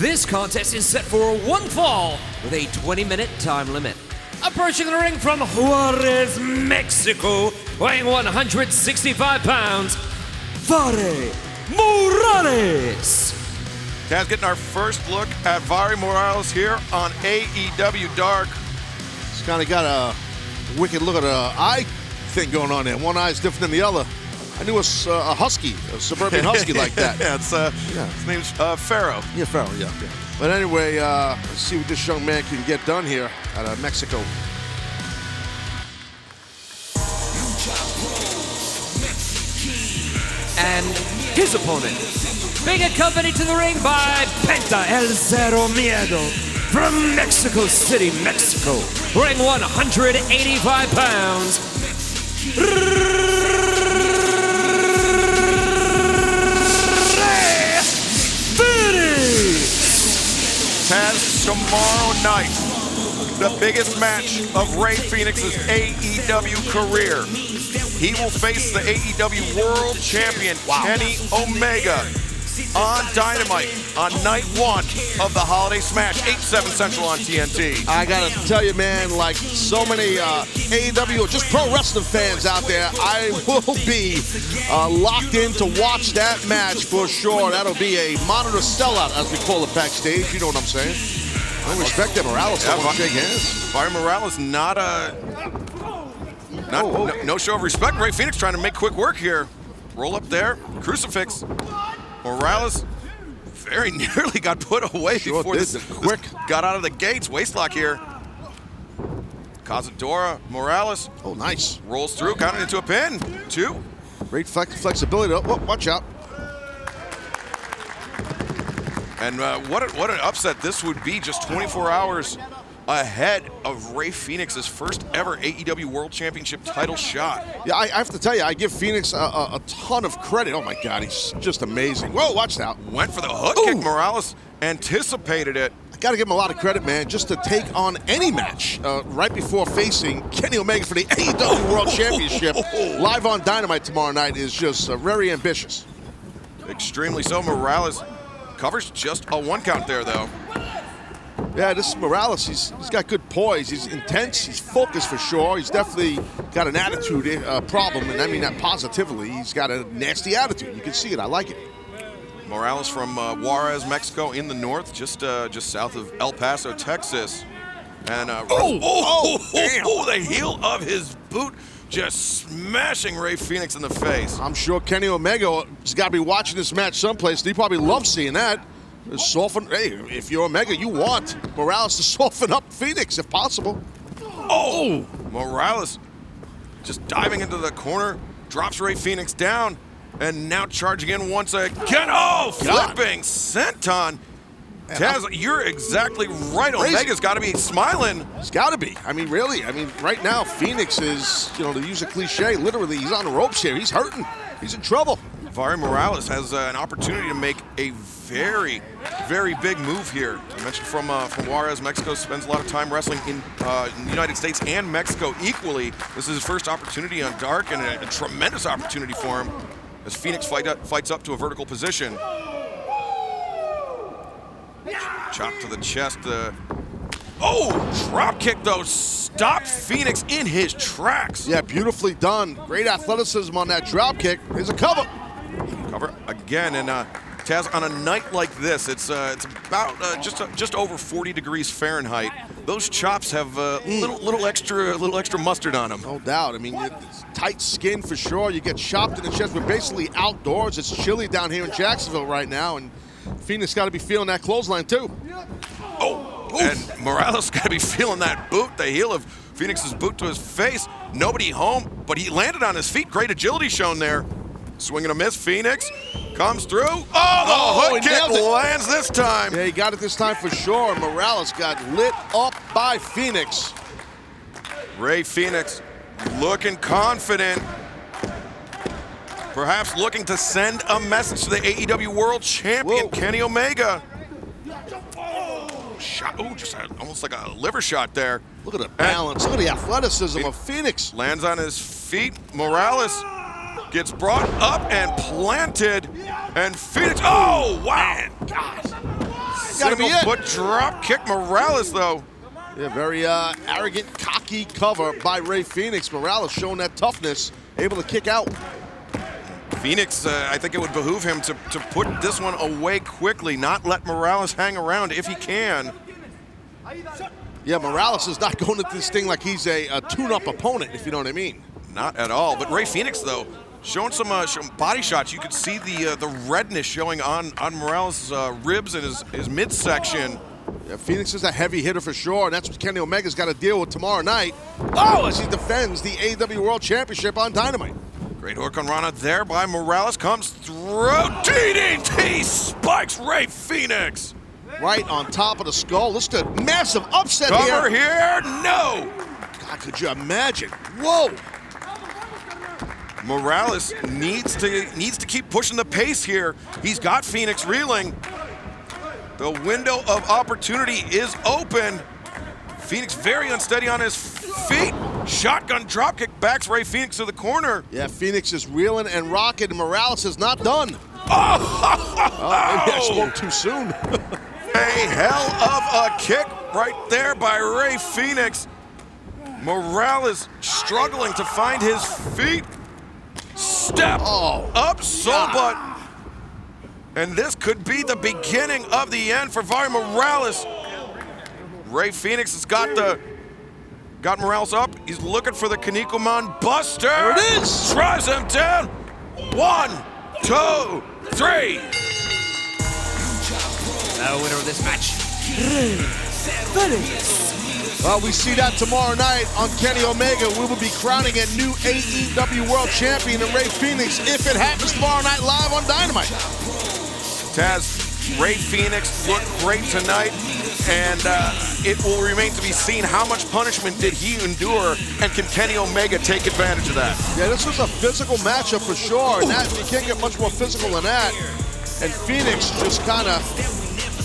This contest is set for one fall with a 20-minute time limit. Approaching the ring from Juarez, Mexico, weighing 165 pounds, Vare Morales. Taz getting our first look at Vare Morales here on AEW Dark. He's kind of got a wicked look at an eye thing going on there. One eye is different than the other. I knew it was a husky, a suburban husky like that. Yeah, his name's Pharaoh. Yeah, Pharaoh, yeah. But anyway, let's see what this young man can get done here out of Mexico. And his opponent, being accompanied to the ring by Penta El Cero Miedo from Mexico City, Mexico, weighing 185 pounds, Fenix. Taz, tomorrow night, the biggest match of Rey Fenix's AEW career. He will face the AEW World Champion, Kenny Omega, on Dynamite on night one of the Holiday Smash, 8/7 Central on TNT. I gotta tell you, man, like so many AEW, just pro wrestling fans out there, I will be locked in to watch that match for sure. That'll be a monitor sellout, as we call it backstage. You know what I'm saying? I respect that Morales. I want to shake hands. Vare Morales not no show of respect. Rey Fenix trying to make quick work here. Roll up there, crucifix. Morales very nearly got put away before this got out of the gates. Waistlock here. Cazadora, Morales. Oh, nice. Rolls through, counted into a pin. 2. Great flexibility. Oh, watch out. And what an upset this would be just 24 hours ahead of Rey Fenix's first ever AEW World Championship title shot. Yeah, I have to tell you, I give Fenix a ton of credit. Oh my God, he's just amazing. Whoa, watch that. Went for the hook kick. Morales anticipated it. I gotta give him a lot of credit, man, just to take on any match right before facing Kenny Omega for the AEW World Championship live on Dynamite tomorrow night is just very ambitious. Extremely so. Morales covers just a 1 count there, though. Yeah, this is Morales. He's got good poise. He's intense. He's focused for sure. He's definitely got an attitude problem, and I mean that positively. He's got a nasty attitude. You can see it. I like it. Morales from Juarez, Mexico, in the north, just south of El Paso, Texas. And damn. The heel of his boot just smashing Rey Fenix in the face. I'm sure Kenny Omega has got to be watching this match someplace. He probably loves seeing that. Soften. Hey, if you're Omega, you want Morales to soften up Fenix if possible. Oh! Morales just diving into the corner, drops Rey Fenix down, and now charging in once again. Oh, flipping senton. Taz, you're exactly right. Crazy. Omega's got to be smiling. He's got to be. I mean, really. I mean, right now, Fenix is, to use a cliche, literally, he's on the ropes here. He's hurting. He's in trouble. Vare Morales has an opportunity to make a very, very big move here. I mentioned from Juarez, Mexico, spends a lot of time wrestling in the United States and Mexico equally. This is his first opportunity on Dark, and a tremendous opportunity for him as Fenix fights up to a vertical position. Chop to the chest. Drop kick, though, stopped Fenix in his tracks. Yeah, beautifully done. Great athleticism on that drop kick. Here's a cover. Cover again, and Taz, on a night like this, it's about just over 40 degrees Fahrenheit. Those chops have little extra mustard on them. No doubt. I mean, it's tight skin for sure. You get chopped in the chest. We're basically outdoors. It's chilly down here in Jacksonville right now, and Fenix got to be feeling that clothesline too. And Morales got to be feeling that boot, the heel of Fenix's boot to his face. Nobody home, but he landed on his feet. Great agility shown there. Swing and a miss. Fenix comes through. Oh, the hook kick lands this time. Yeah, he got it this time for sure. Morales got lit up by Fenix. Rey Fenix looking confident. Perhaps looking to send a message to the AEW World Champion, Kenny Omega. Shot, just almost like a liver shot there. Look at the balance. Look at the athleticism of Fenix. Lands on his feet. Morales gets brought up and planted. And Fenix, oh, wow. God. gotta be Single it. foot drop kick Morales, though. Yeah, very arrogant, cocky cover by Rey Fenix. Morales showing that toughness, able to kick out. Fenix, I think it would behoove him to put this one away quickly, not let Morales hang around if he can. Yeah, Morales is not going at this thing like he's a tune-up opponent, if you know what I mean. Not at all. But Rey Fenix, though, showing some body shots. You could see the redness showing on Morales' ribs and his midsection. Yeah, Fenix is a heavy hitter for sure, and that's what Kenny Omega's got to deal with tomorrow night. Oh, as he defends the AEW World Championship on Dynamite. Great hook on Rana there by Morales. Comes through. DDT spikes Rey Fenix. Right on top of the skull. This is a massive upset Cover here. No. God, could you imagine? Whoa. Morales needs to keep pushing the pace here. He's got Fenix reeling. The window of opportunity is open. Fenix very unsteady on his feet. Shotgun dropkick backs Rey Fenix to the corner. Yeah, Fenix is reeling and rocking, and Morales is not done. Oh, maybe I spoke too soon. A hell of a kick right there by Rey Fenix. Morales struggling to find his feet. Step up, soul butt. And this could be the beginning of the end for Vario Morales. Rey Fenix has got Morales up. He's looking for the Kinnikuman Buster. There it is. Drives him down. 1, 2, 3. The winner of this match, Fenix. Well, we see that tomorrow night on Kenny Omega. We will be crowning a new AEW World Champion in Rey Fenix if it happens tomorrow night live on Dynamite. Taz, Rey Fenix looked great tonight, and it will remain to be seen how much punishment did he endure, and can Kenny Omega take advantage of that? Yeah, this was a physical matchup for sure, and that, you can't get much more physical than that. And Fenix just kind of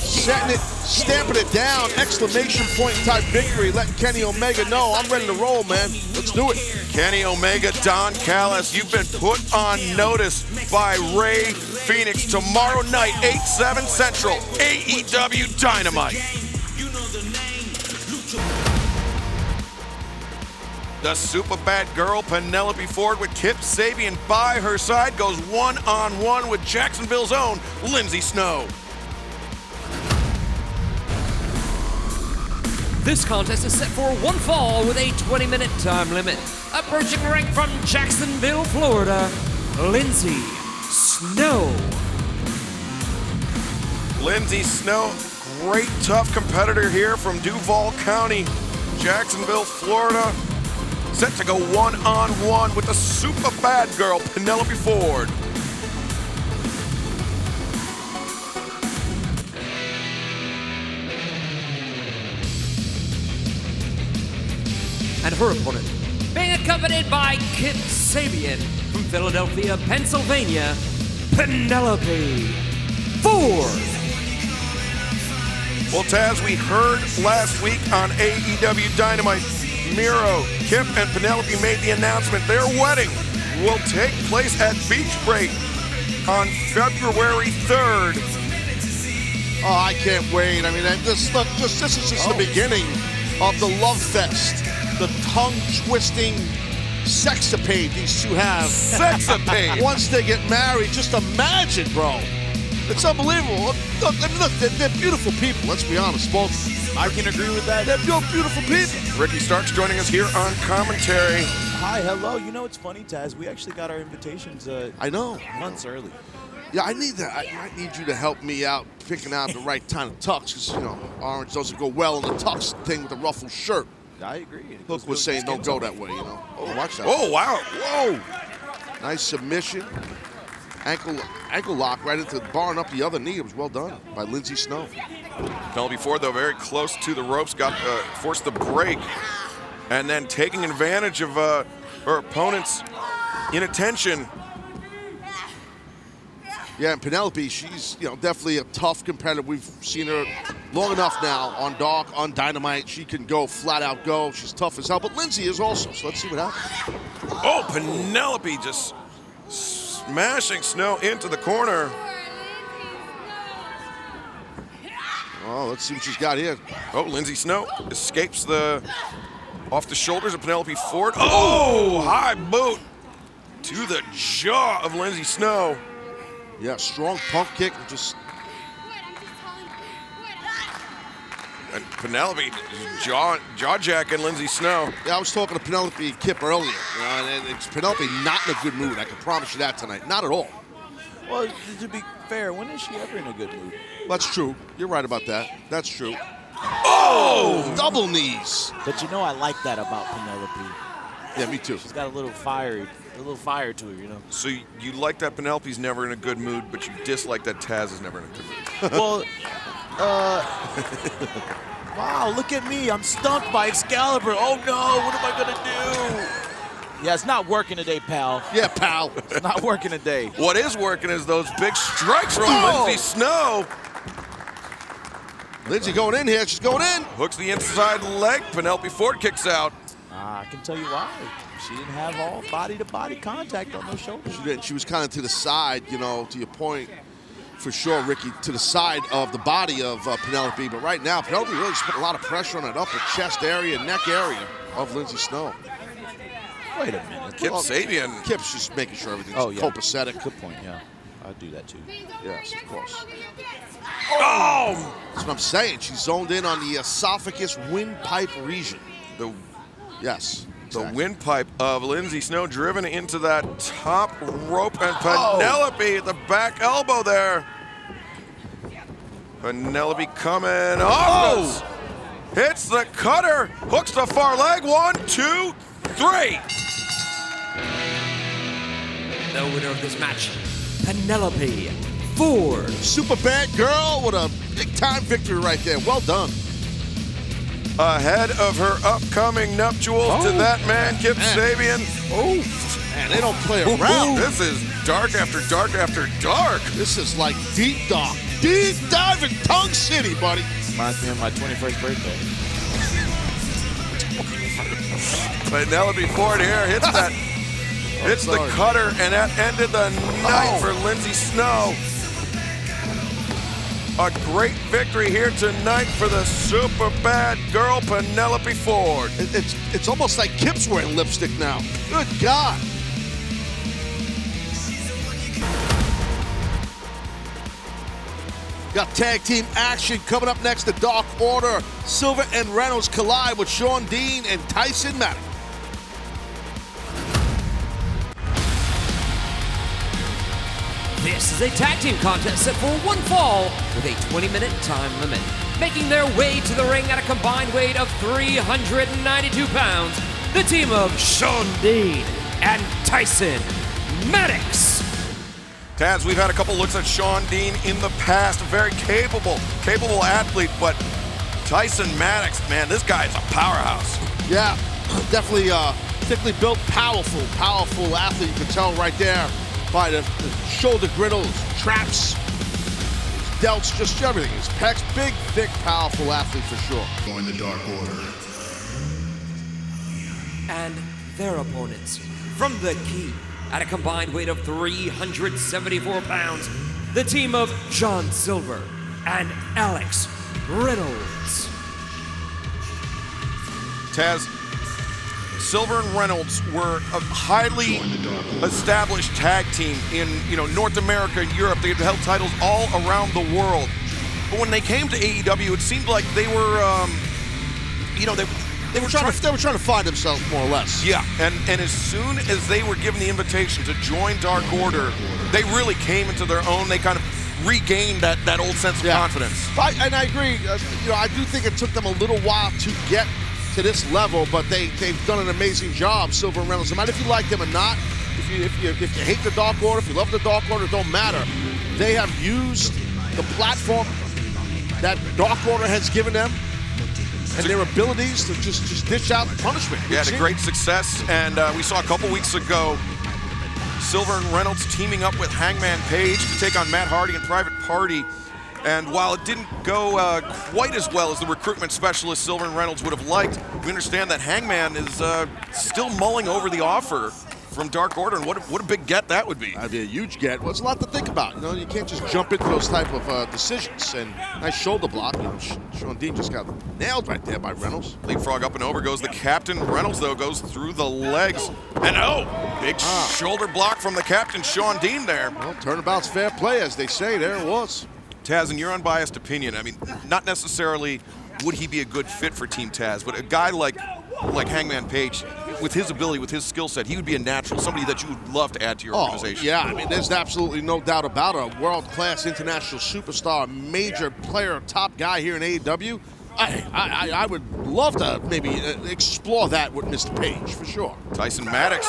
setting it, stamping it down, exclamation point type victory, letting Kenny Omega know, I'm ready to roll, man. Let's do it. Kenny Omega, Don Callis, you've been put on notice by Rey Fenix tomorrow night, 8/7 Central, AEW Dynamite. The super bad girl, Penelope Ford, with Kip Sabian by her side, goes one-on-one with Jacksonville's own Lindsay Snow. This contest is set for one fall with a 20-minute time limit. Approaching the ring from Jacksonville, Florida, Lindsay Snow. Lindsay Snow, great tough competitor here from Duval County, Jacksonville, Florida. Set to go one-on-one with the super bad girl, Penelope Ford. And her opponent, being accompanied by Kip Sabian from Philadelphia, Pennsylvania, Penelope Ford. Well, Taz, we heard last week on AEW Dynamite, Miro, Kip, and Penelope made the announcement their wedding will take place at Beach Break on February 3rd. Oh, I can't wait. I mean, this is just the beginning of the love fest. The tongue-twisting sexapade these two have. Sexapade. Once they get married, just imagine, bro. It's unbelievable. Look, they're beautiful people, let's be honest, both. I can agree with that. They're beautiful people. Ricky Starks joining us here on commentary. Hi, hello. You know, it's funny, Taz. We actually got our invitations I know. months early. Yeah, I need that. I might need you to help me out picking out the right kind of tux, because, you know, orange doesn't go well in the tux thing with the ruffled shirt. I agree. Hook was saying don't go that way, you know. Oh, watch that. Oh, wow. Whoa. Nice submission. Ankle lock right into the bar and up the other knee. It was well done by Lindsay Snow. Penelope Ford, though, very close to the ropes, got forced the break, and then taking advantage of her opponent's inattention. Yeah, and Penelope, she's, you know, definitely a tough competitor. We've seen her long enough now on Dark, on Dynamite. She can go flat out go. She's tough as hell, but Lindsay is also, so let's see what happens. Oh, Penelope just smashing Snow into the corner. Oh, let's see what she's got here. Oh, Lindsay Snow escapes off the shoulders of Penelope Ford. Oh, high boot to the jaw of Lindsay Snow. Yeah, strong pump kick. And Penelope jaw-jacking Lindsay Snow. Yeah, I was talking to Penelope Kip earlier, and it's Penelope not in a good mood. I can promise you that tonight. Not at all. Well, to be fair, when is she ever in a good mood? That's true. You're right about that. That's true. Oh! Double knees. But you know I like that about Penelope. Yeah, me too. She's got a little fire to her, you know. So you like that Penelope's never in a good mood, but you dislike that Taz is never in a good mood. Well, wow, look at me. I'm stumped by Excalibur. Oh no, what am I gonna do? Yeah, it's not working today, pal. Yeah, pal. It's not working today. What is working is those big strikes from Lindsay Snow. Lindsay going in here. She's going in. Hooks the inside leg. Penelope Ford kicks out. I can tell you why. She didn't have all body-to-body contact on those shoulders. She didn't. She was kind of to the side, you know, to your point. For sure, Ricky, to the side of the body of Penelope. But right now, Penelope really just put a lot of pressure on that upper chest area, neck area of Lindsay Snow. Wait a minute. Kip Sabian. Kip's just making sure everything's copacetic. Good point, yeah. I'd do that too. Yes, of course. Oh! That's what I'm saying. She's zoned in on the esophagus windpipe region. Yes. The windpipe of Lindsay Snow driven into that top rope, and Penelope at the back elbow there. Penelope coming off. Hits the cutter, hooks the far leg. 1, 2, 3. The winner of this match, Penelope Ford. Super bad girl with a big-time victory right there. Well done. Ahead of her upcoming nuptials to that man, Kip Sabian. Oh, man, they don't play around. This is dark after dark after dark. This is like deep dark. Deep dive in Tongue City, buddy. Reminds me of my 21st birthday. Penelope Ford here hits that, hits the cutter, and that ended the night for Lindsay Snow. A great victory here tonight for the super bad girl, Penelope Ford. It's almost like Kip's wearing lipstick now. Good God. Got tag team action coming up next. The Dark Order. Silver and Reynolds collide with Shawn Dean and Tyson Maddux. This is a tag team contest set for one fall with a 20-minute time limit. Making their way to the ring at a combined weight of 392 pounds, the team of Shawn Dean and Tyson Maddux. Taz, we've had a couple looks at Shawn Dean in the past. A very capable athlete, but Tyson Maddux, man, this guy is a powerhouse. Yeah, definitely built, powerful athlete. You can tell right there by the shoulder griddles, traps, delts, just everything. His pecs, big, thick, powerful athlete for sure. Join the Dark Order. And their opponents from the Key at a combined weight of 374 pounds, the team of John Silver and Alex Reynolds. Taz, Silver and Reynolds were a highly established tag team in North America and Europe. They had held titles all around the world. But when they came to AEW, it seemed like they were, they were trying to find themselves more or less. Yeah, and as soon as they were given the invitation to join Dark Order, they really came into their own. They kind of regained that old sense of confidence. And I agree. I do think it took them a little while to get to this level, but they've done an amazing job, Silver and Reynolds. No matter if you like them or not, if you hate the Dark Order, if you love the Dark Order, it don't matter. They have used the platform that Dark Order has given them and their abilities to just dish out punishment. Yeah, had a great success, and we saw a couple weeks ago Silver and Reynolds teaming up with Hangman Page to take on Matt Hardy and Private Party. And while it didn't go quite as well as the recruitment specialist Silver and Reynolds would have liked, we understand that Hangman is still mulling over the offer from Dark Order, and what a big get that would be. That'd be a huge get. Well, it's a lot to think about. You know, you can't just jump into those type of decisions. And nice shoulder block. You know, Sean Dean just got nailed right there by Reynolds. Leapfrog up and over goes the captain. Reynolds, though, goes through the legs. And big shoulder block from the captain, Sean Dean there. Well, turnabout's fair play, as they say. There it was. Taz, in your unbiased opinion, I mean, not necessarily would he be a good fit for Team Taz, but a guy like Hangman Page, with his ability, with his skill set, he would be a natural, somebody that you would love to add to your organization. Yeah, I mean, there's absolutely no doubt about it. A world-class international superstar, a major player, top guy here in AEW. I would love to maybe explore that with Mr. Page, for sure. Tyson Maddux,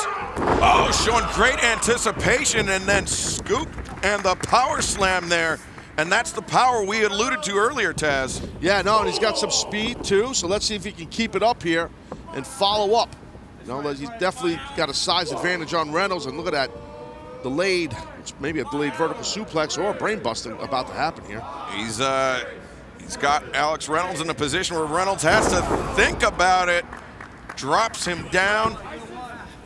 showing great anticipation, and then scoop and the power slam there. And that's the power we alluded to earlier, Taz. Yeah, no, and he's got some speed, too, so let's see if he can keep it up here and follow up. You know, he's definitely got a size advantage on Reynolds, and look at that delayed, maybe a delayed vertical suplex or a brain buster about to happen here. He's got Alex Reynolds in a position where Reynolds has to think about it. Drops him down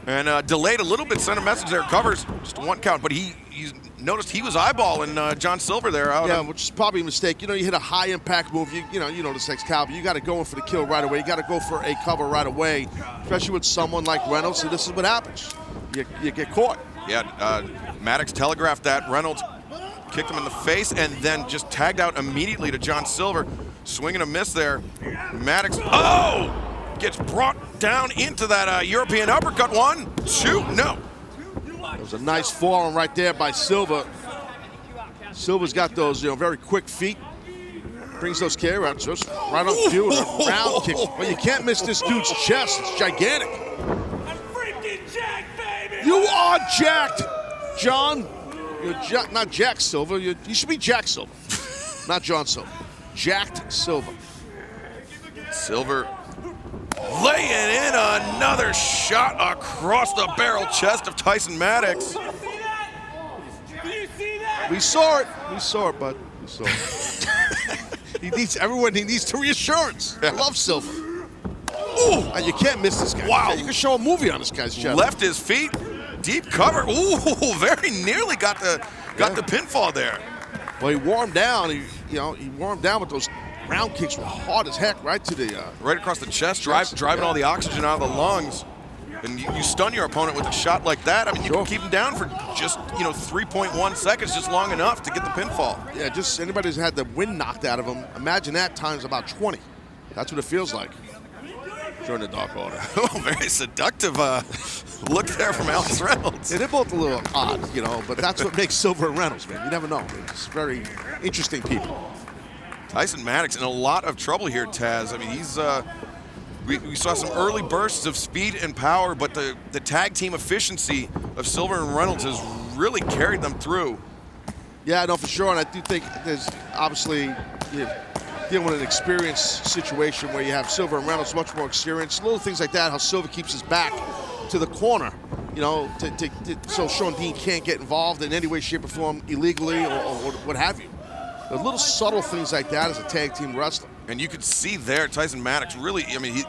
and delayed a little bit, sent a message there, covers just one count, but he's noticed he was eyeballing John Silver there. Yeah, which is probably a mistake. You know, you hit a high impact move. You know this Excalibur. You got to go in for the kill right away. You got to go for a cover right away, especially with someone like Reynolds. So this is what happens. You get caught. Yeah, Maddux telegraphed that. Reynolds kicked him in the face and then just tagged out immediately to John Silver. Swing and a miss there. Maddux, gets brought down into that European uppercut. 1, 2, no. It was a nice forearm right there by Silva. Silva's got those, very quick feet. Brings those carry outs just right on cue. Round kick. Well, you can't miss this dude's chest. It's gigantic. I'm freaking jacked, baby! You are jacked, John. You're not Jack Silva. You should be Jack Silva, not John Silva. Jacked Silva. Silver laying in another shot across the barrel chest of Tyson Maddux. We saw it, bud. We saw it. Everyone needs to reassurance. I love Silver. Ooh, and you can't miss this guy. Wow. You can show a movie on this guy's chest. Left his feet, deep cover. Ooh, very nearly got the pinfall there. Well, he warmed down. He warmed down with those round kicks were hard as heck, right to the right across the chest, driving all the oxygen out of the lungs. And you stun your opponent with a shot like that. I mean, you can keep him down for just 3.1 seconds, just long enough to get the pinfall. Yeah, just anybody who's had the wind knocked out of him, imagine that times about 20. That's what it feels like during the Dark Order. Very seductive look there from Alex Reynolds. Yeah, they're both a little odd, but that's what makes Silver and Reynolds, man. You never know. It's very interesting people. Tyson Maddux in a lot of trouble here, Taz. I mean, he's we saw some early bursts of speed and power, but the tag team efficiency of Silver and Reynolds has really carried them through. Yeah, no, for sure. And I do think there's obviously dealing with an experienced situation where you have Silver and Reynolds much more experienced. Little things like that, how Silver keeps his back to the corner, so Sean Dean can't get involved in any way, shape, or form illegally or what have you. The little subtle things like that as a tag team wrestler. And you could see there, Tyson Maddux really, I mean,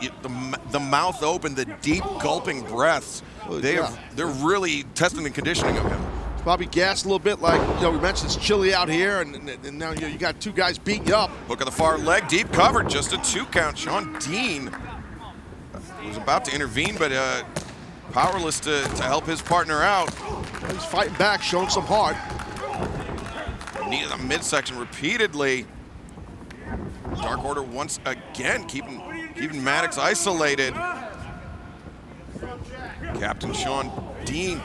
the mouth open, the deep gulping breaths, they're really testing the conditioning of him. He's probably gassed a little bit, like, we mentioned it's chilly out here, and now you got two guys beating you up. Hook of the far leg, deep cover, just a 2 count. Sean Dean was about to intervene, but powerless to help his partner out. He's fighting back, showing some heart. Knee to the midsection repeatedly. Dark Order once again keeping Maddux isolated. Captain Sean Dean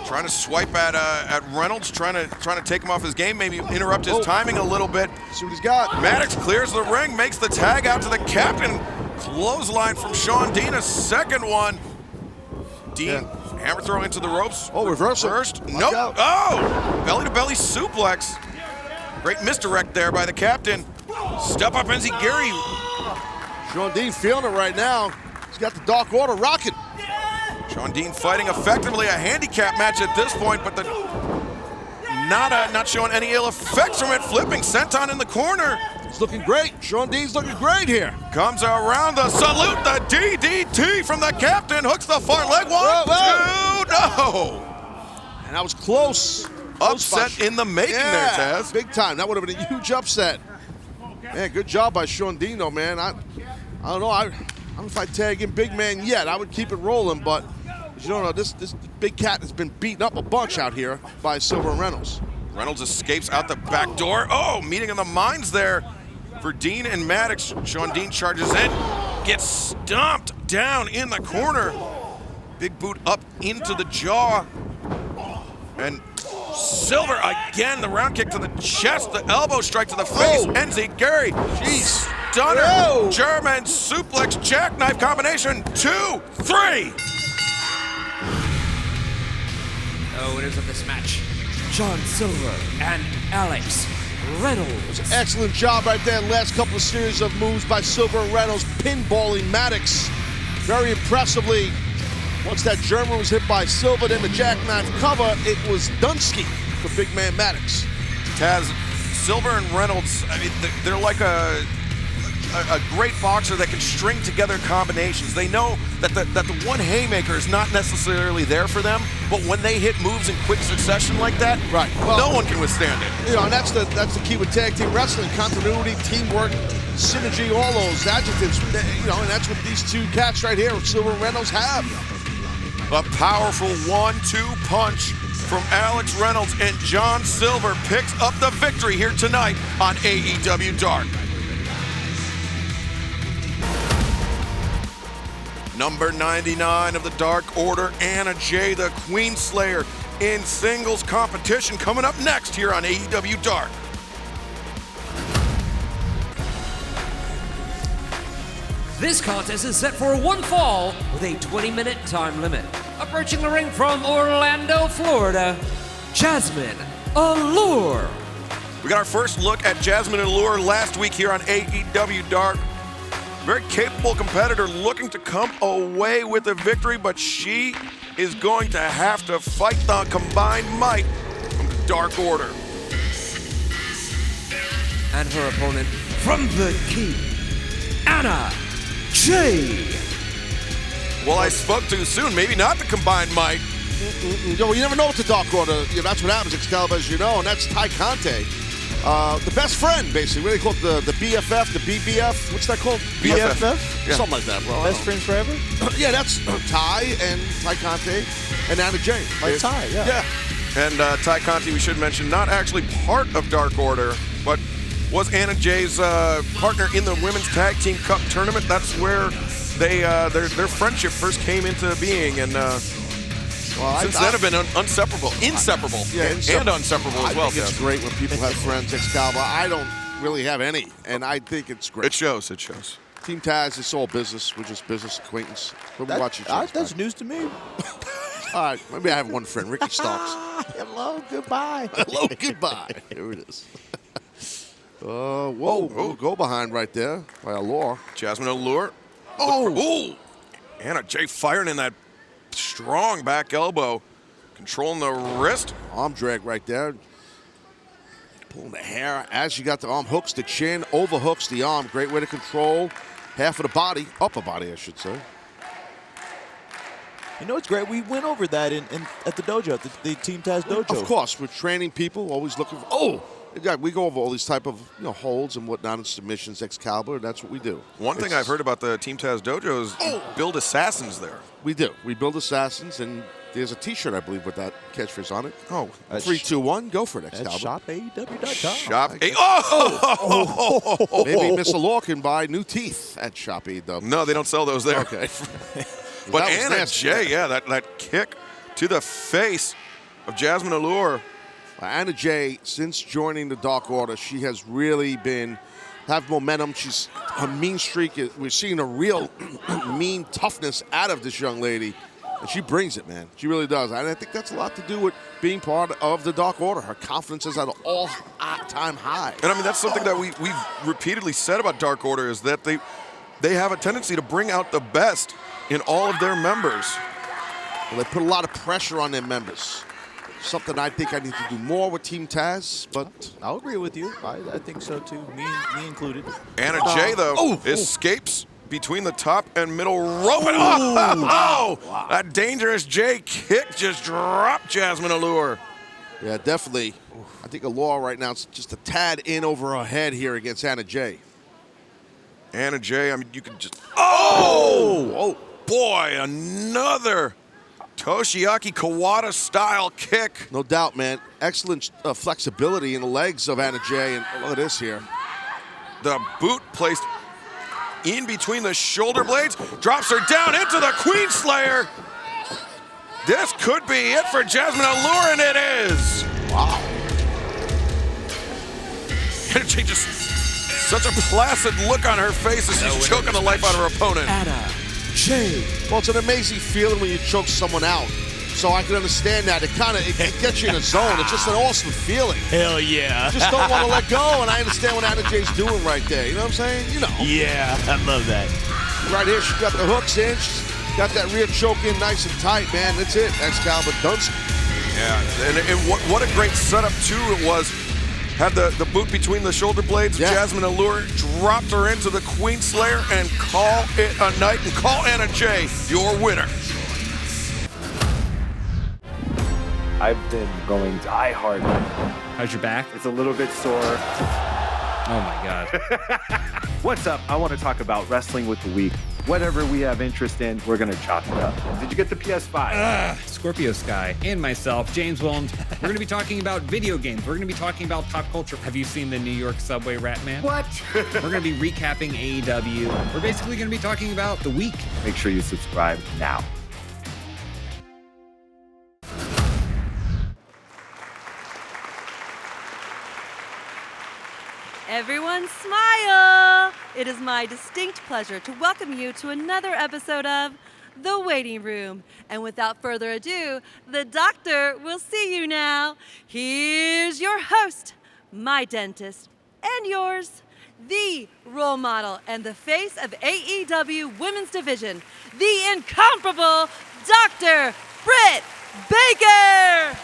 trying to swipe at Reynolds, trying to take him off his game, maybe interrupt his timing a little bit. See what he's got. Maddux clears the ring, makes the tag out to the captain. Clothesline from Sean Dean, a second one. Dean hammer throw into the ropes. Oh, reversal. First, nope. Oh, belly to belly suplex. Great misdirect there by the captain. Step up enziguri. Sean Dean feeling it right now. He's got the Dark Order rocking. Sean Dean fighting effectively a handicap match at this point, but not showing any ill effects from it. Flipping senton in the corner. He's looking great. Sean Dean's looking great here. Comes around the salute, the DDT from the captain. Hooks the far leg. 1, 2, Oh! And that was close. Upset in the making there, Taz. Big time. That would have been a huge upset. Man, good job by Sean Dean, though, man. I don't know. I don't know if I'd tag in big man yet. I would keep it rolling, but as you don't know, this big cat has been beaten up a bunch out here by Silver and Reynolds. Reynolds escapes out the back door. Oh, meeting in the mines there for Dean and Maddux. Sean Dean charges in, gets stomped down in the corner. Big boot up into the jaw. And Silver again, the round kick to the chest, the elbow strike to the face. NZ Gary, stunner, German suplex, jackknife combination, 2, 3. Oh, winners of this match, John Silver and Alex Reynolds. Excellent job right there. Last couple of series of moves by Silver and Reynolds, pinballing Maddux very impressively. Once that German was hit by Silver, then the jackknife cover, it was Dunsky for big man Maddux. Taz, Silver and Reynolds, I mean, they're like a great boxer that can string together combinations. They know that the one haymaker is not necessarily there for them, but when they hit moves in quick succession like that, right, well, no one can withstand it. You know, and that's the key with tag team wrestling: continuity, teamwork, synergy, all those adjectives. You know, and that's what these two cats right here, Silver and Reynolds, have. A powerful 1-2 punch from Alex Reynolds, and John Silver picks up the victory here tonight on AEW Dark. Number 99 of the Dark Order, Anna Jay, the Queen Slayer, in singles competition, coming up next here on AEW Dark. This contest is set for one fall with a 20-minute time limit. Approaching the ring from Orlando, Florida, Jazmin Allure. We got our first look at Jazmin Allure last week here on AEW Dark. Very capable competitor looking to come away with a victory, but she is going to have to fight the combined might from the Dark Order. And her opponent from the Key, Anna Jay. Well, I spoke too soon. Maybe not the combined might. You never know with the Dark Order. You know, that's what happens, Excalibur, as you know, and that's Ty Conti. The best friend, basically. What do they call it? The BFF, the BBF? What's that called? BFF? Yeah. Something like that, bro. Best friends forever? Yeah, that's Ty and Ty Conti and Anna Jay. Like Ty, yeah. Yeah. And Ty Conti, we should mention, not actually part of Dark Order, but was Anna Jay's partner in the Women's Tag Team Cup tournament. That's where they their friendship first came into being, and since then have been inseparable, and inseparable as well. I think it's great when people have friends, Excalibur. I don't really have any, and I think it's great. It shows. Team Taz, it's all business. We're just business acquaintance. We'll be watching each other. That's news to me. All right, maybe I have one friend, Ricky Starks. Hello, goodbye. Hello, goodbye. Here it is. Whoa, go behind right there by Allure. Jazmin Allure. Oh! Anna Jay firing in that strong back elbow, controlling the wrist. Arm drag right there. Pulling the hair as you got the arm, hooks the chin, overhooks the arm. Great way to control half of the body, upper body, I should say. You know, it's great. We went over that at the dojo, at the Team Taz dojo. Of course, we're training people, always looking for, we go over all these type of holds and whatnot and submissions, Excalibur, and that's what we do. One thing I've heard about the Team Taz dojo is build assassins there. We do. We build assassins, and there's a T-shirt, I believe, with that catchphrase on it. Oh, 3, 2, 1, go for it, Excalibur. That's shopaew.com. Shop Maybe Miss Allure can buy new teeth at Shop AEW. No, they don't sell those there. Okay. But Anna Jay, that kick to the face of Jazmin Allure. Anna Jay, since joining the Dark Order, she has really have momentum. Her mean streak, we're seeing a real mean toughness out of this young lady. And she brings it, man. She really does. And I think that's a lot to do with being part of the Dark Order. Her confidence is at an all-time high. And I mean, that's something that we've repeatedly said about Dark Order, is that they have a tendency to bring out the best in all of their members. Well, they put a lot of pressure on their members. Something I think I need to do more with Team Taz, but I'll agree with you. I think so too. Me included. Anna Jay, though, escapes between the top and middle rope. And wow. That dangerous J kick just dropped Jazmin Allure. Yeah, definitely. I think Allure right now is just a tad in over her head here against Anna Jay. Anna Jay, I mean, you can just... Oh, boy, another Toshiaki Kawada-style kick. No doubt, man. Excellent flexibility in the legs of Anna Jay, and look at this here. The boot placed in between the shoulder blades, drops her down into the Queen Slayer. This could be it for Jazmin Allure, and it is. Wow. Anna Jay just such a placid look on her face as she's choking the life out of her opponent. Anna Jay. Well, it's an amazing feeling when you choke someone out. So I can understand that. It gets you in a zone. It's just an awesome feeling. Hell yeah. You just don't want to let go, and I understand what Anna Jay's doing right there. You know what I'm saying? You know. Yeah, I love that. Right here, she got the hooks in. She's got that rear choke in nice and tight, man. That's it. Excalibur Dunsky. Yeah, and what a great setup, too, it was. Had the boot between the shoulder blades of Jazmin Allure, dropped her into the Queen Slayer, and call it a night, and call Anna Jay your winner. I've been going diehard. How's your back? It's a little bit sore. Oh my God. What's up? I want to talk about wrestling with the week. Whatever we have interest in, we're going to chop it up. Did you get the PS5? Scorpio Sky and myself, James Williams, we're going to be talking about video games. We're going to be talking about pop culture. Have you seen the New York subway rat man? What? We're going to be recapping AEW. We're basically going to be talking about the week. Make sure you subscribe now. Everyone smile! It is my distinct pleasure to welcome you to another episode of The Waiting Room. And without further ado, the doctor will see you now. Here's your host, my dentist, and yours, the role model and the face of AEW Women's Division, the incomparable Dr. Britt Baker!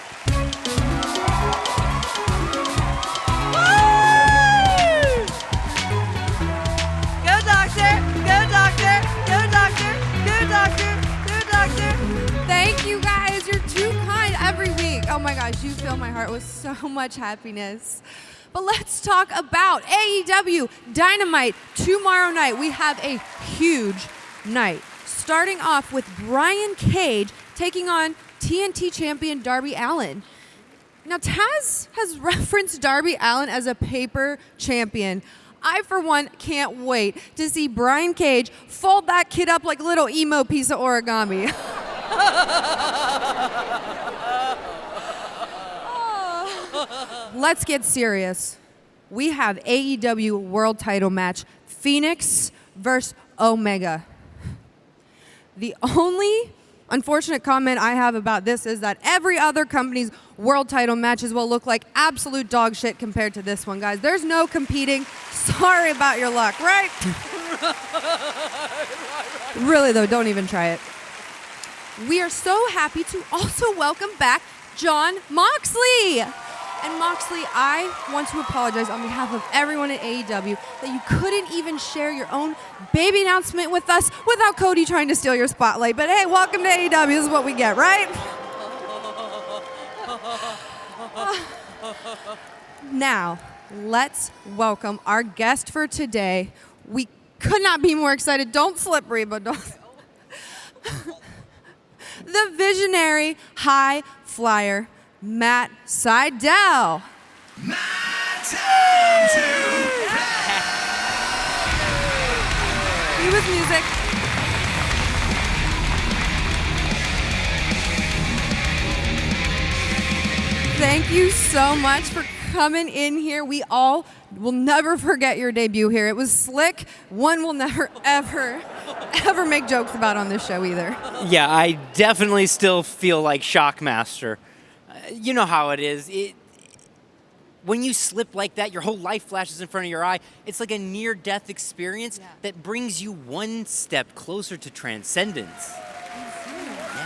Thank you guys. You're too kind every week. Oh my gosh, you fill my heart with so much happiness. But let's talk about AEW Dynamite tomorrow night. We have a huge night. Starting off with Brian Cage taking on TNT champion Darby Allin. Now, Taz has referenced Darby Allin as a paper champion. I, for one, can't wait to see Brian Cage fold that kid up like a little emo piece of origami. Let's get serious. We have AEW World Title match, Fenix versus Omega. The only unfortunate comment I have about this is that every other company's world title matches will look like absolute dog shit compared to this one, guys. There's no competing. Sorry about your luck, right? Really, though, don't even try it. We are so happy to also welcome back Jon Moxley. And Moxley, I want to apologize on behalf of everyone at AEW that you couldn't even share your own baby announcement with us without Cody trying to steal your spotlight. But hey, welcome to AEW. This is what we get, right? Now, let's welcome our guest for today. We could not be more excited. Don't slip, Reba. Don't. The visionary high flyer, Matt Sydal. He was music. Thank you so much for coming in here. We all will never forget your debut here. It was slick. One will never, ever make jokes about on this show either. Yeah, I definitely still feel like Shockmaster. You know how it is. When you slip like that, your whole life flashes in front of your eye. It's like a near-death experience that brings you one step closer to transcendence.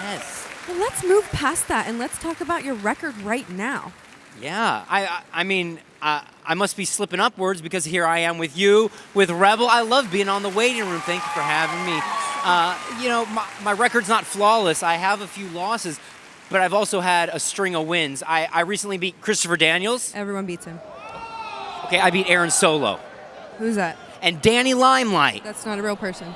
Yes. Well, let's move past that and let's talk about your record right now. Yeah, I mean, I must be slipping upwards because here I am with you, with Rebel. I love being on the waiting room. Thank you for having me. My record's not flawless. I have a few losses, but I've also had a string of wins. I recently beat Christopher Daniels. Everyone beats him. Okay, I beat Aaron Solo. Who's that? And Danny Limelight. That's not a real person.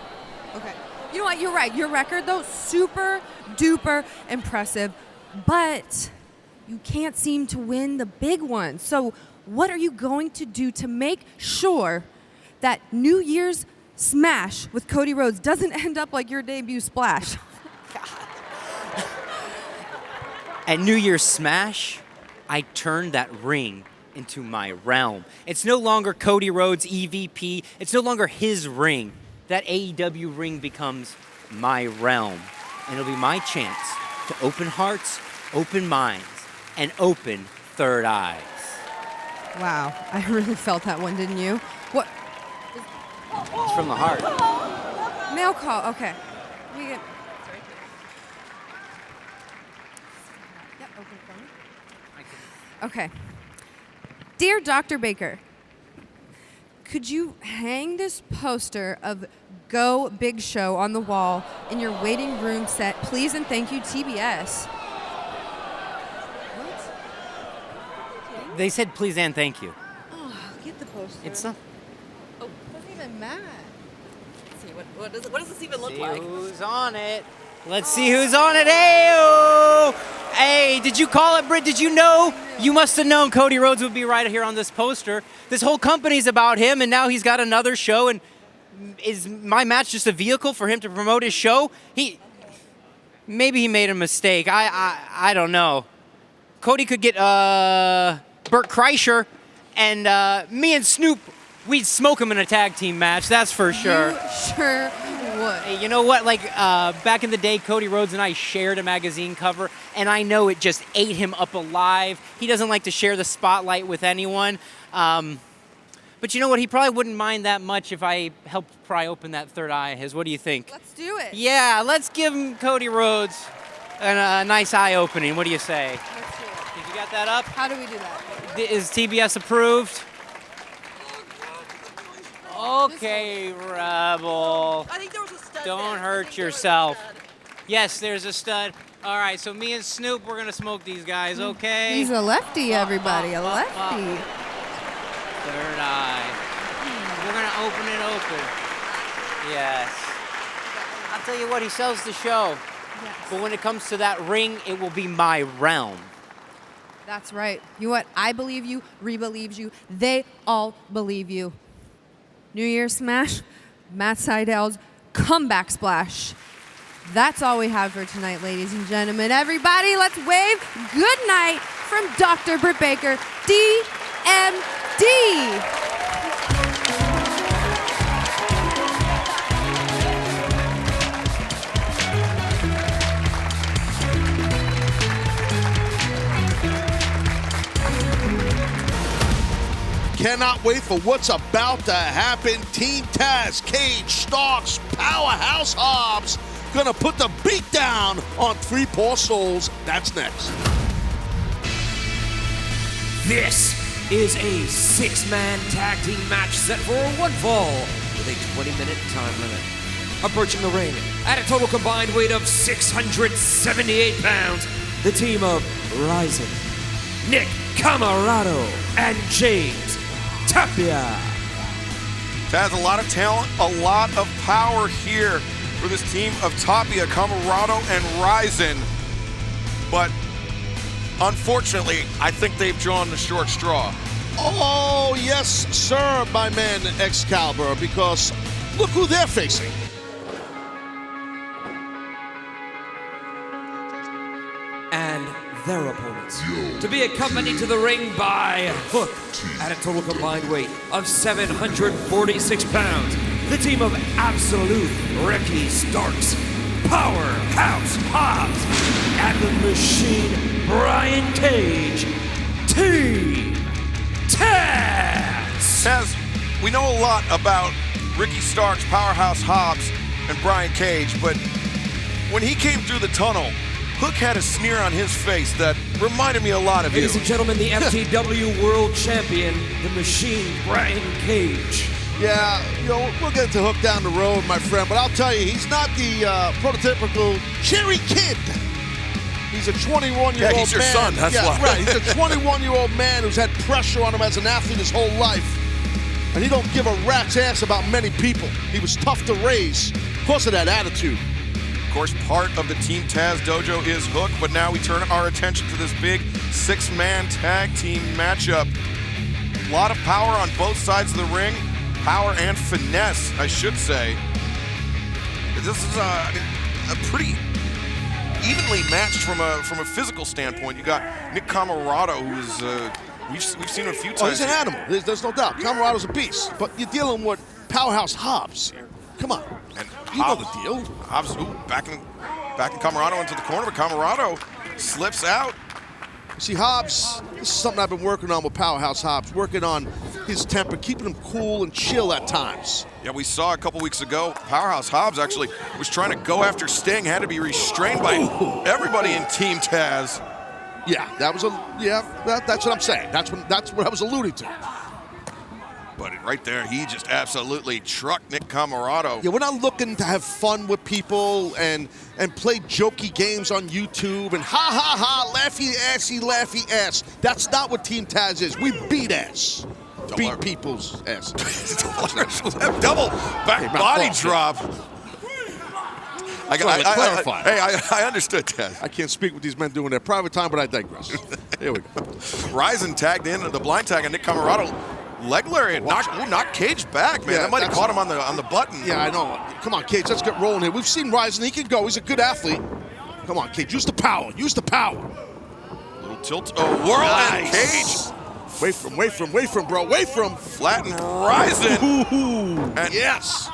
Okay. You know what? You're right. Your record, though, super duper impressive, but you can't seem to win the big ones. So what are you going to do to make sure that New Year's Smash with Cody Rhodes doesn't end up like your debut Splash? At New Year's Smash, I turned that ring into my realm. It's no longer Cody Rhodes' EVP. It's no longer his ring. That AEW ring becomes my realm. And it'll be my chance to open hearts, open minds, and open third eyes. Wow, I really felt that one, didn't you? What? It's from the heart. Mail call, okay. We get... Yep, open for me. Okay. Dear Dr. Baker, could you hang this poster of Go Big Show on the wall in your waiting room set, please and thank you, TBS? What? They said please and thank you. Oh, get the poster. It's not. Oh, it doesn't even matter. Let's see, what does this even look See like? who's on it. Let's see who's on it. Hey, hey, did you call it, Britt? Did you know? You must have known Cody Rhodes would be right here on this poster. This whole company's about him, and now he's got another show. And is my match just a vehicle for him to promote his show? Maybe he made a mistake. I don't know. Cody could get Bert Kreischer, and me and Snoop, we'd smoke him in a tag team match. That's for sure. You sure would. Hey, you know what? Like back in the day, Cody Rhodes and I shared a magazine cover, and I know it just ate him up alive. He doesn't like to share the spotlight with anyone. But you know what? He probably wouldn't mind that much if I helped pry open that third eye of his. What do you think? Let's do it. Yeah, let's give him Cody Rhodes a nice eye opening. What do you say? Let's do it. Did you got that up? How do we do that? Is TBS approved? Okay, Rebel. I think there was a stud. Don't hurt yourself. Yes, there's a stud. All right, so me and Snoop, we're going to smoke these guys, okay? He's a lefty, everybody, a lefty. Third eye. We're going to open it open. Yes. I'll tell you what, he sells the show. Yes. But when it comes to that ring, it will be my realm. That's right. You know what? I believe you. Reba believes you. They all believe you. New Year's Smash, Matt Sydal's comeback splash. That's all we have for tonight, ladies and gentlemen. Everybody, let's wave good night from Dr. Britt Baker D.M.D. Cannot wait for what's about to happen. Team Taz, Cage, Starks, Powerhouse Hobbs gonna put the beat down on Three Poor Souls. That's next. This is a six-man tag team match set for one fall with a 20-minute time limit. Approaching the ring at a total combined weight of 678 pounds, the team of Rising, Nick Camarado, and James Tapia. Taz, a lot of talent, a lot of power here for this team of Tapia, Camarado, and Ryzen. But unfortunately, I think they've drawn the short straw. Oh, yes, sir, my man Excalibur, because look who they're facing. And their opponents, to be accompanied to the ring by Hook at a total combined weight of 746 pounds, the team of Absolute Ricky Starks, Powerhouse Hobbs, and the Machine Brian Cage, Taz. Taz, we know a lot about Ricky Starks, Powerhouse Hobbs, and Brian Cage, but when he came through the tunnel, Hook had a sneer on his face that reminded me a lot of you. Ladies and gentlemen, the FTW World Champion, the Machine, Brian Cage. Yeah, we'll get to Hook down the road, my friend, but I'll tell you, he's not the prototypical cherry kid. He's a 21-year-old man. Yeah, he's your son, that's why. Right, he's a 21-year-old man who's had pressure on him as an athlete his whole life. And he don't give a rat's ass about many people. He was tough to raise because of that attitude. Of course, part of the Team Taz dojo is Hook, but now we turn our attention to this big 6-man tag team matchup. A lot of power on both sides of the ring. Power and finesse, I should say. This is a pretty evenly matched from a physical standpoint. You got Nick Camarado, who's we've seen him a few times. Oh, he's an animal. There's no doubt. Camarado's a beast. But you're dealing with Powerhouse Hobbs here. Come on. And you know the deal. Hobbs, backing Camarado into the corner, but Camarado slips out. See, Hobbs, this is something I've been working on with Powerhouse Hobbs, working on his temper, keeping him cool and chill at times. Yeah, we saw a couple weeks ago, Powerhouse Hobbs actually was trying to go after Sting, had to be restrained by everybody in Team Taz. Yeah, that's what I'm saying. That's what I was alluding to. But right there, he just absolutely trucked Nick Camarado. Yeah, we're not looking to have fun with people and play jokey games on YouTube and laughy ass. That's not what Team Taz is. We beat ass. Beat people's asses. Double back body drop. I understood that. I can't speak what these men do in their private time, but I digress. Here we go. Ryzen tagged in the blind tag, and Nick Camarado leg lariat knocked Cage back, man. Yeah, that might have caught him on the button. Yeah, I know. Come on, Cage, let's get rolling here. We've seen Ryzen. He can go. He's a good athlete. Come on, Cage, use the power. Use the power. Little tilt. Oh, whirl and Cage. Wait from, bro. Wait from. Flatten Ryzen. And yes.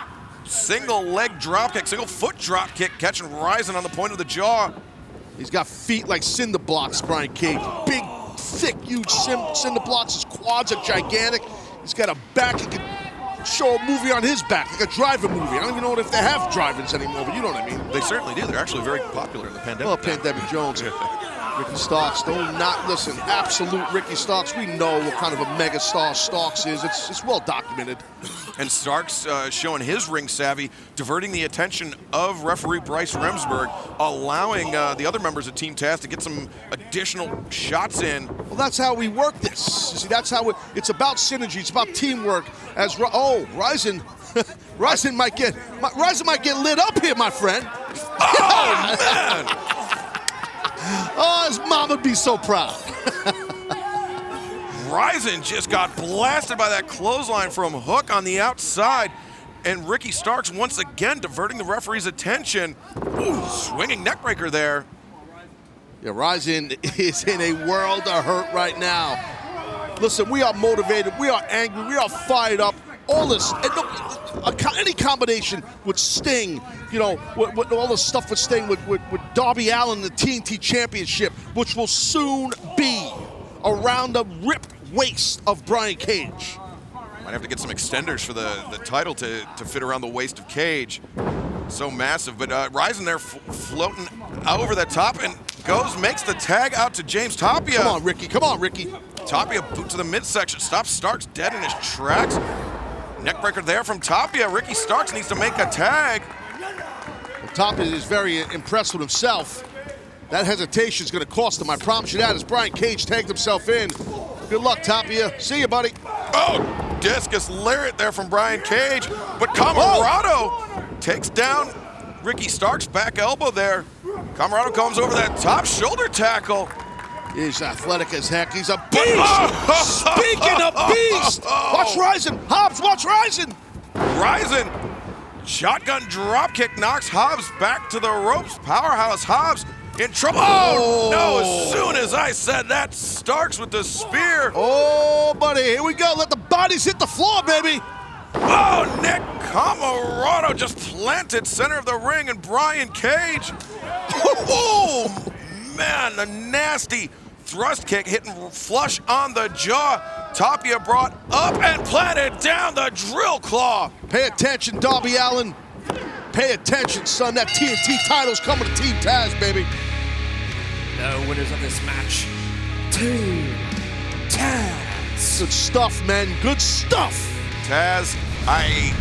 Single leg drop kick, single foot drop kick, catching Ryzen on the point of the jaw. He's got feet like cinder blocks, Brian Cage. Big, thick, huge cinder blocks. His quads are gigantic. He's got a back. He can show a movie on his back, like a driver movie. I don't even know if they have drive-ins anymore, but you know what I mean. They certainly do. They're actually very popular in the pandemic. Well, Pandemic Jones. Ricky Starks, don't not listen. Absolute Ricky Starks. We know what kind of a mega star Starks is. It's well documented. And Starks showing his ring savvy, diverting the attention of referee Bryce Remsburg, allowing the other members of Team Taz to get some additional shots in. Well, that's how we work this. You see, that's how it's about synergy. It's about teamwork. Ryzen, Ryzen might get lit up here, my friend. Oh man! Oh, his mom would be so proud. Ryzen just got blasted by that clothesline from Hook on the outside. And Ricky Starks once again diverting the referee's attention. Ooh, swinging neckbreaker there. Yeah, Ryzen is in a world of hurt right now. Listen, we are motivated, we are angry, we are fired up. All this, any combination with Sting, with all the stuff with Sting, with Darby Allin, the TNT Championship, which will soon be around the ripped waist of Brian Cage. Might have to get some extenders for the title to fit around the waist of Cage. So massive, but Ryzen there floating over the top and makes the tag out to James Tapia. Come on, Ricky. Tapia boot to the midsection, stops Starks dead in his tracks. Neckbreaker there from Tapia. Ricky Starks needs to make a tag. Well, Tapia is very impressed with himself. That hesitation is going to cost him. I promise you that, as Brian Cage tagged himself in. Good luck, Tapia. See you, buddy. Oh, discus lariat there from Brian Cage. But Camarado takes down Ricky Starks' back elbow there. Camarado comes over that top shoulder tackle. He's athletic as heck. He's a beast. Speaking of beast, watch Ryzen. Hobbs, watch Ryzen. Ryzen, shotgun dropkick knocks Hobbs back to the ropes. Powerhouse Hobbs in trouble. Oh, no, as soon as I said that, Starks with the spear. Oh, buddy, here we go. Let the bodies hit the floor, baby. Oh, Nick Camarado just planted center of the ring, and Brian Cage. Oh, man, a nasty thrust kick hitting flush on the jaw. Tapia brought up and planted down the drill claw. Pay attention, Darby Allin. Pay attention, son. That TNT title's coming to Team Taz, baby. the winners of this match, Team Taz. Good stuff, man. Good stuff. Taz, I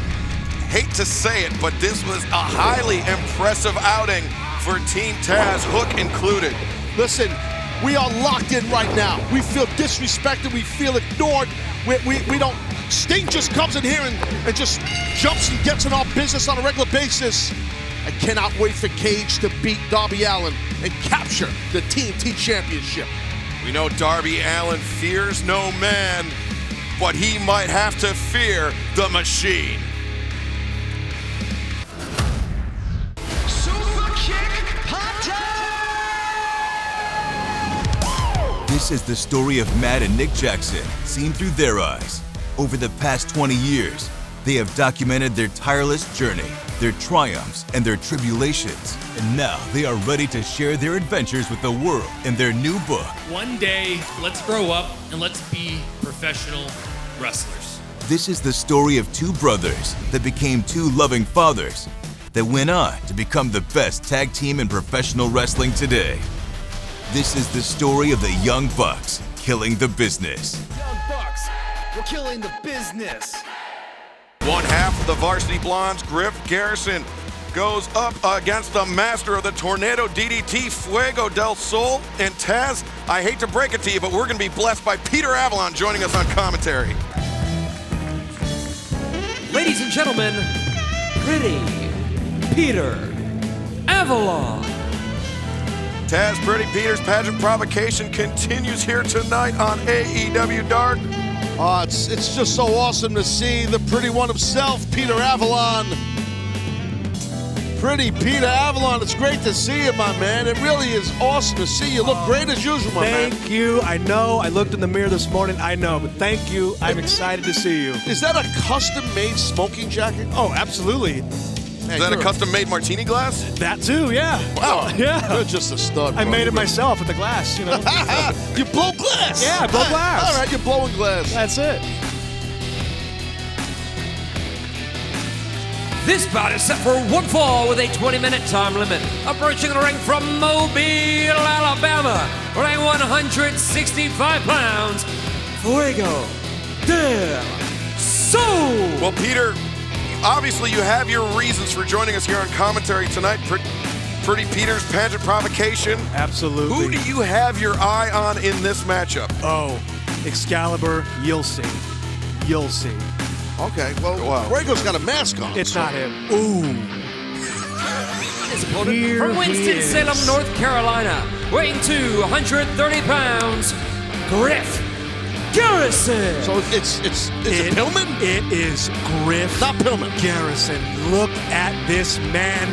hate to say it, but this was a highly impressive outing for Team Taz, Hook included. Listen, we are locked in right now. We feel disrespected. We feel ignored. We don't. Sting just comes in here and just jumps and gets in our business on a regular basis. I cannot wait for Cage to beat Darby Allin and capture the TNT Championship. We know Darby Allin fears no man, but he might have to fear the machine. Super kick Puerto! This is the story of Matt and Nick Jackson, seen through their eyes. Over the past 20 years, they have documented their tireless journey, their triumphs, and their tribulations. And now they are ready to share their adventures with the world in their new book. One day, let's grow up and let's be professional wrestlers. This is the story of two brothers that became two loving fathers that went on to become the best tag team in professional wrestling today. This is the story of the Young Bucks killing the business. Young Bucks, we're killing the business. One half of the Varsity Blondes, Griff Garrison, goes up against the master of the Tornado DDT, Fuego del Sol. And Taz, I hate to break it to you, but we're going to be blessed by Peter Avalon joining us on commentary. Ladies and gentlemen, Pretty Peter Avalon. Taz, Pretty Peter's pageant provocation continues here tonight on AEW Dark. It's just so awesome to see the pretty one himself, Peter Avalon. Pretty Peter Avalon, it's great to see you, my man. It really is awesome to see you. Look great as usual, my man. Thank you. I know. I looked in the mirror this morning. I know, but thank you. I'm excited to see you. Is that a custom-made smoking jacket? Oh, absolutely. Is that a custom-made martini glass? That too, yeah. Wow. Yeah. You're just a stud, I bro. made it myself with the glass, you know. You blow glass? Yeah, I blow glass. All right, you're blowing glass. That's it. This bout is set for one fall with a 20-minute time limit. Approaching the ring from Mobile, Alabama, weighing 165 pounds, Fuego del Sol. Well, Peter, obviously you have your reasons for joining us here on commentary tonight. Pretty Peter's pageant provocation. Absolutely. Who do you have your eye on in this matchup? Oh, Excalibur, you'll see. You'll see. Okay, well, Fuego's got a mask on. It's not him. Ooh. His opponent from Winston-Salem, North Carolina, weighing 230 pounds, Griff Garrison. So it's it Pillman? It is Griff. Not Pillman. Garrison. Look at this man.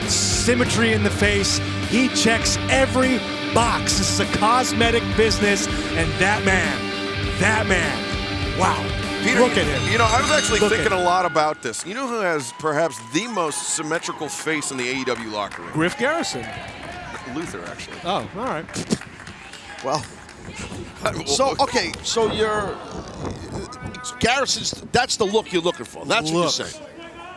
Symmetry in the face. He checks every box. This is a cosmetic business, and that man, wow. Peter, look at him. You know, I was actually thinking a lot about this. You know who has perhaps the most symmetrical face in the AEW locker room? Griff Garrison. Luther, actually. Oh, all right. Well, so you're Garrison's. That's the look you're looking for. That's what you're saying.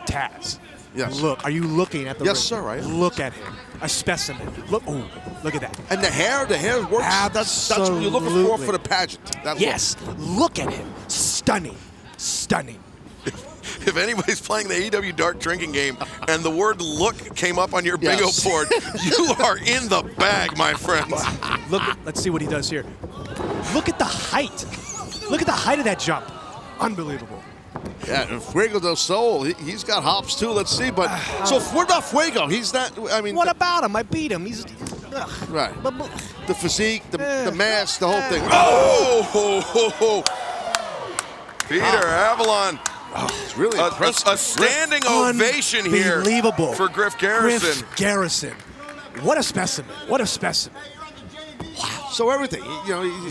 Taz. Yes. Look, are you looking at the Yes, ring? sir, I am. Look at him. A specimen. Look, oh, look at that. And the hair works. That's what you're looking for the pageant. That yes. Look at him. Stunning. Stunning. If anybody's playing the AEW Dark drinking game and the word look came up on your bingo board, you are in the bag, my friends. Let's see what he does here. Look at the height. Look at the height of that jump. Unbelievable. Yeah, and Fuego del Sol, he's got hops too. Let's see, but so what about Fuego? He's not. I mean, what about him? I beat him. He's right. The physique, the mask, the whole thing. Oh! Peter Avalon. It's really impressive. A standing ovation here for Griff Garrison. Griff Garrison. What a specimen. What a specimen. Wow. So everything,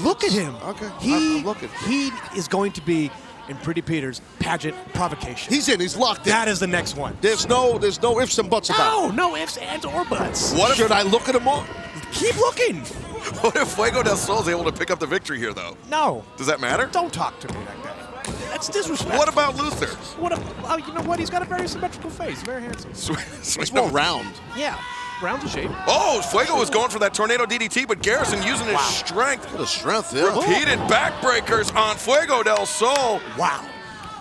look at him. Okay. I'm looking. He is going to be in Pretty Peter's pageant provocation. He's in. He's locked in. That is the next one. There's no ifs and buts about it. No ifs, ands, or buts. Should I look at him more? Keep looking. What if Fuego del Sol is able to pick up the victory here, though? No. Does that matter? Don't talk to me like that. That's disrespectful. What about Luther? You know what? He's got a very symmetrical face. Very handsome. It's more round. Yeah. rounds of shape. Oh, Fuego was going for that tornado DDT, but Garrison using his strength. The strength, yeah. Repeated backbreakers on Fuego del Sol. Wow.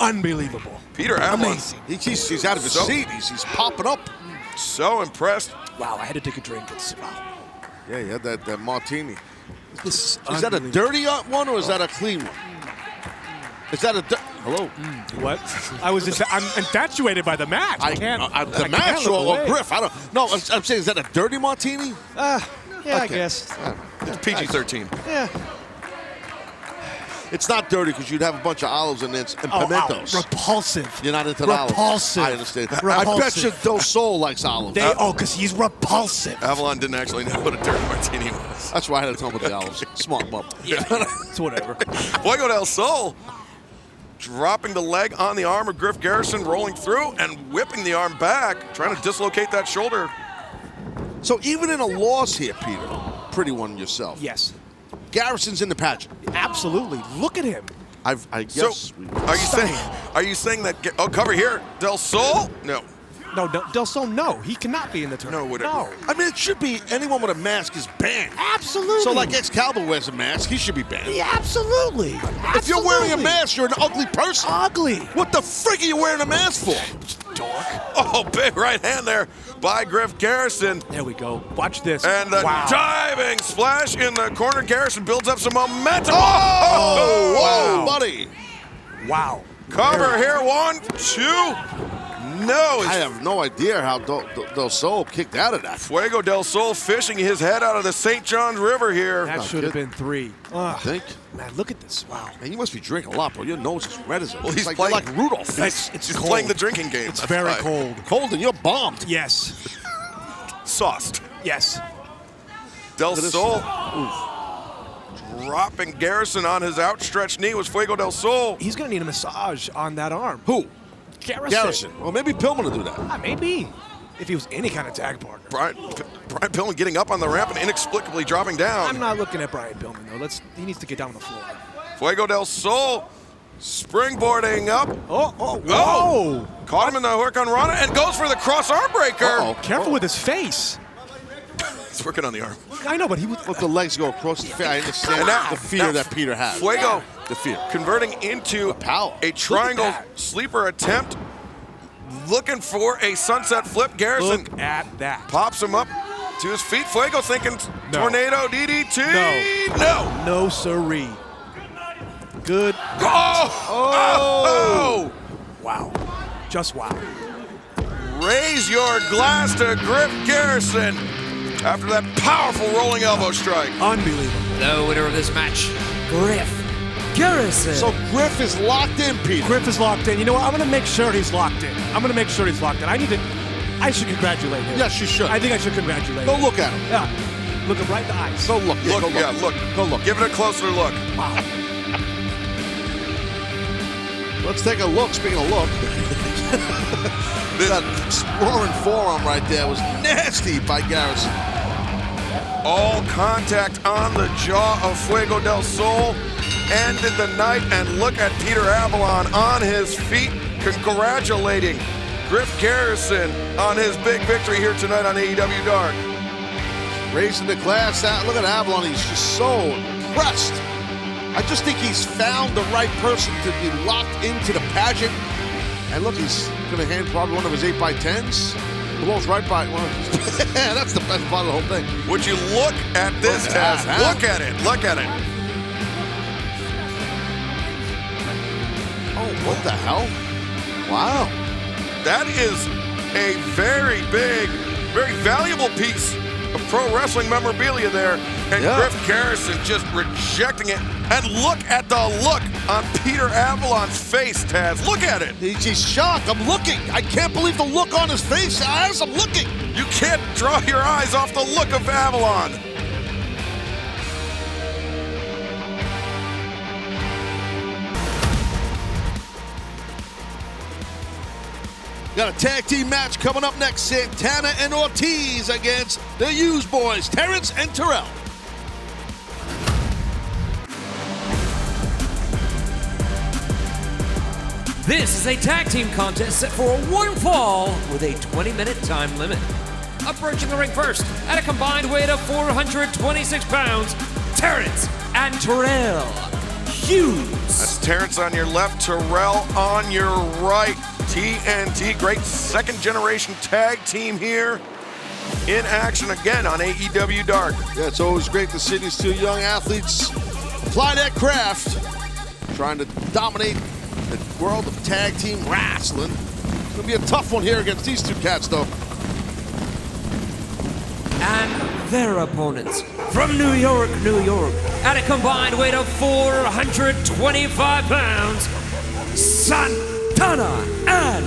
Unbelievable. Peter Avalon. Amazing. He's out of his seat. He's popping up. So impressed. Wow, I had to take a drink. Wow. Yeah, you had that martini. This is that a dirty one or is that a clean one? Is that a hello? What? I'm infatuated by the match. I can't. The match or Griff? I don't. No, I'm saying, is that a dirty martini? Yeah, I guess. It's PG-13. Yeah. It's not dirty because you'd have a bunch of olives and pimentos. Repulsive. You're not into the olives. Repulsive. I understand. Repulsive. I bet you Del Sol likes olives. Because he's repulsive. Avalon didn't actually know what a dirty martini was. That's why I had to tell him about the olives. Smart him up. Yeah, it's whatever. Fuego del Sol dropping the leg on the arm of Griff Garrison, rolling through and whipping the arm back, trying to dislocate that shoulder. So even in a loss here, Peter, pretty one yourself. Yes. Garrison's in the pageant. Absolutely. Look at him. I guess. So, are you saying that? Cover here, Del Sol? No. No, Del Sol, no. He cannot be in the tournament. No. I mean, it should be anyone with a mask is banned. Absolutely. So, like Excalibur wears a mask, he should be banned. Yeah, absolutely. If you're wearing a mask, you're an ugly person. Ugly. What the frick are you wearing a mask for? Dork. Oh, big right hand there by Griff Garrison. There we go. Watch this. And the diving splash in the corner. Garrison builds up some momentum. Whoa, buddy. Wow. Cover here, 1, 2. No. I have no idea how Del Sol kicked out of that. Fuego del Sol fishing his head out of the St. Johns River here. That should have been 3. I think. Man, look at this. Wow. Man, you must be drinking a lot, bro. Your nose is red as a... Well, he's like, playing, you're like Rudolph. He's playing the drinking game. It's very cold. Cold and you're bombed. Yes. Sauced. Yes. Del Sol dropping Garrison on his outstretched knee was Fuego del Sol. He's going to need a massage on that arm. Who? Garrison. Well, maybe Pillman will do that. Maybe. If he was any kind of tag partner. Brian Pillman getting up on the ramp and inexplicably dropping down. I'm not looking at Brian Pillman, though. He needs to get down on the floor. Fuego del Sol springboarding up. Whoa. Caught him in the hook on Rana and goes for the cross arm breaker. Careful with his face. He's working on the arm. I know, but he was... Let the legs go across the face. I understand the fear that Peter has. Fuego the fear. Converting into a triangle sleeper attempt. Looking for a sunset flip. Garrison Look at that. Pops him up to his feet. Fuego thinking tornado DDT. No. No, siree. Good. Oh! Wow. Just wow. Raise your glass to Griff Garrison after that powerful rolling elbow strike. Unbelievable. The winner of this match, Griff Garrison. So Griff is locked in, Peter. Griff is locked in. You know what? I'm going to make sure he's locked in. I should congratulate him. Yes, you should. I think I should congratulate him. him. Go look at him. Yeah. Look him right in the eyes. Go look. Look. Go look. Give it a closer look. Wow. Let's take a look. Speaking of look. That roaring forearm right there was nasty by Garrison. All contact on the jaw of Fuego del Sol ended the night, and look at Peter Avalon on his feet congratulating Griff Garrison on his big victory here tonight on AEW Dark. Raising the glass out. Look at Avalon. He's just so impressed. I just think he's found the right person to be locked into the pageant. And look, he's going to hand probably one of his 8x10s. Blows right by one of his. That's the best part of the whole thing. Would you look at this, Taz? Look at it. Look at it. Oh, what the hell? Wow. That is a very big, very valuable piece of pro wrestling memorabilia there. And Griff Garrison just rejecting it. And look at the look on Peter Avalon's face, Taz. Look at it. He's shocked. I'm looking. I can't believe the look on his face. As I'm looking. You can't draw your eyes off the look of Avalon. Got a tag team match coming up next. Santana and Ortiz against the Hughes Boys, Terrence and Terrell. This is a tag team contest set for one fall with a 20-minute time limit. Approaching the ring first, at a combined weight of 426 pounds, Terrence and Terrell Hughes. That's Terrence on your left, Terrell on your right. TNT, great second generation tag team here in action again on AEW Dark. Yeah, it's always great to see these two young athletes apply that craft, trying to dominate the world of tag team wrestling. It's gonna be a tough one here against these two cats, though. And their opponents from New York, at a combined weight of 425 pounds, Santana and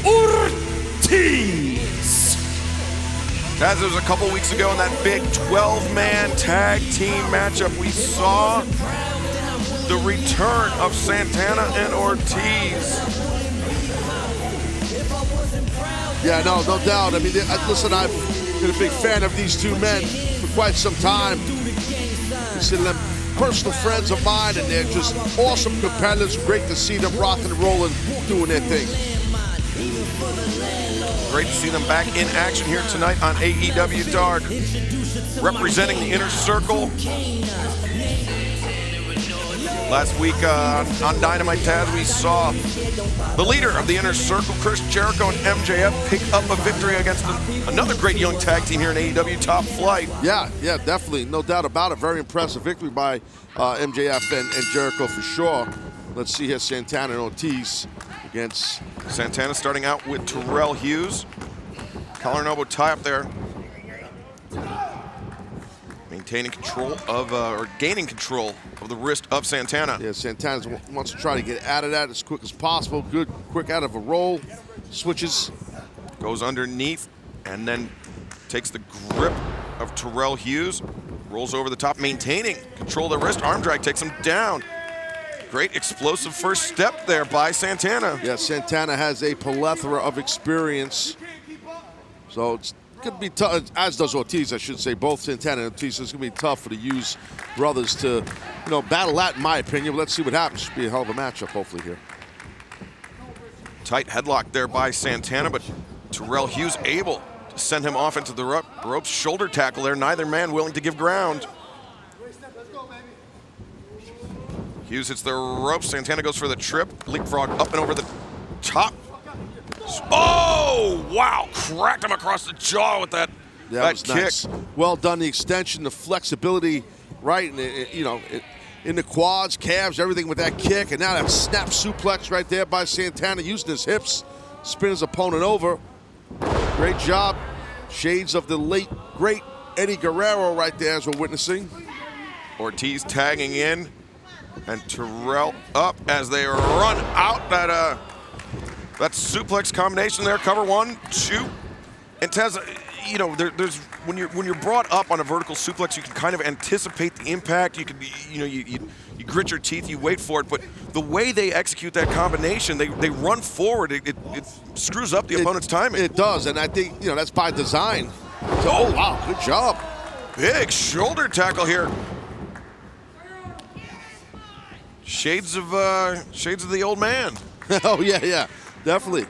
Ortiz. As it was a couple weeks ago in that big 12-man tag team matchup, we saw the return of Santana and Ortiz. Yeah, no doubt. I mean, listen, I've been a big fan of these two men for quite some time. Consider them personal friends of mine, and they're just awesome competitors. Great to see them rocking and rolling, doing their thing. Great to see them back in action here tonight on AEW Dark, representing the Inner Circle. Last week on Dynamite, Taz, we saw the leader of the Inner Circle, Chris Jericho and MJF, pick up a victory against another great young tag team here in AEW, Top Flight. Yeah, definitely. No doubt about it. Very impressive victory by MJF and Jericho for sure. Let's see here, Santana and Ortiz against... Santana starting out with Terrell Hughes. Collar and elbow tie up there. Maintaining control of, or gaining control of the wrist of Santana. Yeah, Santana wants to try to get out of that as quick as possible. Good, quick out of a roll. Switches. Goes underneath and then takes the grip of Terrell Hughes. Rolls over the top, maintaining control of the wrist. Arm drag takes him down. Great explosive first step there by Santana. Yeah, Santana has a plethora of experience. So it's going to be tough, as does Ortiz, I should say. Both Santana and Ortiz, it's going to be tough for the Hughes brothers to, battle that, in my opinion. But let's see what happens. Should be a hell of a matchup, hopefully, here. Tight headlock there by Santana, but Terrell Hughes able to send him off into the ropes. Shoulder tackle there, neither man willing to give ground. Hughes hits the ropes. Santana goes for the trip. Leapfrog up and over the top. Oh, wow. Cracked him across the jaw with that kick. Nice. Well done. The extension, the flexibility, right? In the quads, calves, everything with that kick. And now that snap suplex right there by Santana, using his hips, spin his opponent over. Great job. Shades of the late, great Eddie Guerrero right there as we're witnessing. Ortiz tagging in. And Terrell up as they run out that suplex combination there. Cover 1, 2, and Taz, there's when you're brought up on a vertical suplex, you can kind of anticipate the impact. You can, you grit your teeth, you wait for it. But the way they execute that combination, they run forward. It screws up the opponent's timing. It does, and I think that's by design. So, oh wow, good job. Big shoulder tackle here. Shades of the old man. Oh yeah, definitely.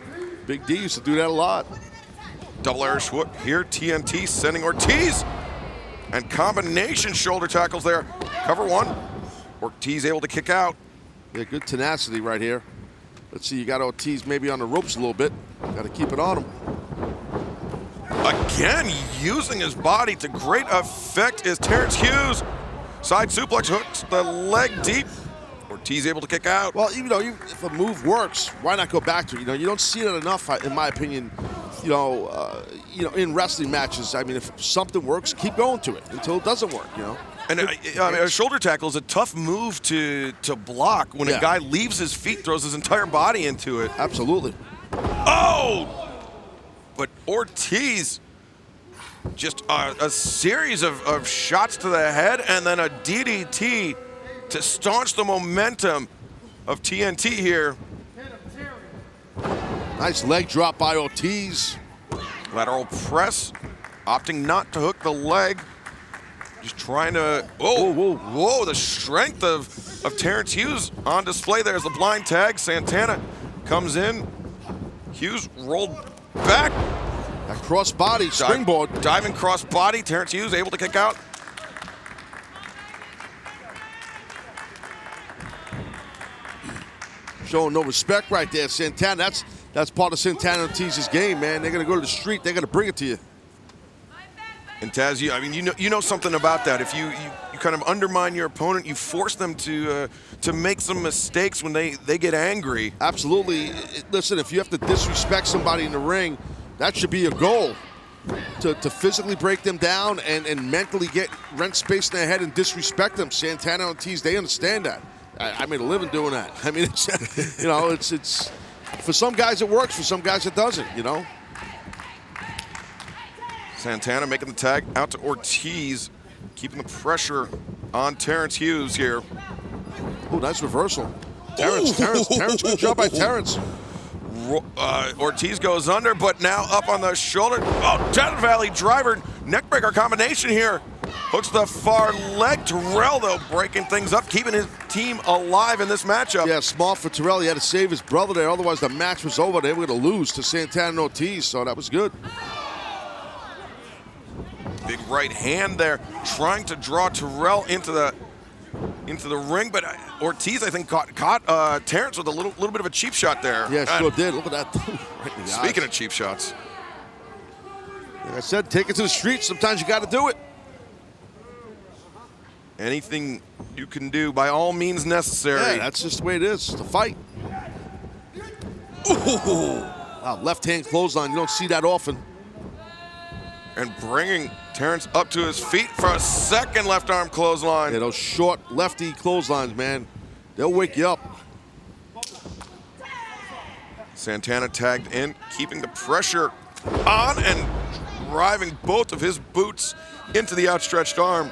Big D used to do that a lot. Double Irish whip here. TNT sending Ortiz, and combination shoulder tackles there. Cover 1. Ortiz able to kick out. Yeah, good tenacity right here. Let's see, you got Ortiz maybe on the ropes a little bit. Got to keep it on him. Again, using his body to great effect is Terrence Hughes. Side suplex hooks the leg deep. Ortiz able to kick out. Well, if a move works, why not go back to it? You don't see it enough, in my opinion. In wrestling matches. I mean, if something works, keep going to it until it doesn't work. And a shoulder tackle is a tough move to block when a guy leaves his feet, throws his entire body into it. Absolutely. Oh! But Ortiz, just a series of shots to the head and then a DDT to staunch the momentum of TNT here. Nice leg drop by Ortiz. Lateral press, opting not to hook the leg. Just trying to, whoa, the strength of Terrence Hughes on display. There's the blind tag. Santana comes in. Hughes rolled back. That cross body springboard. Diving cross body. Terrence Hughes able to kick out. Showing no respect right there, Santana. That's part of Santana Ortiz's game, man. They're gonna go to the street. They're gonna bring it to you. And Taz, you know something about that. If you kind of undermine your opponent, you force them to make some mistakes when they get angry. Absolutely. Listen, if you have to disrespect somebody in the ring, that should be a goal. To physically break them down and mentally rent space in their head and disrespect them. Santana Ortiz, they understand that. I made a living doing that. I mean, it's it's for some guys it works, for some guys it doesn't, Santana making the tag out to Ortiz, keeping the pressure on Terrence Hughes here. Oh, nice reversal. Terrence, good job by Terrence. Ortiz goes under, but now up on the shoulder. Oh, Death Valley driver, neckbreaker combination here. Hooks the far leg. Terrell, though, breaking things up, keeping his team alive in this matchup. Yeah, small for Terrell. He had to save his brother there. Otherwise, the match was over. They were going to lose to Santana Ortiz, so that was good. Big right hand there, trying to draw Terrell into the ring, but Ortiz, I think, caught Terrence with a little bit of a cheap shot there. Yeah, sure did. Look at that. Right Speaking of cheap shots. Like I said, take it to the streets. Sometimes you got to do it. Anything you can do, by all means necessary. Yeah, that's just the way it is. It's a fight. Ooh. Wow, left hand clothesline. You don't see that often. And bringing Terrence up to his feet for a second left arm clothesline. Yeah, those short lefty clotheslines, man, they'll wake you up. Santana tagged in, keeping the pressure on and driving both of his boots into the outstretched arm.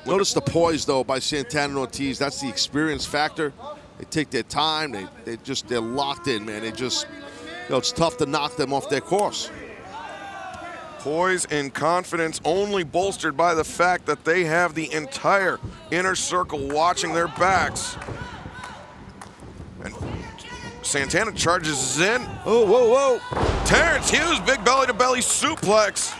Notice the poise, though, by Santana Ortiz. That's the experience factor. They take their time. They're locked in, man. It's tough to knock them off their course. Poise and confidence only bolstered by the fact that they have the entire inner circle watching their backs. And Santana charges in. Oh, whoa. Terrence Hughes, big belly-to-belly suplex.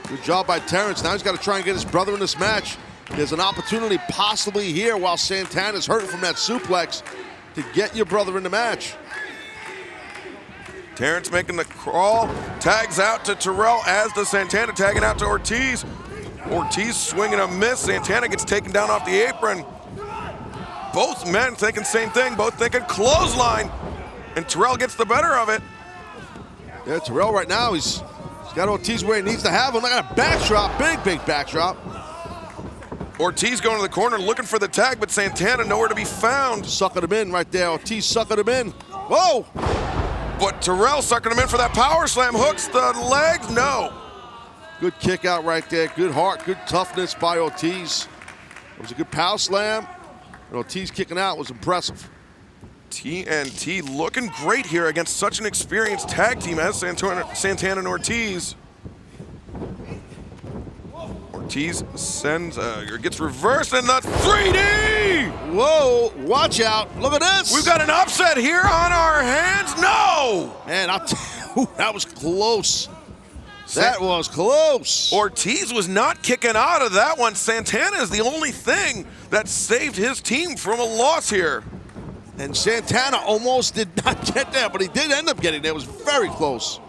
Good job by Terrence. Now he's got to try and get his brother in this match. There's an opportunity possibly here while Santana's hurting from that suplex to get your brother in the match. Terrence making the crawl, tags out to Terrell, as does Santana tagging out to Ortiz. Ortiz swinging a miss. Santana gets taken down off the apron. Both men thinking same thing, both thinking clothesline. And Terrell gets the better of it. Yeah, Terrell right now, he's got Ortiz where he needs to have him. Look at a backdrop, big backdrop. Ortiz going to the corner looking for the tag, but Santana nowhere to be found. Sucking him in right there. Ortiz sucking him in. Whoa! But Terrell sucking him in for that power slam. Hooks the legs. No. Good kick out right there. Good heart, good toughness by Ortiz. It was a good power slam. And Ortiz kicking out was impressive. TNT looking great here against such an experienced tag team as Santana and Ortiz. Ortiz sends, gets reversed in the 3D! Whoa, watch out, look at this! We've got an upset here on our hands, no! Man, that was close. That was close. Ortiz was not kicking out of that one. Santana is the only thing that saved his team from a loss here. And Santana almost did not get there, but he did end up getting there. It was very close.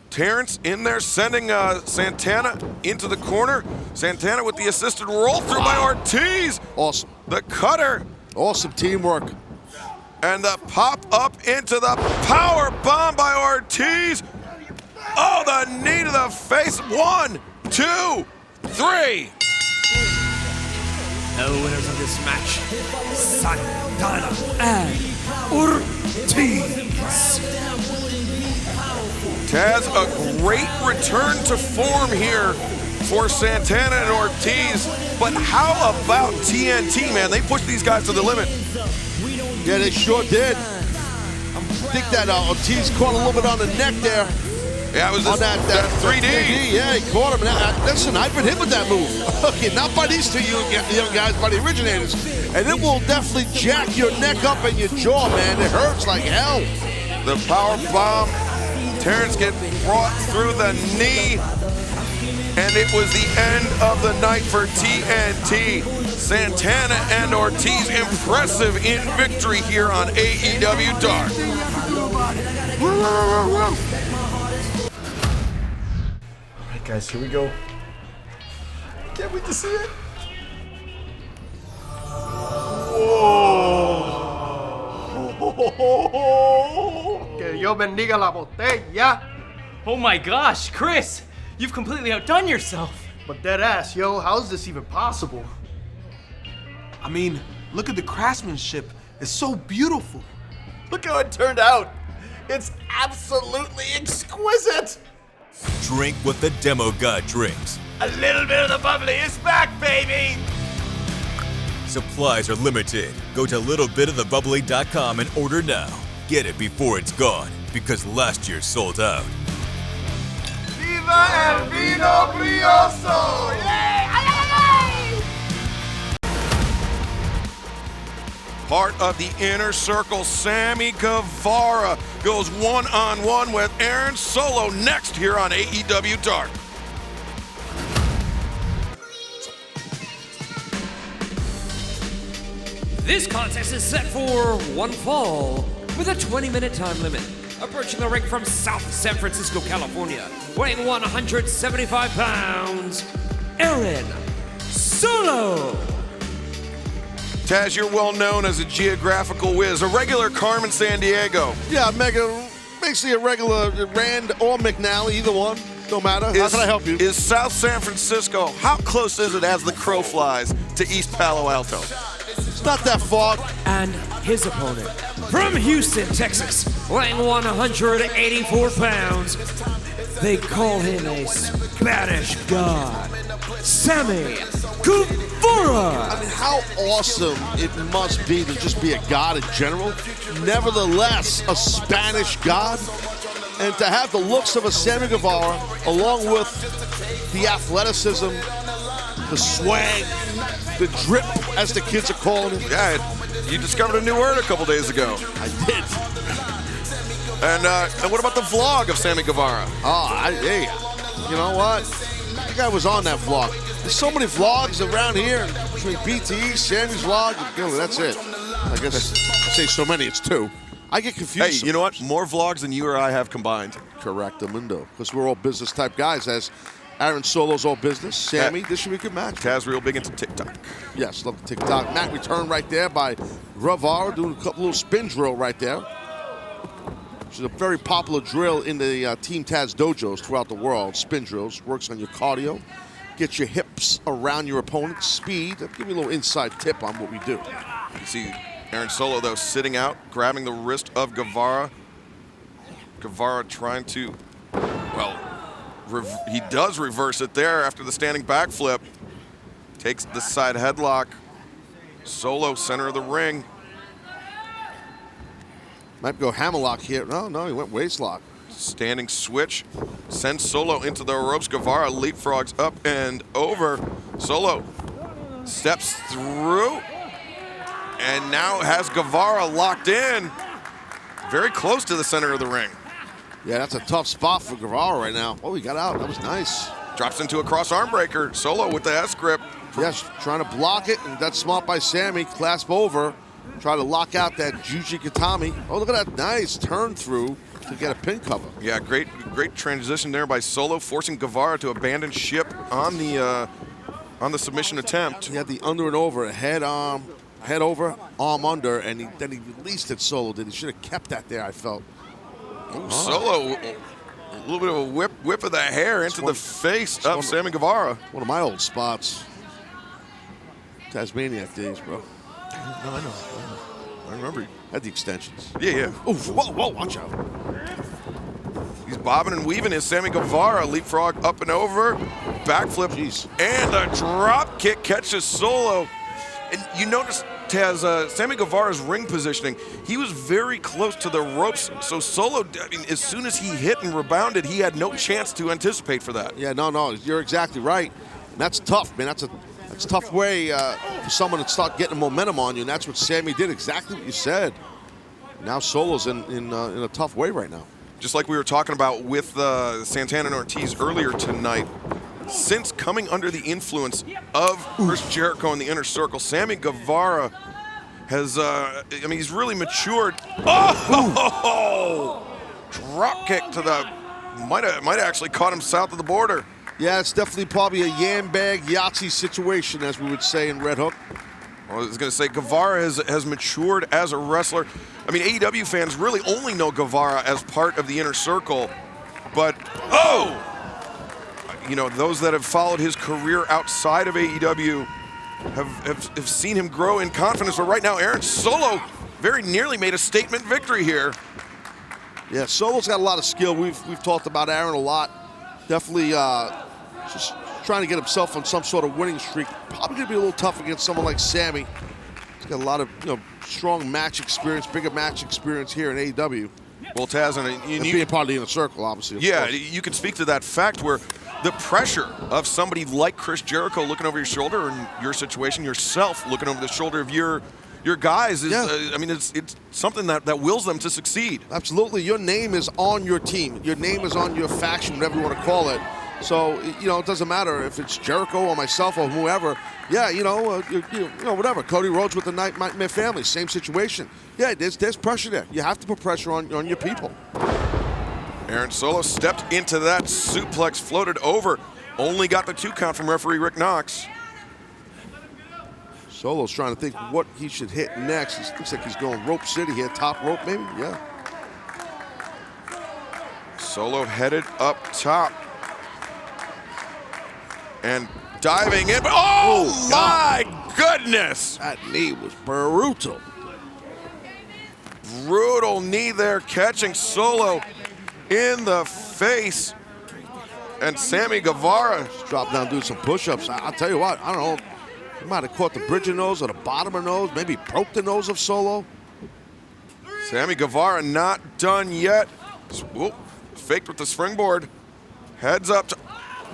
Terrence in there sending Santana into the corner. Santana with the assisted roll through by Ortiz. Awesome. The cutter. Awesome teamwork. And the pop up into the power bomb by Ortiz. Oh, the knee to the face. 1, 2, 3. The winners of this match, Santana and Ortiz. Taz, a great return to form here for Santana and Ortiz. But how about TNT, man? They pushed these guys to the limit. Yeah, they sure did. I think that Ortiz caught a little bit on the neck there. Yeah, it was on that 3D. Yeah, he caught him. Listen, I've been hit with that move. Okay, not by these two young guys, by the originators. And it will definitely jack your neck up and your jaw, man. It hurts like hell. The power bomb Terrence gets brought through the knee. And it was the end of the night for TNT. Santana and Ortiz impressive in victory here on AEW Dark. All right, guys, here we go. Can't wait to see it. Whoa! Que Dios bendiga la botella. Oh my gosh, Chris, you've completely outdone yourself. But dead ass, yo, how is this even possible? I mean, look at the craftsmanship. It's so beautiful. Look how it turned out. It's absolutely exquisite. Drink what the demo god drinks. A little bit of the bubbly is back, baby. Supplies are limited. Go to littlebitofthebubbly.com and order now. Get it before it's gone, because last year sold out. Viva el vino brioso! Yay! Ay, ay, ay! Part of the inner circle, Sammy Guevara goes one-on-one with Aaron Solo next here on AEW Dark. This contest is set for one fall with a 20-minute time limit. Approaching the ring from South San Francisco, California, weighing 175 pounds, Aaron Solo. Taz, you're well known as a geographical whiz, a regular Carmen Sandiego. Yeah, basically a regular Rand or McNally, either one. No matter. How can I help you? Is South San Francisco, how close is it as the crow flies to East Palo Alto? It's not that far. And his opponent, from Houston, Texas, weighing 184 pounds, they call him a Spanish god, Sammy Guevara. I mean, how awesome it must be to just be a god in general. Nevertheless, a Spanish god. And to have the looks of a Sammy Guevara, along with the athleticism, the swag, the drip, as the kids are calling it. Yeah, you discovered a new word a couple days ago. I did. And what about the vlog of Sammy Guevara? Hey, you know what? I think I was on that vlog. There's so many vlogs around here between BTE, Sammy's vlog. That's it. I guess I say so many, it's two. I get confused. Hey, you know what? More vlogs than you or I have combined. Correct, Amundo. Because we're all business type guys. As Aaron Solo's all business. Sammy, this should be a good match. Taz real big into TikTok. Yes, love the TikTok. Matt return right there by Guevara, doing a couple little spin drill right there. Which is a very popular drill in the Team Taz dojos throughout the world. Spin drills. Works on your cardio. Get your hips around your opponent's speed. I'll give you a little inside tip on what we do. You see Aaron Solo, though, sitting out, grabbing the wrist of Guevara. Guevara trying to, well, he does reverse it there after the standing backflip. Takes the side headlock. Solo, center of the ring. Might go hammerlock here. No, he went waist lock. Standing switch. Sends Solo into the ropes. Guevara leapfrogs up and over. Solo steps through. And now has Guevara locked in. Very close to the center of the ring. Yeah, that's a tough spot for Guevara right now. Oh, he got out. That was nice. Drops into a cross arm breaker. Solo with the S grip. Yes, trying to block it, and that's smart by Sammy. Clasp over. Try to lock out that Juji Katami. Oh, look at that nice turn through to get a pin cover. Yeah, great transition there by Solo, forcing Guevara to abandon ship on the submission attempt. He had the under and over, head over, arm under, and then he released it. Solo did. He should have kept that there, I felt. Solo, a little bit of a whip of the hair into the face of Sammy Guevara. One of my old spots. Tasmaniac days, bro. No, I know. I remember. Had the extensions. Yeah. Oof, whoa, watch out. He's bobbing and weaving his Sammy Guevara. Leapfrog up and over. Backflip. Jeez. And a drop kick catches Solo. And you notice, Taz, Sammy Guevara's ring positioning, he was very close to the ropes. So Solo, I mean, as soon as he hit and rebounded, he had no chance to anticipate for that. Yeah, no, you're exactly right. And that's tough, man. That's a tough way for someone to start getting momentum on you, and that's what Sammy did, exactly what you said. Now Solo's in a tough way right now. just like we were talking about with Santana Ortiz earlier tonight, since coming under the influence of Chris Jericho in the Inner Circle, Sammy Guevara has, he's really matured. Oh! Drop kick to the, might have actually caught him south of the border. Yeah, it's definitely probably a yam bag Yahtzee situation, as we would say in Red Hook. Well, I was going to say, Guevara has matured as a wrestler. I mean, AEW fans really only know Guevara as part of the Inner Circle, but, you know, those that have followed his career outside of AEW have seen him grow in confidence. But right now, Aaron Solo very nearly made a statement victory here. Yeah, Solo's got a lot of skill. We've talked about Aaron a lot. Definitely just trying to get himself on some sort of winning streak. Probably gonna be a little tough against someone like Sammy. He's got a lot of strong match experience, bigger match experience here in AEW. Well, Taz, and being part of the Inner Circle, obviously. Yeah, you can speak to that fact where the pressure of somebody like Chris Jericho looking over your shoulder, and your situation yourself looking over the shoulder of your guys is, it's something that wills them to succeed. Absolutely. Your name is on your team. Your name is on your faction, whatever you want to call it. So, it doesn't matter if it's Jericho or myself or whoever. Yeah, whatever. Cody Rhodes with the Nightmare Family, same situation. Yeah, there's pressure there. You have to put pressure on your people. Aaron Solo stepped into that suplex, floated over. Only got the 2 count from referee Rick Knox. Solo's trying to think what he should hit next. It looks like he's going rope city here, top rope maybe, yeah. Solo headed up top. And diving in, oh my goodness! That knee was brutal. Brutal knee there, catching Solo in the face. And Sammy Guevara dropped down doing some push-ups. I'll tell you what, I don't know. He might have caught the bridge of nose or the bottom of nose, maybe broke the nose of Solo. Sammy Guevara not done yet. Whoop, faked with the springboard. Heads up to,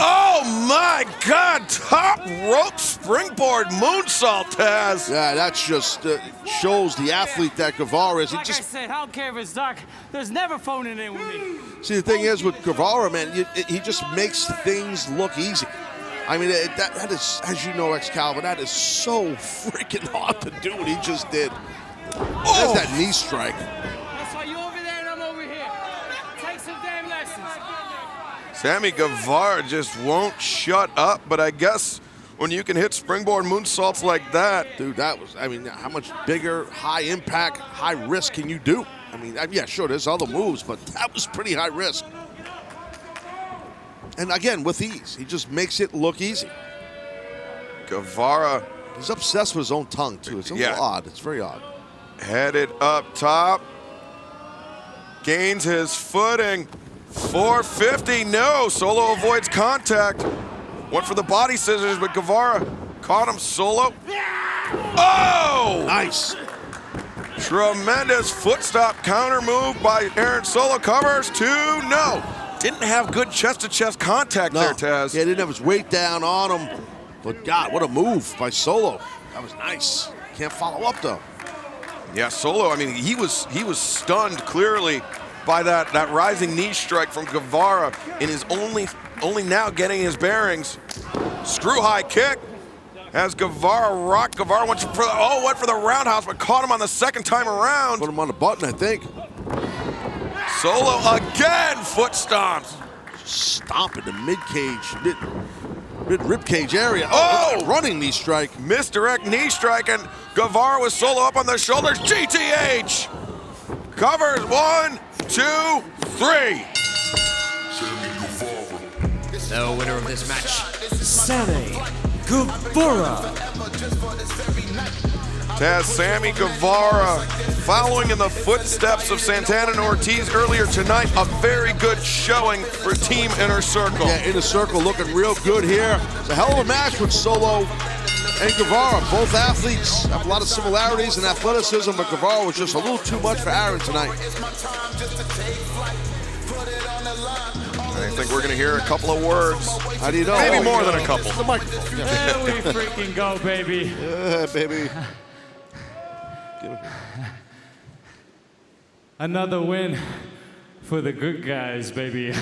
oh my God, top rope springboard moonsault, Taz. Yeah, that's just shows the athlete that Guevara is. I said, I don't care if it's dark. There's never phoning in with me. See, the thing is with Guevara, man, he just makes things look easy. I mean, that is, as you know, Excalibur, that is so freaking hard to do what he just did. There's that knee strike. That's why you over there and I'm over here. Take some damn lessons. Sammy Guevara just won't shut up, but I guess when you can hit springboard moonsaults like that. Dude, that was, how much bigger, high impact, high risk can you do? Yeah, sure, there's other moves, but that was pretty high risk. And again, with ease. He just makes it look easy. Guevara. He's obsessed with his own tongue, too. It's a little odd. It's very odd. Headed up top. Gains his footing. 450, no. Solo avoids contact. Went for the body scissors, but Guevara caught him. Solo. Oh! Nice. Tremendous foot stop counter move by Aaron Solo. Covers 2, no. Didn't have good chest-to-chest contact there, Taz. Yeah, didn't have his weight down on him. But God, what a move by Solo. That was nice. Can't follow up, though. Yeah, Solo, he was stunned clearly by that rising knee strike from Guevara, and is only now getting his bearings. Screw high kick as Guevara rocked. Guevara went for the roundhouse, but caught him on the second time around. Put him on the button, I think. Solo again, foot stomps. Stomping the mid-cage, mid-ribcage area. Oh, running knee strike. Misdirect knee strike, and Guevara with Solo up on the shoulders. GTH. Covers 1, 2, 3. The winner of this match, Sammy Guevara. Taz, Sammy Guevara, following in the footsteps of Santana Ortiz earlier tonight, a very good showing for Team Inner Circle. Yeah, Inner Circle looking real good here. It's a hell of a match with Solo and Guevara. Both athletes have a lot of similarities in athleticism, but Guevara was just a little too much for Aaron tonight. I think we're going to hear a couple of words. How do you know? Maybe more than a couple. The microphone. There we freaking go, baby. Yeah, baby. Another win for the good guys, baby.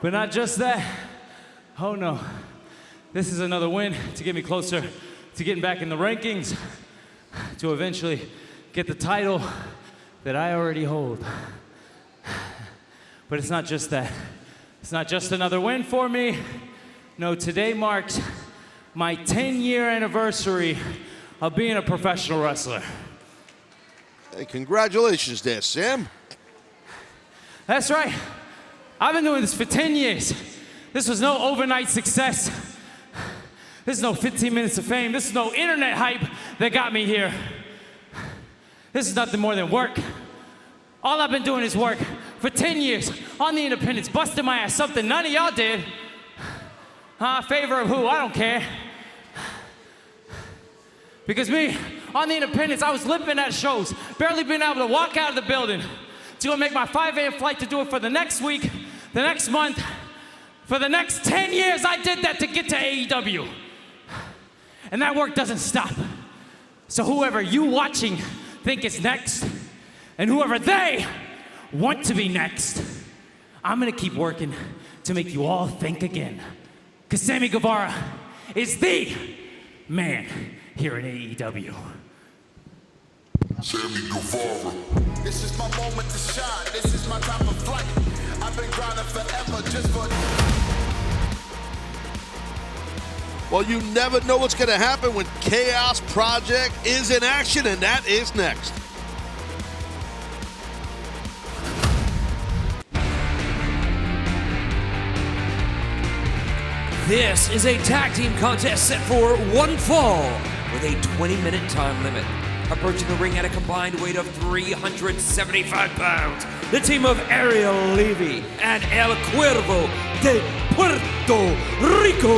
But not just that. Oh no. This is another win to get me closer to getting back in the rankings, to eventually get the title that I already hold. But it's not just that. It's not just another win for me. No, today marks my 10-year anniversary of being a professional wrestler. Hey, congratulations there, Sam. That's right. I've been doing this for 10 years. This was no overnight success. This is no 15 minutes of fame. This is no internet hype that got me here. This is nothing more than work. All I've been doing is work for 10 years on the independents, busting my ass, something none of y'all did. Favor of who? I don't care. Because me, on the independents, I was limping at shows, barely being able to walk out of the building to go make my 5 a.m. flight to do it for the next week, the next month. For the next 10 years, I did that to get to AEW. And that work doesn't stop. So whoever you watching think is next, and whoever they want to be next, I'm gonna keep working to make you all think again. Because Sammy Guevara is the man here in AEW. Sammy Guevara. This is my moment to shine. This is my time of flight. I've been grinding forever just for... Well, you never know what's going to happen when Chaos Project is in action, and that is next. This is a tag team contest set for one fall with a 20-minute time limit. Approaching the ring at a combined weight of 375 pounds, the team of Ariel Levy and El Cuervo de Puerto Rico.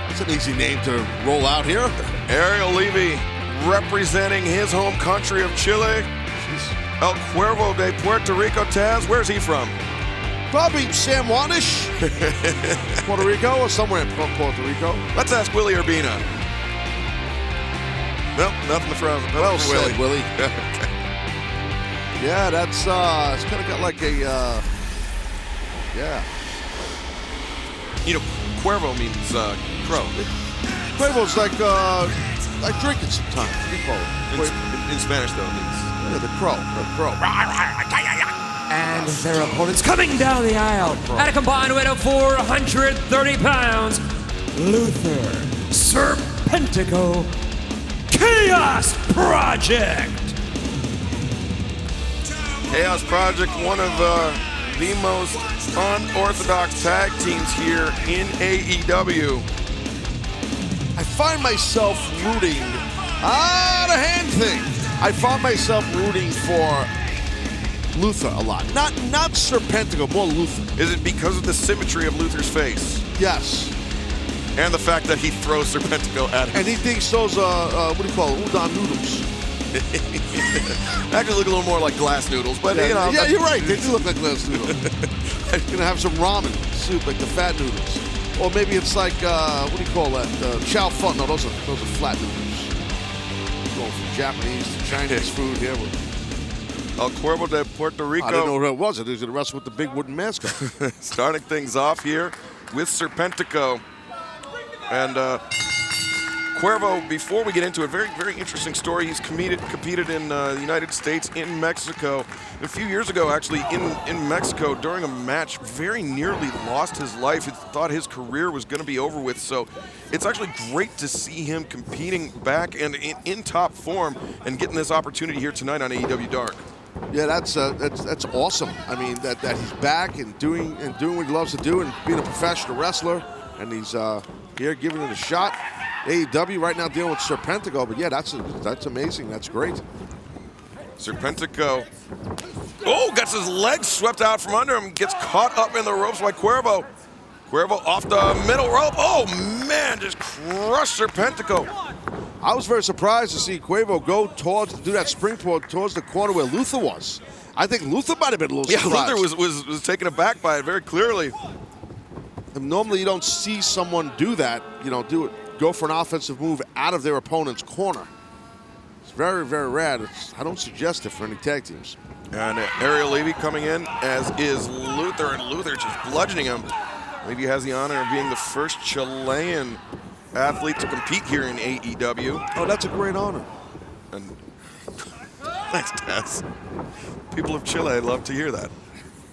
That's an easy name to roll out here. Ariel Levy representing his home country of Chile. El Cuervo de Puerto Rico. Taz, where's he from? Probably San Juanish, Puerto Rico, or somewhere in Puerto Rico. Let's ask Willie Urbina. Nope, nothing from Well Willie. said, Willie. Okay. Yeah, that's it's kind of got like a yeah. You know, Cuervo means crow. Cuervo's like drinking sometimes. In Spanish, though, it means the crow. The crow. And their opponents coming down the aisle at a combined weight of 430 pounds, Luther Serpentico Chaos Project. Chaos Project, one of the most unorthodox tag teams here in AEW. I find myself rooting. The hand thing. I find myself rooting for Luther a lot. Not Serpentico, more Luther. Is it because of the symmetry of Luther's face? Yes. And the fact that he throws Serpentico at him. And he thinks those, what do you call it, udon noodles. Actually look a little more like glass noodles, but yeah, you know. Yeah, you're right. They do look like glass noodles. You're gonna have some ramen soup, like the fat noodles. Or maybe it's like, what do you call that? Chow fun. No, those are flat noodles. Going from Japanese to Chinese food here. El Cuervo de Puerto Rico. I didn't know who it was. He was going to wrestle with the big wooden mask. Starting things off here with Serpentico. And Cuervo, before we get into it, very, very interesting story. He's competed in the United States, in Mexico. A few years ago, actually, in Mexico, during a match, very nearly lost his life. He thought his career was going to be over with. So it's actually great to see him competing back and in top form and getting this opportunity here tonight on AEW Dark. Yeah, that's awesome. I mean, that he's back and doing what he loves to do and being a professional wrestler, and he's here giving it a shot. AEW right now dealing with Serpentico, but yeah, that's amazing. That's great. Serpentico, gets his legs swept out from under him, gets caught up in the ropes by Cuervo. Cuervo off the middle rope. Oh man, just crushed Serpentico. I was very surprised to see Cuervo do that springboard towards the corner where Luther was. I think Luther might have been a little surprised. Yeah, Luther was taken aback by it very clearly. And normally you don't see someone do that, go for an offensive move out of their opponent's corner. It's very, very rare. I don't suggest it for any tag teams. And Ariel Levy coming in, as is Luther, and Luther just bludgeoning him. Levy has the honor of being the first Chilean athlete to compete here in AEW. Oh, that's a great honor. And thanks, Taz. People of Chile, I'd love to hear that.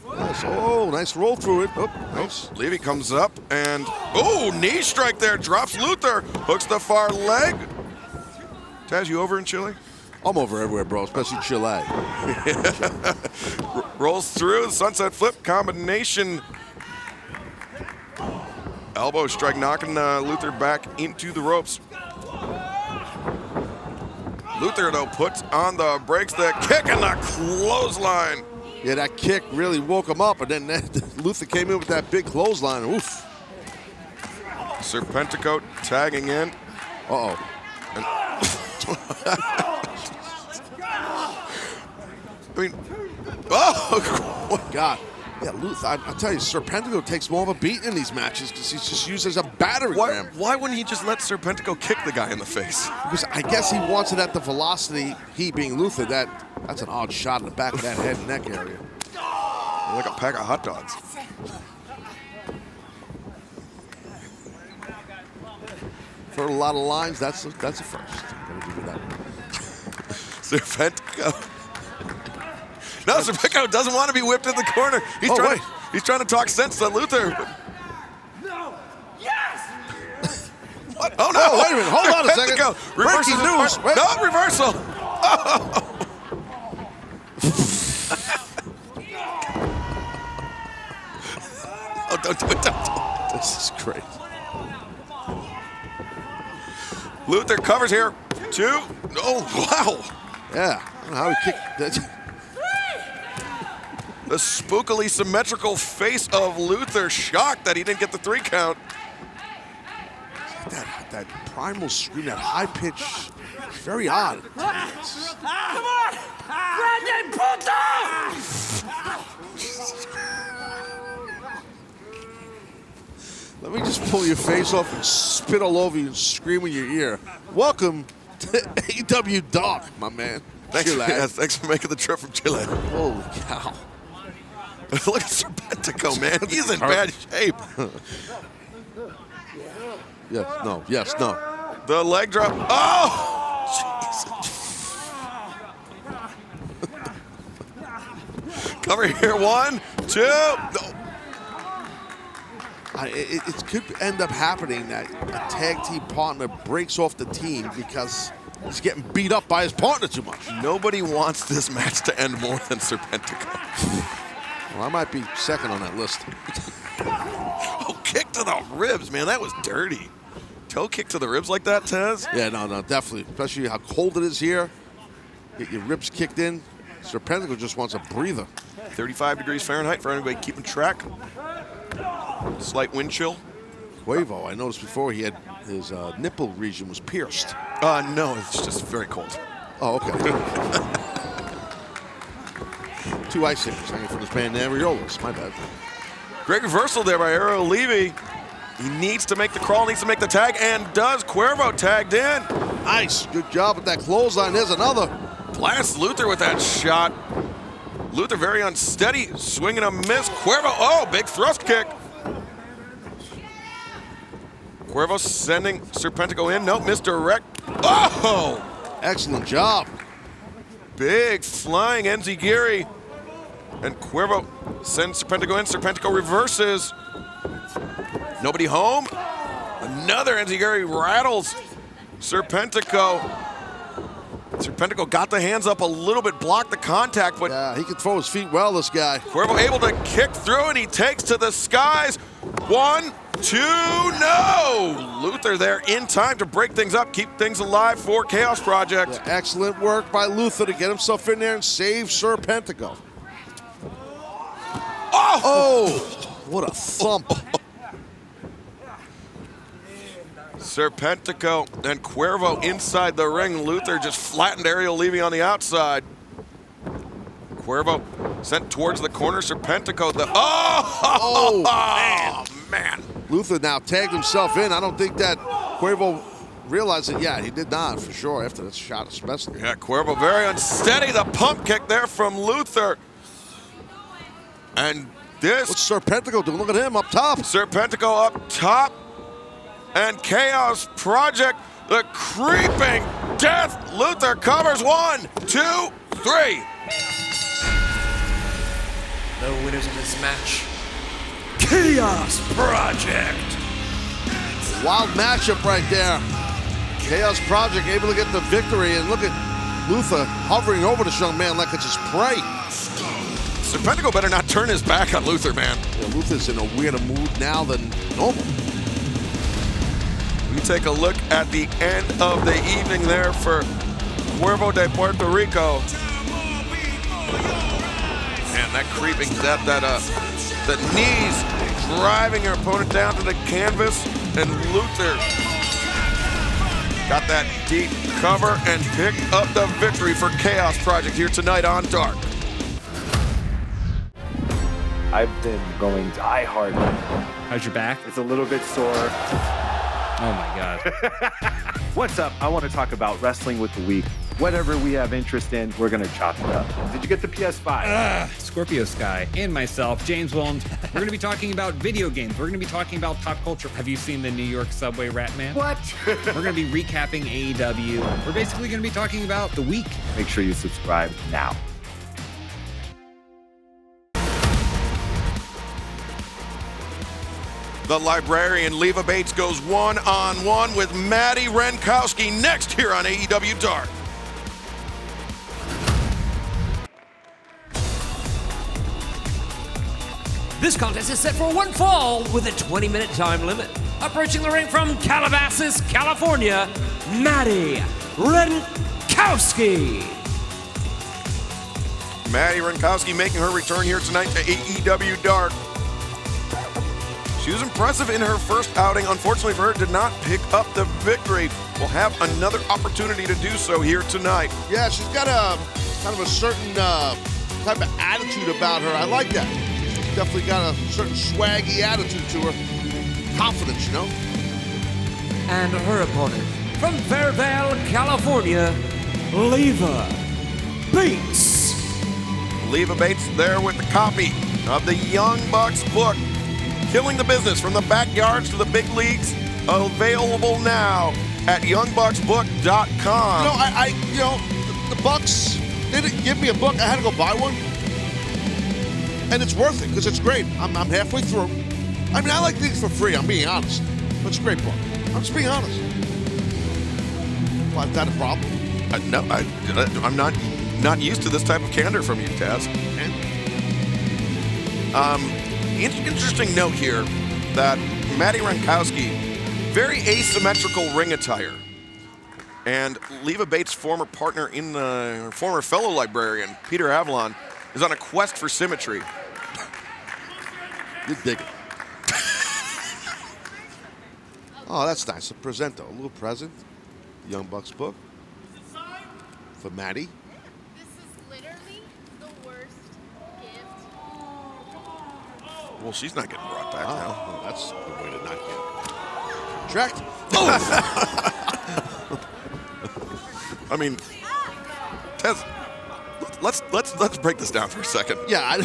Nice. Oh, nice roll through it. Oh, nice. Levy comes up and, oh, knee strike there, drops Luther, hooks the far leg. Taz, you over in Chile? I'm over everywhere, bro, especially Chile. Rolls through, sunset flip combination. Elbow strike, knocking Luther back into the ropes. Luther, though, puts on the brakes, the kick and the clothesline. Yeah, that kick really woke him up, and then Luther came in with that big clothesline. Oof. Serpentico tagging in. Uh-oh. I mean, oh, my God. Yeah, Luther, I tell you, Serpentico takes more of a beat in these matches because he's just used as a battering ram. Why wouldn't he just let Serpentico kick the guy in the face? Because I guess he wants it at the velocity, he being Luther, that's an odd shot in the back of that head and neck area. Like a pack of hot dogs. For a lot of lines, that's a first. I'm gonna give you that. Serpentico. No, Serpentico doesn't want to be whipped in the corner. He's trying to talk sense to Luther. No. Yes. What? Oh no! Oh, wait a minute. Hold on a second. Breaking news. No reversal. Oh, don't. This is great. Luther covers here. 2. Oh, wow. Yeah. I don't know how he kicked that. The spookily symmetrical face of Luther, shocked that he didn't get the 3 count. That primal scream, that high pitch, very odd. Come on! Brandon Puerto! Let me just pull your face off and spit all over you and scream in your ear. Welcome to AEW Dark, my man. Thanks for making the trip from Chile. Holy cow. Look at Serpentico, man. He's in bad shape. Yes, no. The leg drop. Oh! Jesus. Cover here. 1, 2. No. It could end up happening that a tag team partner breaks off the team because he's getting beat up by his partner too much. Nobody wants this match to end more than Serpentico. Well, I might be second on that list. Oh, kick to the ribs, man. That was dirty. Toe kick to the ribs like that, Taz? Yeah, no, definitely. Especially how cold it is here. Get your ribs kicked in. Serpentico just wants a breather. 35 degrees Fahrenheit for anybody keeping track. Slight wind chill. Cuervo, I noticed before he had his nipple region was pierced. No, it's just very cold. Oh, okay. 2 icicles hanging from his man Areolas. My bad. Great reversal there by Ariel Levy. He needs to make the crawl, needs to make the tag, and does. Cuervo tagged in. Nice. Good job with that clothesline. There's another. Blast Luther with that shot. Luther very unsteady, swinging a miss. Cuervo, oh, big thrust kick. Cuervo sending Serpentico in. No, misdirect. Oh! Excellent job. Big flying enziguri. And Cuervo sends Serpentico in. Serpentico reverses. Nobody home. Another enziguri rattles Serpentico. Serpentico got the hands up a little bit, blocked the contact, but yeah, he can throw his feet well, this guy. Cuervo able to kick through, and he takes to the skies. 1, 2, no! Luther there in time to break things up, keep things alive for Chaos Project. Yeah, excellent work by Luther to get himself in there and save Serpentico. Oh! What a thump. Serpentico and Cuervo inside the ring. Luther just flattened Ariel Levy on the outside. Cuervo sent towards the corner. Serpentico, man. Luther now tagged himself in. I don't think that Cuervo realize that, yeah, he did not, for sure, after that shot especially. Yeah, Cuervo very unsteady. The pump kick there from Luther. And this... What's Serpentico doing? Look at him up top. Serpentico up top. And Chaos Project, the creeping death. Luther covers 1, 2, 3. The winners of this match, Chaos Project. Wild matchup right there. Chaos Project able to get the victory, and look at Luther hovering over this young man like it's his prey. Serpentico better not turn his back on Luther, man. Yeah, Luther's in a weirder mood now than normal. We take a look at the end of the evening there for Cuervo de Puerto Rico. Man, that creeping death, the knees driving your opponent down to the canvas, and Luther got that deep cover and picked up the victory for Chaos Project here tonight on Dark. I've been going diehard. How's your back? It's a little bit sore. Oh my God. What's up? I want to talk about wrestling with the week. Whatever we have interest in, we're going to chop it up. Did you get the PS5? Scorpio Sky and myself, James Williams. We're going to be talking about video games. We're going to be talking about pop culture. Have you seen the New York subway rat man? What? We're going to be recapping AEW. We're basically going to be talking about the week. Make sure you subscribe now. The librarian LeVa Bates goes one-on-one with Maddie Renkowski next here on AEW Dark. This contest is set for one fall with a 20-minute time limit. Approaching the ring from Calabasas, California, Maddie Renkowski. Maddie Renkowski making her return here tonight to AEW Dark. She was impressive in her first outing. Unfortunately for her, did not pick up the victory. Will have another opportunity to do so here tonight. Yeah, she's got a kind of a certain type of attitude about her. I like that. She's definitely got a certain swaggy attitude to her. Confidence, you know? And her opponent from Fairvale, California, LeVa Bates. LeVa Bates there with the copy of the Young Bucks book. Killing the business from the backyards to the big leagues. Available now at youngbucksbook.com. The Bucks didn't give me a book. I had to go buy one. And it's worth it because it's great. I'm halfway through. I mean, I like things for free. I'm being honest. But it's a great book. I'm just being honest. Well, is that a problem? No, I'm not used to this type of candor from you, Taz. Interesting note here that Maddie Renkowski, very asymmetrical ring attire. And LeVa Bates' former partner in the former fellow librarian, Peter Avalon, is on a quest for symmetry. You dig it. Oh, that's nice. A presento, a little present. Young Bucks book for Maddie. Well, she's not getting brought back now. Well, that's the way to not get tracked. I mean, Tez, let's break this down for a second. Yeah,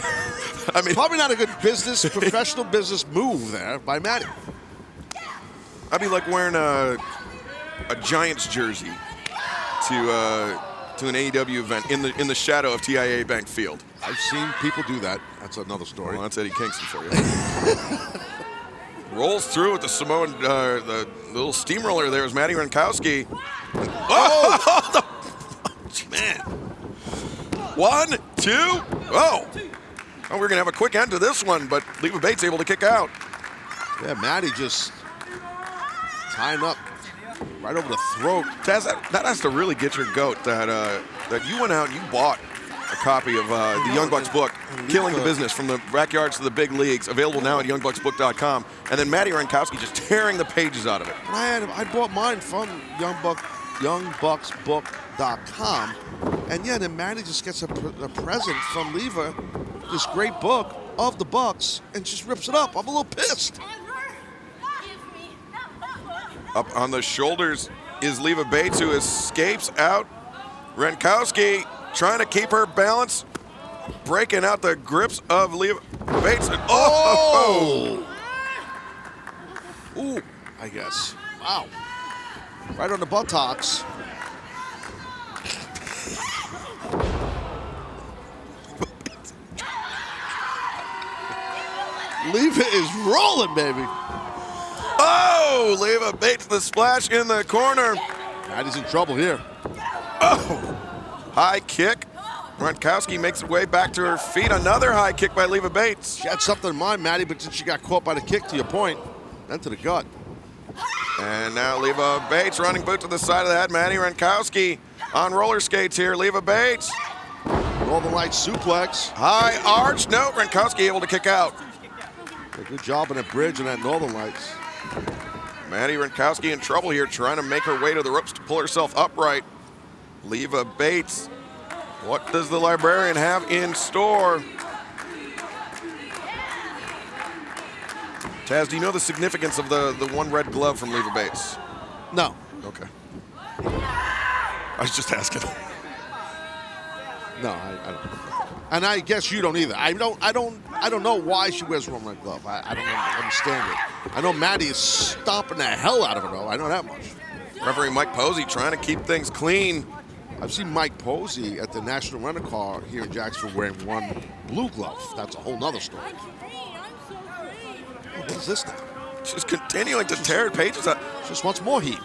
I mean, probably not a good professional business move there by Maddie. I'd be like wearing a Giants jersey to an AEW event in the shadow of TIAA Bank Field. I've seen people do that. That's another story. Well, that's Eddie Kingston for you. Rolls through with the Samoan, the little steamroller there is Maddie Renkowski. Oh! Man. 1, 2, oh. We're going to have a quick end to this one, but LeVa Bates able to kick out. Yeah, Maddie just tying up right over the throat. Taz, that has to really get your goat that you went out and you bought a copy of the Young Bucks book, Killing the Business from the backyards to the big leagues, available now at youngbucksbook.com. And then Maddie Renkowski just tearing the pages out of it. I bought mine from youngbucksbook.com. And yeah, then Maddie just gets a present from LeVa, this great book of the Bucks, and just rips it up. I'm a little pissed. Up on the shoulders is LeVa Bates, who escapes out. Renkowski trying to keep her balance, breaking out the grips of LeVa Bates. And Ooh, I guess. Wow. Right on the buttocks. LeVa is rolling, baby. Oh, LeVa Bates the splash in the corner. Maddie's in trouble here. Oh, high kick. Renkowski makes her way back to her feet. Another high kick by LeVa Bates. She had something in mind, Maddie, but then she got caught by the kick, to your point. Then to the gut. And now LeVa Bates running boot to the side of the head. Maddie Renkowski on roller skates here. LeVa Bates. Northern Lights suplex. High arch. No, Renkowski able to kick out. A good job on that bridge and that Northern Lights. Maddie Renkowski in trouble here, trying to make her way to the ropes to pull herself upright. LeVa Bates. What does the librarian have in store? Taz, do you know the significance of the one red glove from LeVa Bates? No. Okay. I was just asking. No, I don't. And I guess you don't either. I don't know why she wears one red glove. I don't understand it. I know Maddie is stomping the hell out of her, though. I know that much. Referee Mike Posey trying to keep things clean. I've seen Mike Posey at the National Rent-A-Car here in Jacksonville wearing one blue glove. That's a whole nother story. What is this thing? She's continuing to tear pages up. Just wants more heat.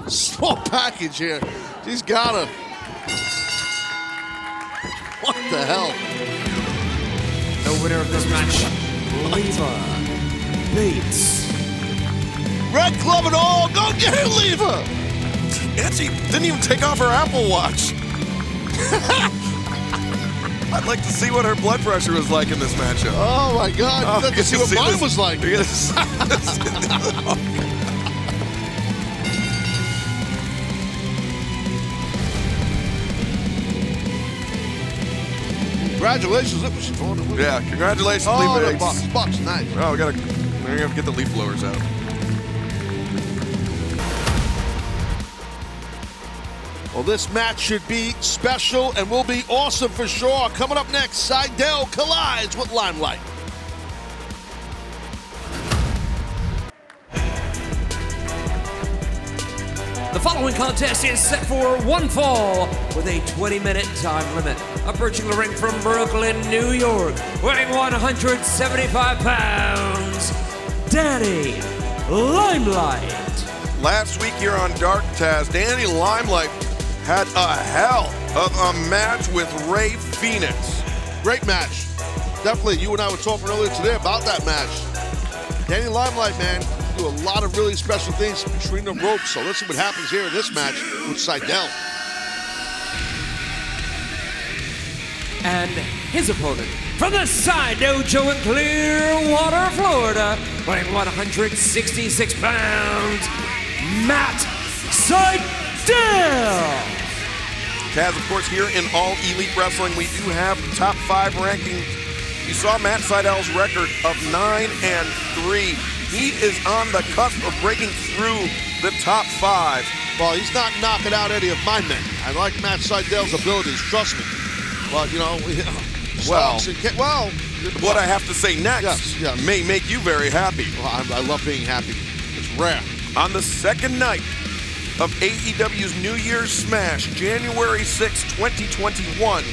Small package here. She's got her. What the hell? The winner of this match, LeVa Bates. Red glove and all. Go get her, LeVa. And she didn't even take off her Apple Watch. I'd like to see what her blood pressure was like in this matchup. Oh my God! I'd like to see what mine was like. Congratulations, look what she's doing. Yeah, congratulations, LeVa LeVa Bates. Bucks, nice. Oh, we gotta get the leaf blowers out. Well, this match should be special and will be awesome for sure. Coming up next, Sydal collides with Limelight. The following contest is set for one fall with a 20-minute time limit. Approaching the ring from Brooklyn, New York, weighing 175 pounds, Danny Limelight. Last week here on Dark, Taz, Danny Limelight had a hell of a match with Rey Fenix. Great match. Definitely, you and I were talking earlier today about that match. Danny Limelight, man, do a lot of really special things between the ropes. So let's see what happens here in this match with Sydal. And his opponent from the Side Dojo in Clearwater, Florida, weighing 166 pounds, Matt Sydal. Taz, of course, here in All Elite Wrestling, we do have top 5 ranking. You saw Matt Sydal's record of 9-3. He is on the cusp of breaking through the top 5. Well, he's not knocking out any of my men. I like Matt Sydal's abilities, trust me. But, you know, what I have to say next may make you very happy. Well, I love being happy. It's rare. On the second night of AEW's New Year's Smash, January 6, 2021,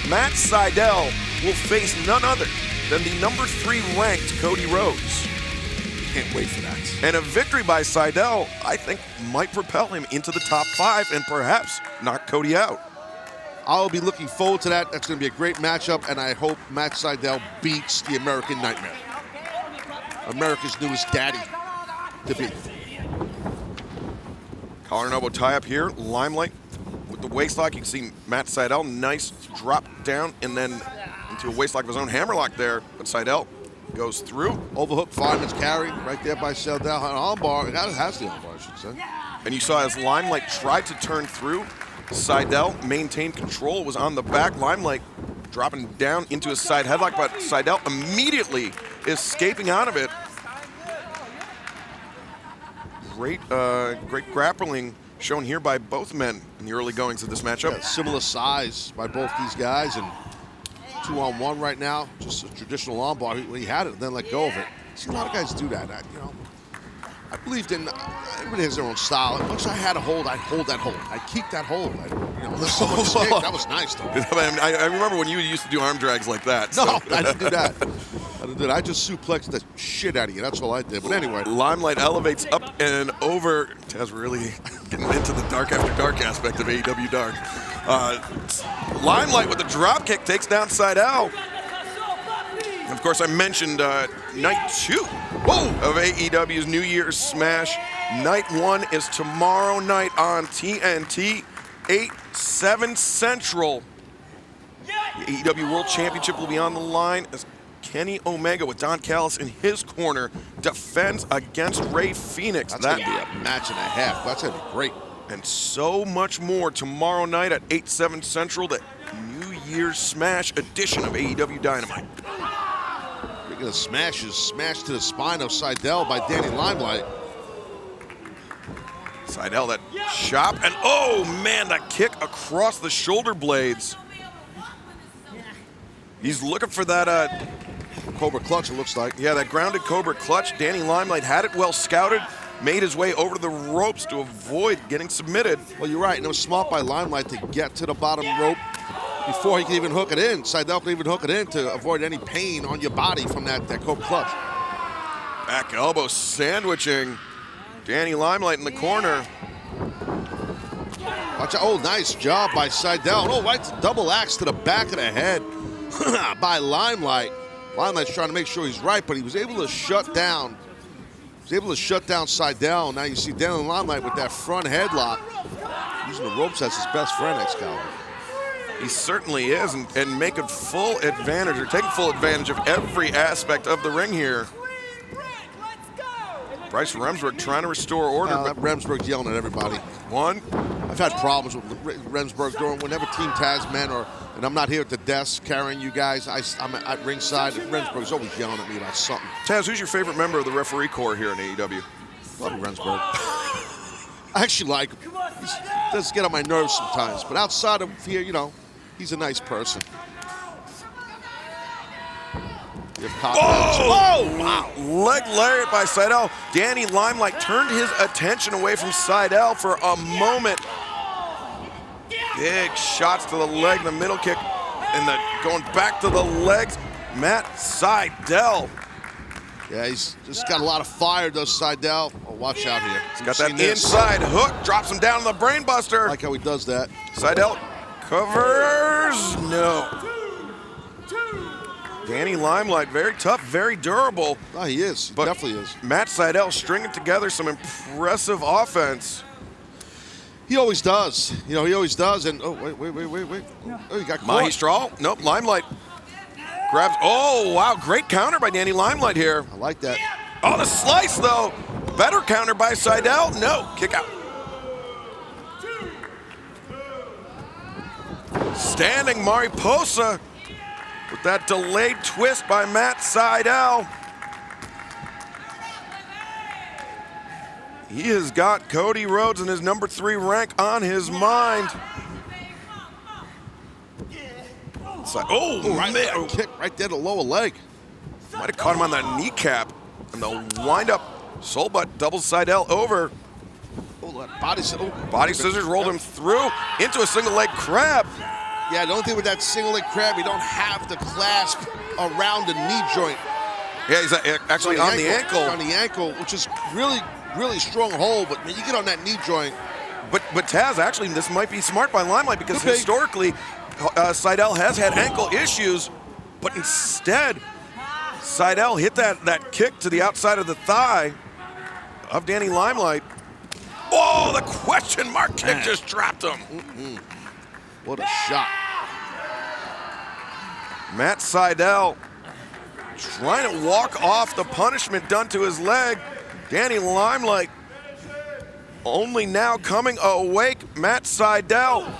Matt Sydal will face none other than the number 3 ranked Cody Rhodes. Can't wait for that. And a victory by Sydal, I think, might propel him into the top 5 and perhaps knock Cody out. I'll be looking forward to that. That's going to be a great matchup, and I hope Matt Sydal beats the American Nightmare. America's newest daddy to beat. Collar and elbow tie-up here. Limelight with the waistlock. You can see Matt Sydal, nice drop down, and then into a waistlock of his own hammerlock there. But Sydal goes through. Overhook fireman's carry right there by Sydal. An armbar. It has the armbar, I should say. And you saw as Limelight tried to turn through, Sydal maintained control, was on the back. Limelight dropping down into a side headlock, but Sydal immediately escaping out of it. Great grappling shown here by both men in the early goings of this matchup. Yeah, similar size by both these guys, and 2-on-1 right now, just a traditional armbar. He had it and then let go of it. See, a lot of guys do that. I believed in, everybody has their own style. Once I had a hold, I'd hold that hold. I'd keep that hold. Unless someone escaped, that was nice, though. I remember when you used to do arm drags like that. No, I didn't do that. I just suplexed the shit out of you. That's all I did. But anyway. Limelight elevates up and over. Taz really getting into the dark after dark aspect of AEW Dark. Limelight with the drop kick takes down Sydal. Of course, I mentioned night 2 of AEW's New Year's Smash. Night 1 is tomorrow night on TNT, 8/7 Central. The AEW World Championship will be on the line as Kenny Omega with Don Callis in his corner defends against Rey Fenix. That's going to be a match and a half. That's going to be great. And so much more tomorrow night at 8/7 Central, the New Year's Smash edition of AEW Dynamite. Speaking of smashes, smash to the spine of Sydal by Danny Limelight. Sydal, that chop, and oh man, that kick across the shoulder blades. He's looking for that Cobra clutch, it looks like. Yeah, that grounded Cobra clutch. Danny Limelight had it well scouted, made his way over to the ropes to avoid getting submitted. Well, you're right, and it was smart by Limelight to get to the bottom rope before he could even hook it in. Sydal could even hook it in to avoid any pain on your body from that Cobra clutch. Back elbow sandwiching Danny Limelight in the corner. Watch out. Oh, nice job by Sydal. Oh, right, double axe to the back of the head by Limelight. Limelight's trying to make sure he's right, but he was able to shut down. He was able to shut down Sydal. Now you see Danny Limelight with that front headlock, using the ropes as his best friend, Excalibur. He certainly is, and making full advantage, or taking full advantage of every aspect of the ring here. Bryce Remsburg trying to restore order. But Remsburg's yelling at everybody. One. I've had problems with Remsburg during whenever Team Taz men and I'm not here at the desk carrying you guys. I'm at ringside, and Remsburg's always yelling at me about something. Taz, who's your favorite member of the referee corps here in AEW? Love Remsburg. I actually like him. He does get on my nerves sometimes, but outside of here, he's a nice person. Oh, wow. Leg lariat by Sydal. Danny Limelight turned his attention away from Sydal for a moment. Big shots to the leg, the middle kick, and going back to the legs. Matt Sydal. Yeah, he's just got a lot of fire, does Sydal. Oh, watch out here. He's got that inside hook, drops him down in the brainbuster. I like how he does that. Sydal covers. No. Danny Limelight, very tough, very durable. Oh, he is. He definitely is. Matt Sydal stringing together some impressive offense. He always does. He always does. And oh, wait. Oh, he got caught. Maestral. Nope, Limelight grabs. Oh, wow, great counter by Danny Limelight here. I like that. Oh, the slice, though. Better counter by Sydal. No, kick out. Standing Mariposa. With that delayed twist by Matt Sydal. He has got Cody Rhodes and his number 3 rank on his mind. Oh, man. Kick right there to the lower leg. Might have caught him on that kneecap. And the wind-up soul butt doubles Sydal over. Oh, body scissors rolled him through into a single leg crab. Yeah, the only thing with that single leg crab, you don't have the clasp around the knee joint. Yeah, he's actually on the ankle. On the ankle, which is really, really strong hold, but when you get on that knee joint. But Taz, actually, this might be smart by Limelight because historically, Sydal has had ankle issues, but instead, Sydal hit that kick to the outside of the thigh of Danny Limelight. Oh, the question mark kick just dropped him. What a shot. Matt Sydal trying to walk off the punishment done to his leg. Danny Limelight only now coming awake. Matt Sydal.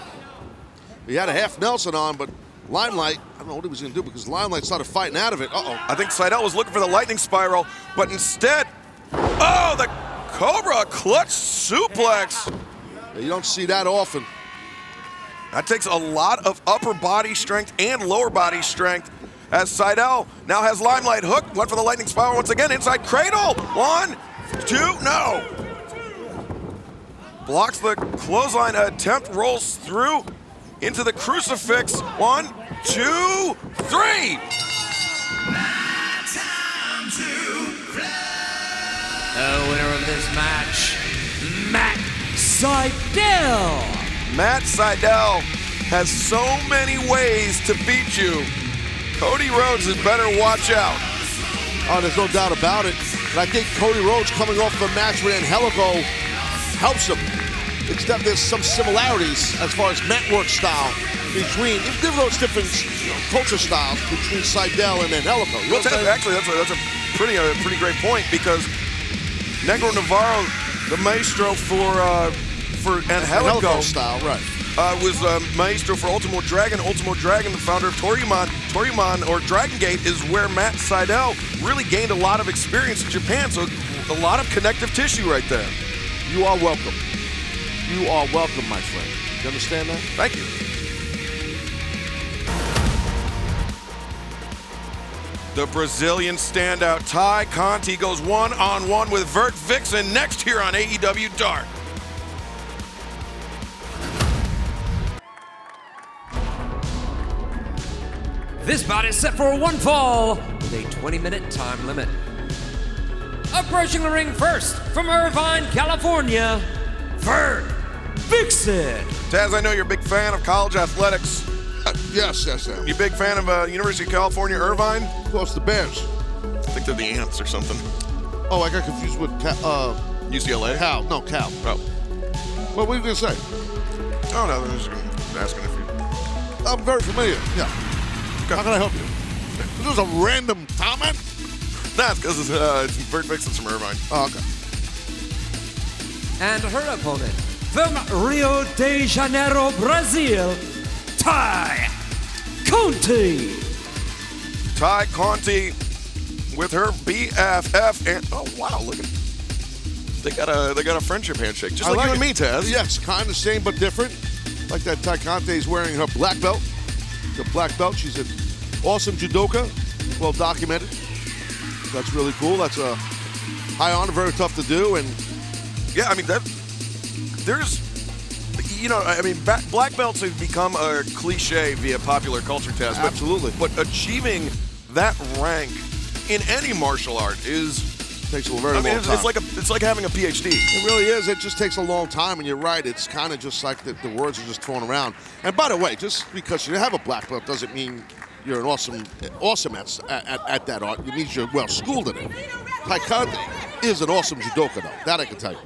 He had a half Nelson on, but Limelight, I don't know what he was going to do because Limelight started fighting out of it. I think Sydal was looking for the lightning spiral, but instead, oh, the Cobra clutch suplex. You don't see that often. That takes a lot of upper body strength and lower body strength as Sydal now has Limelight hooked. Went for the lightning spiral once again. Inside cradle. 1, 2, no. Blocks the clothesline attempt, rolls through into the crucifix. 1, 2, 3. The winner of this match, Matt Sydal. Matt Sydal has so many ways to beat you. Cody Rhodes had better watch out. Oh, there's no doubt about it. And I think Cody Rhodes coming off of a match with Angelico helps him. Except there's some similarities as far as mat work style between those different culture styles between Sydal and Angelico. Actually, that's a pretty great point because Negro Navarro, the maestro for Angelico style, right? Was maestro for Ultimo Dragon. Ultimo Dragon, the founder of Toryumon. Toryumon, or Dragon Gate, is where Matt Sydal really gained a lot of experience in Japan. So a lot of connective tissue right there. You are welcome. You are welcome, my friend. You understand that? Thank you. The Brazilian standout Ty Conti goes one-on-one with Vert Vixen next here on AEW Dark. This bout is set for one fall with a 20-minute time limit. Approaching the ring first from Irvine, California, Vert Vixen. Taz, I know you're a big fan of college athletics. Yes. You a big fan of University of California, Irvine? Of course, the Bears. I think they're the Ants or something. Oh, I got confused with UCLA? Cal. No, Cal. Oh. What were you going to say? Oh, no, I was just asking if you... I'm very familiar, yeah. Okay. How can I help you? This was a random comment? Nah, it's because Vert Vixen's from Irvine. Oh, okay. And her opponent from Rio de Janeiro, Brazil, Ty Conti. Ty Conti with her BFF, and oh wow, look at they got a friendship handshake, just like you and me, Taz. Yes, kind of same but different. Like that, Ty Conti is wearing her black belt. The black belt. She's an awesome judoka, well documented. That's really cool. That's a high honor, very tough to do, and yeah, I mean there's. Black belts have become a cliche via popular culture, Taz. Absolutely. But achieving that rank in any martial art takes a very long time. It's like having a PhD. It really is. It just takes a long time, and you're right. It's kind of just like the words are just thrown around. And by the way, just because you have a black belt doesn't mean you're an awesome at that art. It means you're well schooled in it. Ty Conti is an awesome judoka, though. That I can tell you.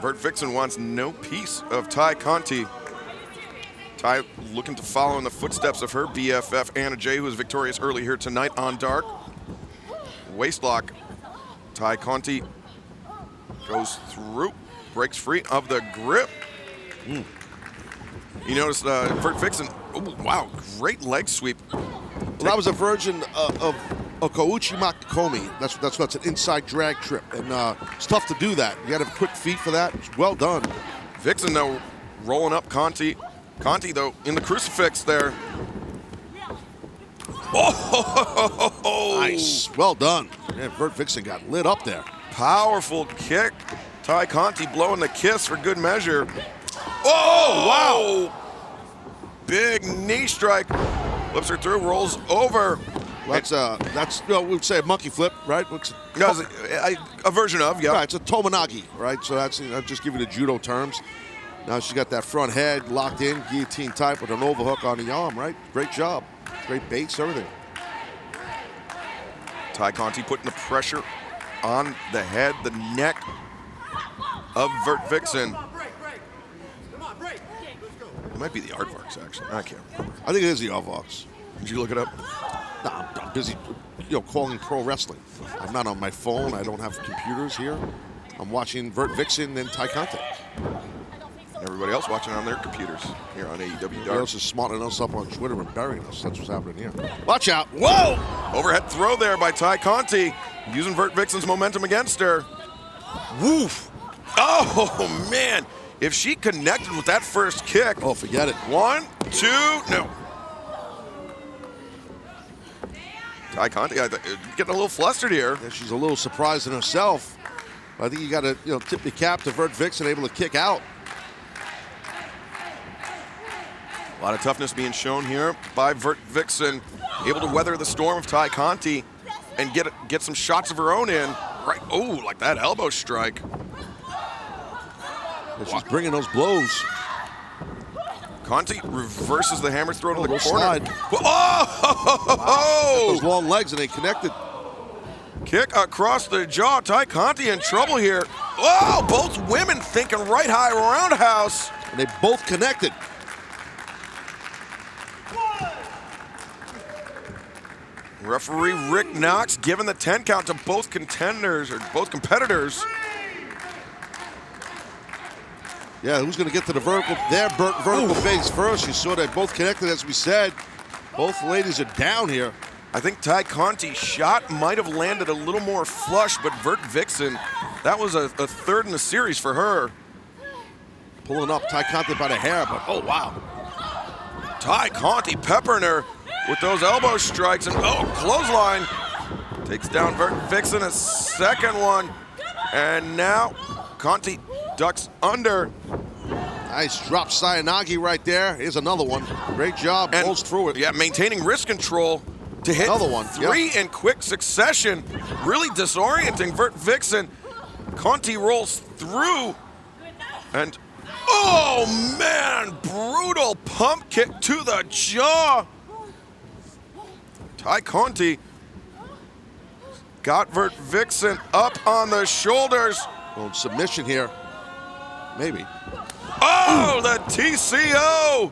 Vert Vixen wants no piece of Ty Conti. Ty looking to follow in the footsteps of her BFF, Anna Jay, who was victorious early here tonight on Dark. Waistlock. Ty Conti goes through, breaks free of the grip. You notice Vert Vixen, oh, wow, great leg sweep. Well, that was a version of Okauchi Makikomi. That's an inside drag trip, and it's tough to do that. You got to have quick feet for that. It's well done. Vixen, though, rolling up Conti. Conti, though, in the crucifix there. Oh! Nice. Well done. Yeah, Vert Vixen got lit up there. Powerful kick. Ty Conti blowing the kiss for good measure. Oh, wow! Big knee strike. Flips her through, rolls over. We'd say a monkey flip, right? A version of, yeah. Right, it's a tomonagi, right? So that's, I'll just give you the judo terms. Now she's got that front head locked in, guillotine type with an overhook on the arm, right? Great job. Great base, everything. Ty Conti putting the pressure on the head, the neck of Vert Vixen. It might be the Aardvarks, actually. I can't remember. I think it is the Aardvarks. Did you look it up? Nah, I'm busy, calling pro wrestling. I'm not on my phone. I don't have computers here. I'm watching Vert Vixen and Ty Conti. Everybody else watching on their computers here on AEW Everybody Dark. else is smarting us up on Twitter and burying us. That's what's happening here. Watch out. Whoa! Overhead throw there by Ty Conti, using Vert Vixen's momentum against her. Woof. Oh, man. If she connected with that first kick. Oh, forget it. 1, 2, no. Ty Conti getting a little flustered here. Yeah, she's a little surprised in herself. I think you got to tip the cap to Vert Vixen, able to kick out. A lot of toughness being shown here by Vert Vixen, able to weather the storm of Ty Conti and get some shots of her own in. Right, oh, like that elbow strike. Yeah, she's bringing those blows. Conti reverses the hammer throw to the corner. Slide. Oh! Those long legs and they connected. Kick across the jaw. Ty Conti in trouble here. Oh, both women thinking right high roundhouse. And they both connected. Referee Rick Knox giving the 10 count to both contenders, or both competitors. Yeah, who's going to get to the vertical? Vertical face first. You saw they both connected, as we said. Both ladies are down here. I think Ty Conti's shot might have landed a little more flush, but Vert Vixen, that was a third in the series for her. Pulling up Ty Conti by the hair, but oh, wow. Ty Conti peppering her with those elbow strikes, and oh, clothesline. Takes down Vert Vixen, a second one. And now Conti ducks under. Nice drop Sayanagi right there. Here's another one. Great job, pulls through it. Yeah, maintaining wrist control to hit another one. Three in quick succession. Really disorienting Vert Vixen. Conti rolls through, and oh man, brutal pump kick to the jaw. Ty Conti got Vert Vixen up on the shoulders. Going submission here. Maybe. Oh, the TCO.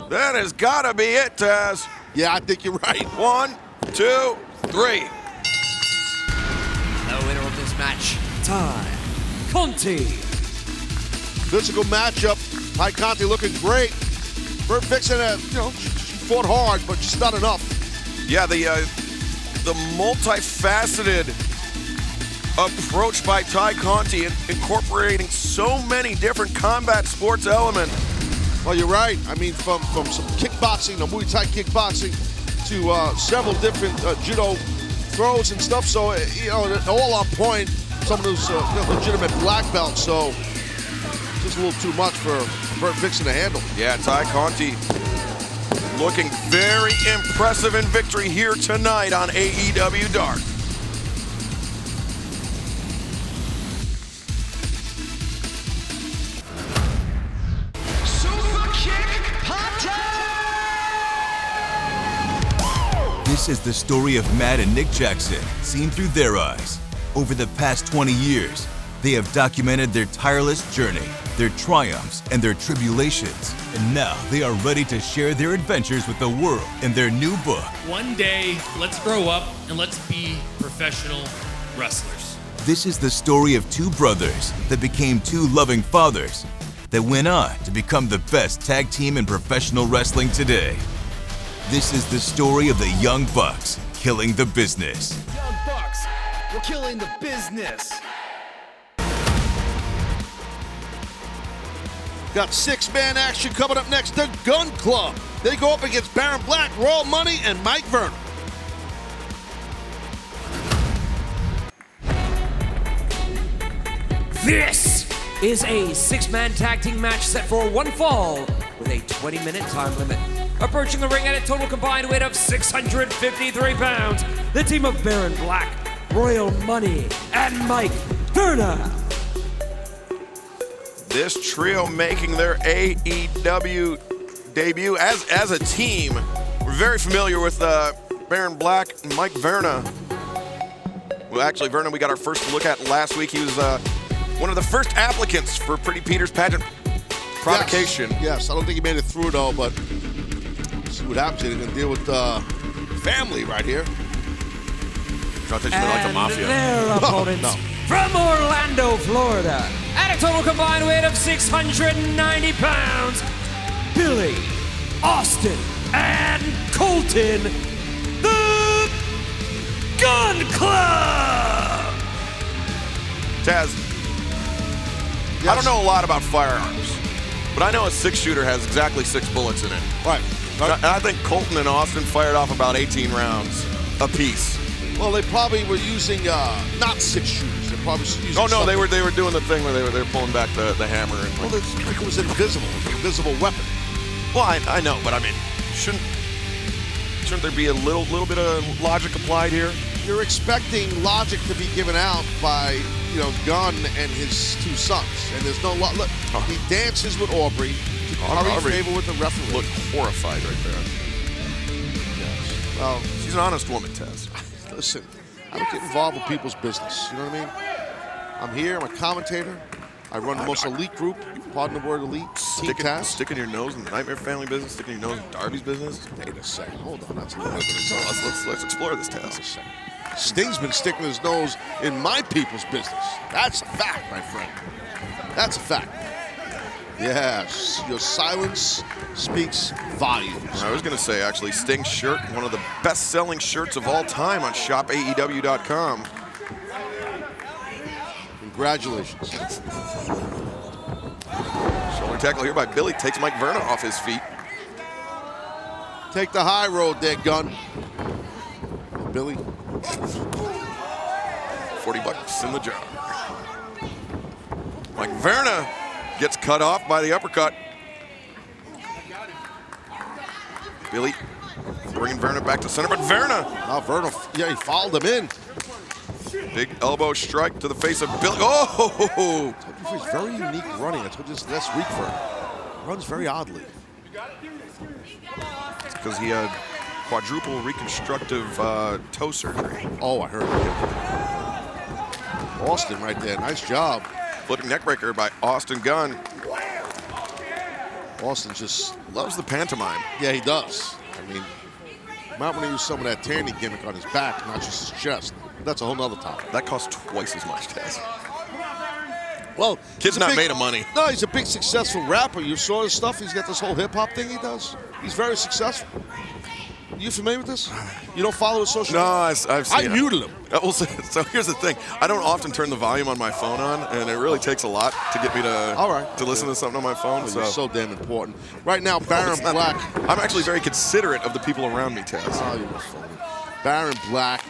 That has got to be it, Taz. Yeah, I think you're right. 1, 2, 3. The winner of this match, Ty Conti. Physical matchup. Ty Conti looking great. Vert Vixen, she fought hard, but just not enough. Yeah, the multifaceted approach by Ty Conti, incorporating so many different combat sports elements. Well, you're right. I mean, from some kickboxing, the Muay Thai kickboxing, to several different judo throws and stuff. So, all on point. Someone who's a legitimate black belt. So, just a little too much for Vert Vixen to handle. Yeah, Ty Conti looking very impressive in victory here tonight on AEW Dark. This is the story of Matt and Nick Jackson, seen through their eyes. Over the past 20 years, they have documented their tireless journey, their triumphs, and their tribulations. And now they are ready to share their adventures with the world in their new book. One day, let's grow up and let's be professional wrestlers. This is the story of two brothers that became two loving fathers that went on to become the best tag team in professional wrestling today. This is the story of the Young Bucks killing the business. Young Bucks, we're killing the business. Got 6-man action coming up next. The Gun Club. They go up against Baron Black, Royal Money, and Mike Verner. This is a 6-man tag team match set for one fall with a 20-minute time limit. Approaching the ring at a total combined weight of 653 pounds, the team of Baron Black, Royal Money, and Mike Verner. This trio making their AEW debut as a team. We're very familiar with Baron Black and Mike Verner. Well, actually, Verner we got our first look at last week. He was one of the first applicants for Pretty Peter's pageant provocation. Yes, I don't think he made it through, though, but see what happens. They're going to deal with family right here. Like the mafia. Their opponents from Orlando, Florida, at a total combined weight of 690 pounds, Billy, Austin, and Colton, the Gun Club! Taz, I don't know a lot about firearms, but I know a 6-shooter has exactly 6 bullets in it. Right. And I think Colton and Austin fired off about 18 rounds apiece. Well, they probably were using not 6 shooters. They probably using. Oh no, they were doing the thing where they were pulling back the hammer. And well, it was invisible. It was an invisible weapon. Well, I know, but I mean, shouldn't there be a little bit of logic applied here? You're expecting logic to be given out by, Gunn and his 2 sons, and there's no look. He dances with Aubrey. Aubrey favor with the referee. Looked horrified right there. Yes. Well, she's an honest woman, Taz. Listen, I don't get involved with people's business. You know what I mean? I'm here. I'm a commentator. I run the most elite group. Pardon the word elite. Sticking your nose in the Nightmare Family business, sticking your nose in Darby's business. Wait a second. Hold on. That's a little bit. Let's explore this, Taz. Sting's been sticking his nose in my people's business. That's a fact, my friend. That's a fact. Yes, your silence speaks volumes. I was going to say, actually, Sting's shirt, one of the best-selling shirts of all time on shopaew.com. Congratulations. Shoulder tackle here by Billy. Takes Mike Verna off his feet. Take the high road there, Gunn. Billy. $40 in the jar. Mike Verna gets cut off by the uppercut. Billy bringing Verna back to center, but Verna. Oh, Verna, he fouled him in. Big elbow strike to the face of Billy. Oh! He's very unique running. I told you this last week for him. Runs very oddly. It's because he had quadruple reconstructive toe surgery. Oh, I heard it. Austin right there. Nice job. Flipping neckbreaker by Austin Gunn. Austin just loves the pantomime. Yeah, he does. I mean, might want to use some of that Tandy gimmick on his back, not just his chest. That's a whole nother topic. That costs twice as much, Taz. Well, kid's not made of money. No, he's a big successful rapper. You saw his stuff. He's got this whole hip hop thing he does. He's very successful. You familiar with this? You don't follow his social media? No, I've seen it. I muted him. So here's the thing. I don't often turn the volume on my phone on, and it really takes a lot to get me to listen to something on my phone. Oh, you're so damn important. Right now, Baron Black. I'm actually very considerate of the people around me, Taz. Oh, you're funny. Baron Black,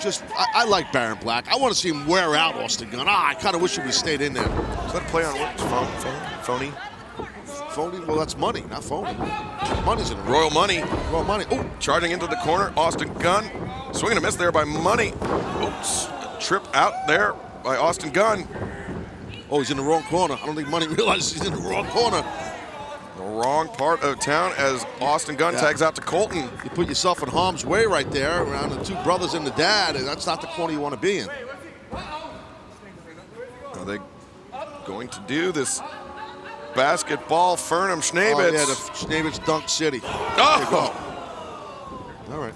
I like Baron Black. I want to see him wear out Austin Gunn. I kind of wish he would have stayed in there. Is that a play on words? Phony? Phony? Well, that's money, not phony. Money's in it. Royal Money. Royal Money. Oh, charging into the corner. Austin Gunn. Swinging a miss there by Money. Oops. Trip out there by Austin Gunn. Oh, he's in the wrong corner. I don't think Money realizes he's in the wrong corner. The wrong part of town as Austin Gunn tags out to Colton. You put yourself in harm's way right there around the 2 brothers and the dad, and that's not the corner you want to be in. Are they going to do this basketball Fernum Schnabitz? Oh, yeah, the Schnabitz Dunk City. Oh! All right.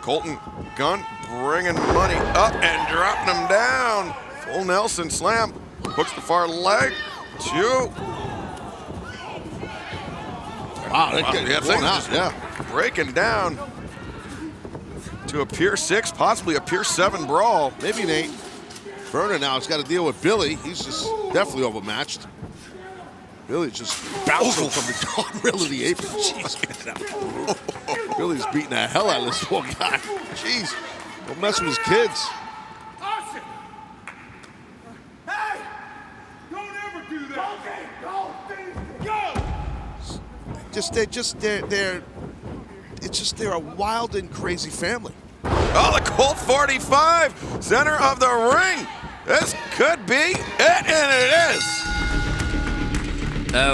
Colton Gunn bringing Money up and dropping him down. Full Nelson slam. Hooks the far leg. 2. Wow, they're breaking down to a Pier 6, possibly a Pier 7 brawl. Maybe an 8. Verna now has got to deal with Billy. He's just definitely overmatched. Billy just bouncing from the guardrail of the apron. Jeez, Billy's beating the hell out of this poor guy. Jeez, don't mess with his kids. Austin! Hey! Don't ever do that! Okay, go! They're a wild and crazy family. Oh, the Colt 45, center of the ring. This could be it, and it is.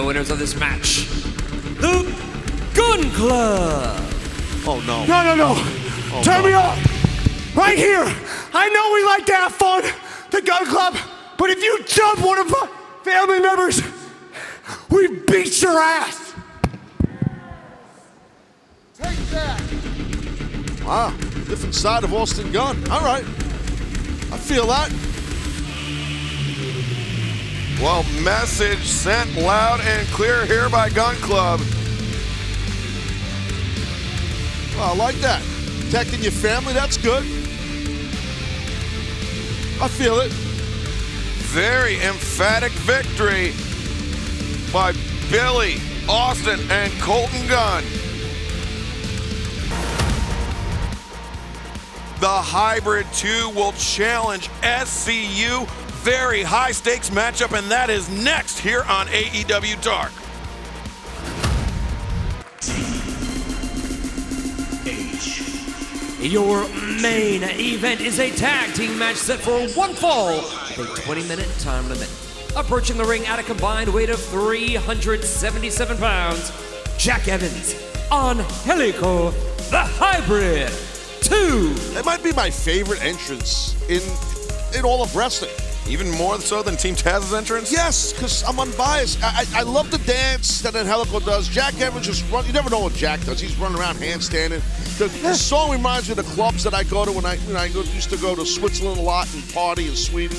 Winners of this match, the Gun Club. Oh, no. No. Oh, Turn no. me up. Right here. I know we like to have fun, the Gun Club, but if you jump one of our family members, we beat your ass. Take that. Wow, different side of Austin Gunn. All right. feel that. Well, message sent loud and clear here by Gun Club. Well, I like that. Protecting your family, that's good. I feel it. Very emphatic victory by Billy, Austin, and Colton Gunn. The Hybrid 2 will challenge SCU. Very high stakes matchup, and that is next here on AEW Dark. Your main event is a tag team match set for one fall with a 20-minute time limit. Approaching the ring at a combined weight of 377 pounds, Jack Evans, Angelico, the Hybrid 2. It might be my favorite entrance in all of wrestling. Even more so than Team Taz's entrance? Yes, because I'm unbiased. I love the dance that Angelico does. Jack Evans just run. You never know what Jack does. He's running around handstanding. The song reminds me of the clubs that I go to when I used to go to Switzerland a lot and party in Sweden.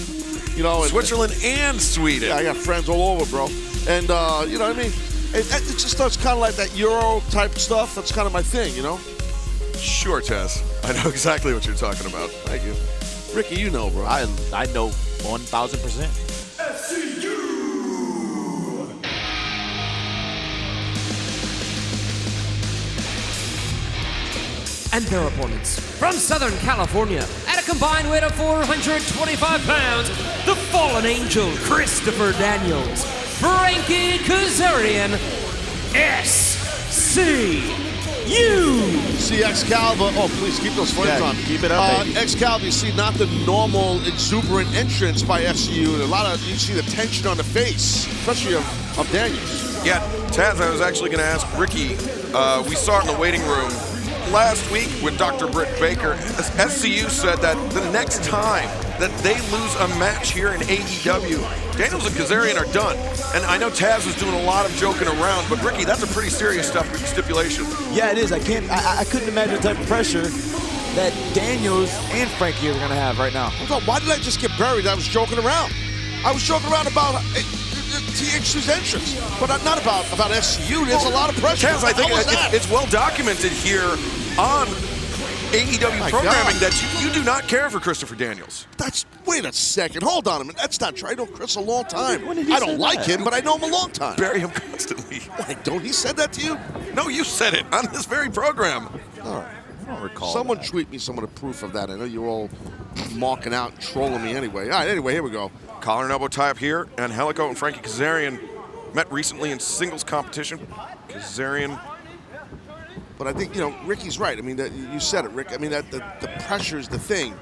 You know, Switzerland and Sweden. Yeah, I got friends all over, bro. And you know what I mean? It just starts kind of like that Euro type stuff. That's kind of my thing, you know? Sure, Taz. I know exactly what you're talking about. Thank you. Ricky, you know, bro. I know 1,000%. And their opponents from Southern California at a combined weight of 425 pounds, the Fallen Angel Christopher Daniels, Frankie Kazarian, SCU. See Excalibur. Oh, please keep those flames on. Keep it up, baby. Excalibur, you see not the normal exuberant entrance by SCU. You see the tension on the face, especially of Daniels. Yeah, Taz, I was actually going to ask Ricky. We saw it in the waiting room last week with Dr. Britt Baker. SCU said that the next time that they lose a match here in AEW, Daniels and Kazarian are done. And I know Taz was doing a lot of joking around, but Ricky, that's a pretty serious stipulation. Yeah, it is. I couldn't imagine the type of pressure that Daniels and Frankie are going to have right now. Why did I just get buried? I was joking around. I was joking around about THC's entrance, but not about SCU. There's a lot of pressure. Taz, I think it's well documented here on AEW programming that you do not care for Christopher Daniels. Wait a second. Hold on a minute. That's not true. I know Chris a long time. I don't like him, but I know him a long time. Bury him constantly. Why, don't he said that to you? No, you said it on this very program. All right. I don't recall. Someone tweet me some of the proof of that. I know you're all marking out and trolling me anyway. All right, anyway, here we go. Collar and elbow tie up here. Angelico and Frankie Kazarian met recently in singles competition. Kazarian. But I think, Ricky's right. I mean, you said it, Rick. I mean, that the pressure is the thing.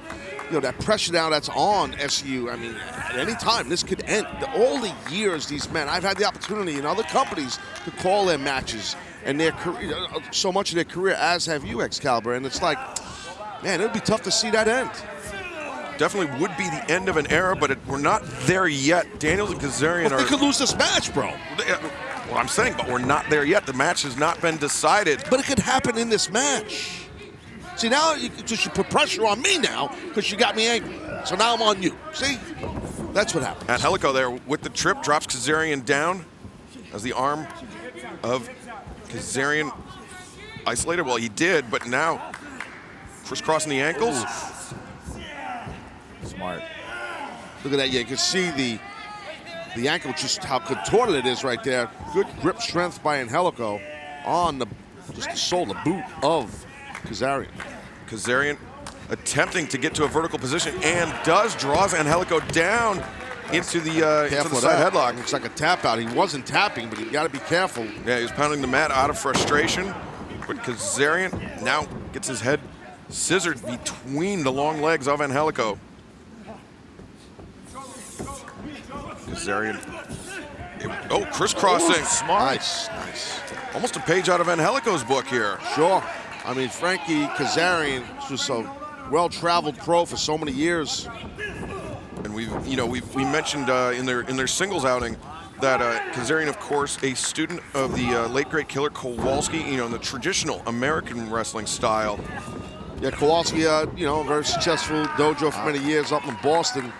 That pressure now that's on SU. I mean, at any time, this could end. All the years these men, I've had the opportunity in other companies to call their matches and their career, so much of their career, as have you, Excalibur. And it's like, man, it would be tough to see that end. Definitely would be the end of an era, but we're not there yet. Daniels and Kazarian They could lose this match, bro. Well, I'm saying, but we're not there yet. The match has not been decided. But it could happen in this match. See, now you should put pressure on me now because you got me angry. So now I'm on you. See? That's what happens. Angelico there with the trip drops Kazarian down as the arm of Kazarian isolated. Well, he did, but now crisscrossing the ankles. Oof. Smart. Look at that. Yeah, you can see the ankle, just how contorted it is right there. Good grip strength by Angelico on the sole, the boot of Kazarian. Kazarian attempting to get to a vertical position and draws Angelico down into the side headlock. Looks like a tap out. He wasn't tapping, but you got to be careful. Yeah, he was pounding the mat out of frustration. But Kazarian now gets his head scissored between the long legs of Angelico. Kazarian. Crisscrossing. Smart. Nice. Almost a page out of Angelico's book here. Sure. I mean, Frankie Kazarian is just a well-traveled pro for so many years. And we mentioned in their singles outing that Kazarian, of course, a student of the late great Killer Kowalski, in the traditional American wrestling style. Yeah, Kowalski, you know, a very successful dojo for many years up in Boston.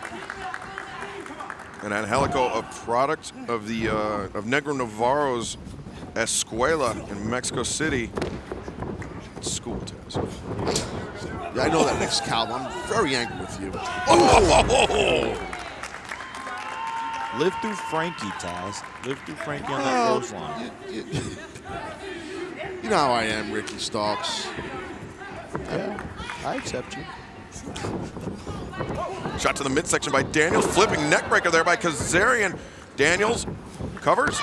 And Angelico, a product of the of Negro Navarro's Escuela in Mexico City. School test. Yeah, I know that next Cal. I'm very angry with you. Live through Frankie, Taz. Live through Frankie on that clothesline. You know how I am, Ricky Starks. Yeah, I accept you. Shot to the midsection by Daniels. Flipping neckbreaker there by Kazarian. Daniels covers.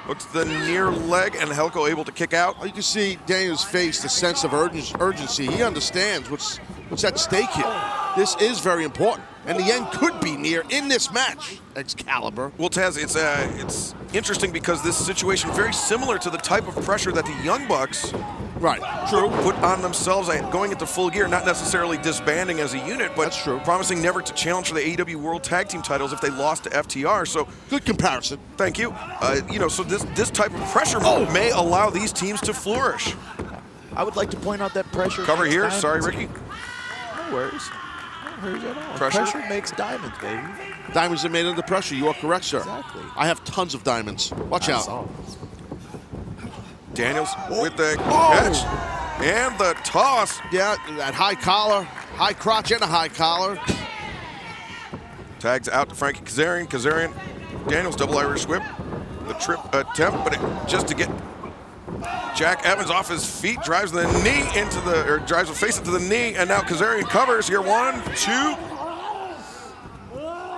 Looks to the near leg, and Angelico able to kick out. You can see Daniels' face, the sense of urgency. He understands what's at stake here. This is very important, and the end could be near in this match, Excalibur. Well, Taz, it's interesting because this situation very similar to the type of pressure that the Young Bucks put on themselves going into Full Gear, not necessarily disbanding as a unit, but promising never to challenge for the AEW World Tag Team titles if they lost to FTR. So good comparison. Thank you. You know, so this type of pressure may allow these teams to flourish. I would like to point out that pressure. Cover here. Diamonds. Sorry, Ricky. No worries. No worries at all. Pressure makes diamonds, baby. Diamonds are made under pressure. You are correct, sir. Exactly. I have tons of diamonds. Watch out. Daniels with the catch and the toss. Yeah, that high collar, high crotch and a high collar. Tags out to Frankie Kazarian. Kazarian, Daniels double Irish whip. The trip attempt, but just to get Jack Evans off his feet, drives the knee into drives the face into the knee, and now Kazarian covers here. 1, 2.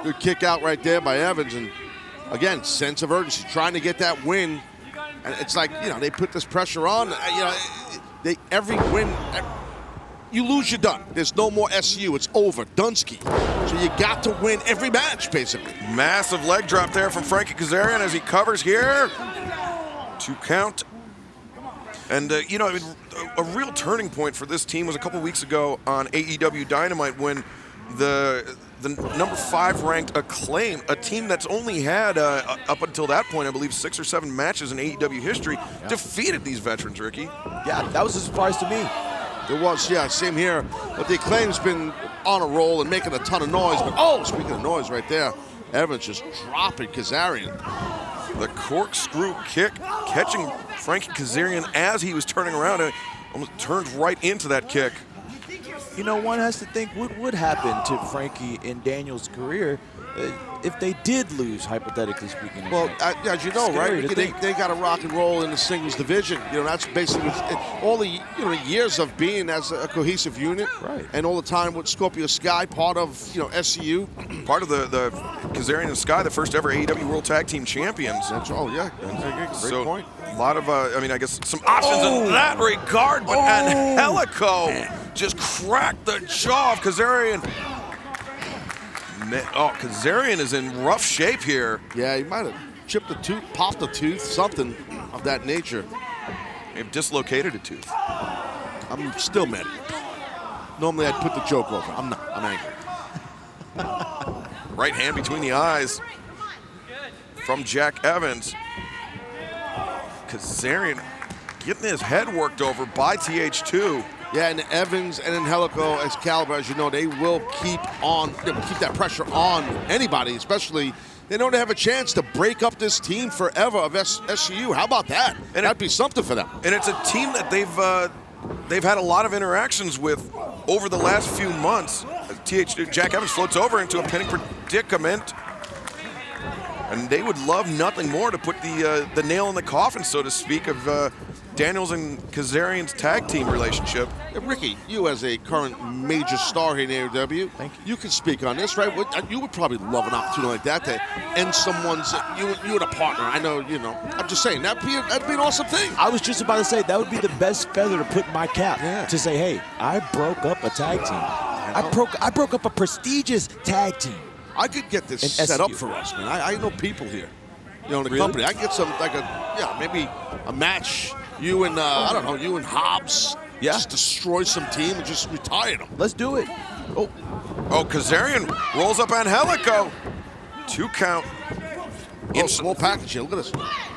Good kick out right there by Evans, and again, sense of urgency, trying to get that win. And it's like, you know, they put this pressure on. You know, every win, you lose, you're done. There's no more SU. It's over. Dunsky. So you got to win every match, basically. Massive leg drop there from Frankie Kazarian as he covers here. 2 count. And, you know, a real turning point for this team was a couple weeks ago on AEW Dynamite when the number 5 ranked Acclaim, a team that's only had, up until that point, I believe 6 or 7 matches in AEW history, defeated these veterans, Ricky. Yeah, that was a surprise to me. It was, yeah, same here. But the Acclaim's been on a roll and making a ton of noise. But, speaking of noise right there, Evans just dropping Kazarian. The corkscrew kick, catching Frankie Kazarian as he was turning around and almost turns right into that kick. You know, one has to think what would happen to Frankie in Daniels' career if they did lose, hypothetically speaking. Well, as you know, right? They got to rock and roll in the singles division. You know, that's basically all the years of being as a cohesive unit, right? And all the time with Scorpio Sky, part of SCU, part of the Kazarian and Sky, the first ever AEW World Tag Team Champions. That's great point. A lot of, I mean, I guess some options in that regard, but Angelico just cracked the jaw of Kazarian. Kazarian is in rough shape here. Yeah, he might have chipped a tooth, popped a tooth, something of that nature. May have dislocated a tooth. I'm still mad. Normally I'd put the joke over. I'm not. I'm angry. Right hand between the eyes from Jack Evans. Kazarian getting his head worked over by TH2. Yeah, and Evans and Angelico, Excalibur, as you know, they will keep that pressure on anybody, especially they know they have a chance to break up this team forever of SCU. How about that? And that'd be something for them. And it's a team that they've had a lot of interactions with over the last few months. Jack Evans floats over into a pinning predicament. And they would love nothing more to put the nail in the coffin, so to speak, of Daniels and Kazarian's tag team relationship. Ricky, you as a current major star here in AEW, you can speak on this, right? You would probably love an opportunity like that to end someone's, you and a partner. I know, I'm just saying, that'd be an awesome thing. I was just about to say, that would be the best feather to put in my cap, to say, hey, I broke up a tag team. I broke up a prestigious tag team. I could get this set up for us, man. I know people here, in the company. I get some, maybe a match. You and, you and Hobbs. Yeah. Just destroy some team and just retire them. Let's do it. Oh, Kazarian rolls up Angelico. 2 count. Small package here. Look at this.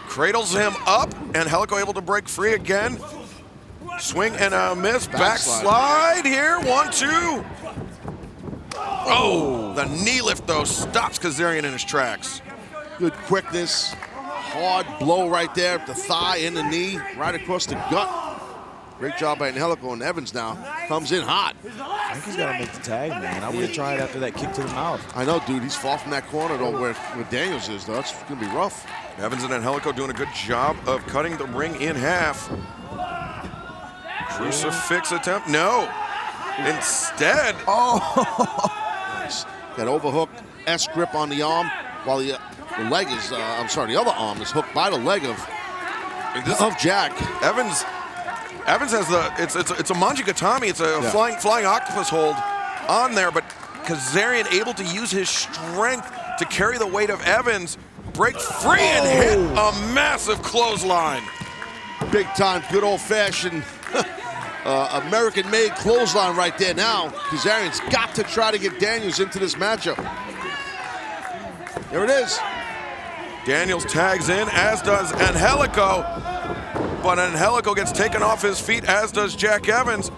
Cradles him up. Angelico able to break free again. Swing and a miss. Backslide here. 1, 2. Oh, the knee lift, though, stops Kazarian in his tracks. Good quickness. Hard blow right there at the thigh and the knee, right across the gut. Great job by Angelico, and Evans now comes in hot. Frankie's got to make the tag, man. I would have tried after that kick to the mouth. I know, dude. He's far from that corner, though, where Daniels is, though. It's going to be rough. Evans and Angelico doing a good job of cutting the ring in half. Crucifix attempt. No. Instead. Nice. That overhook S grip on the arm while the leg is, the other arm is hooked by the leg of Jack. Evans has it's a Manjigatami. It's a flying octopus hold on there, but Kazarian able to use his strength to carry the weight of Evans, break free and hit a massive clothesline. Big time, good old fashioned American-made clothesline right there. Now Kazarian's got to try to get Daniels into this matchup. There it is. Daniels tags in, as does Angelico. But Angelico gets taken off his feet, as does Jack Evans.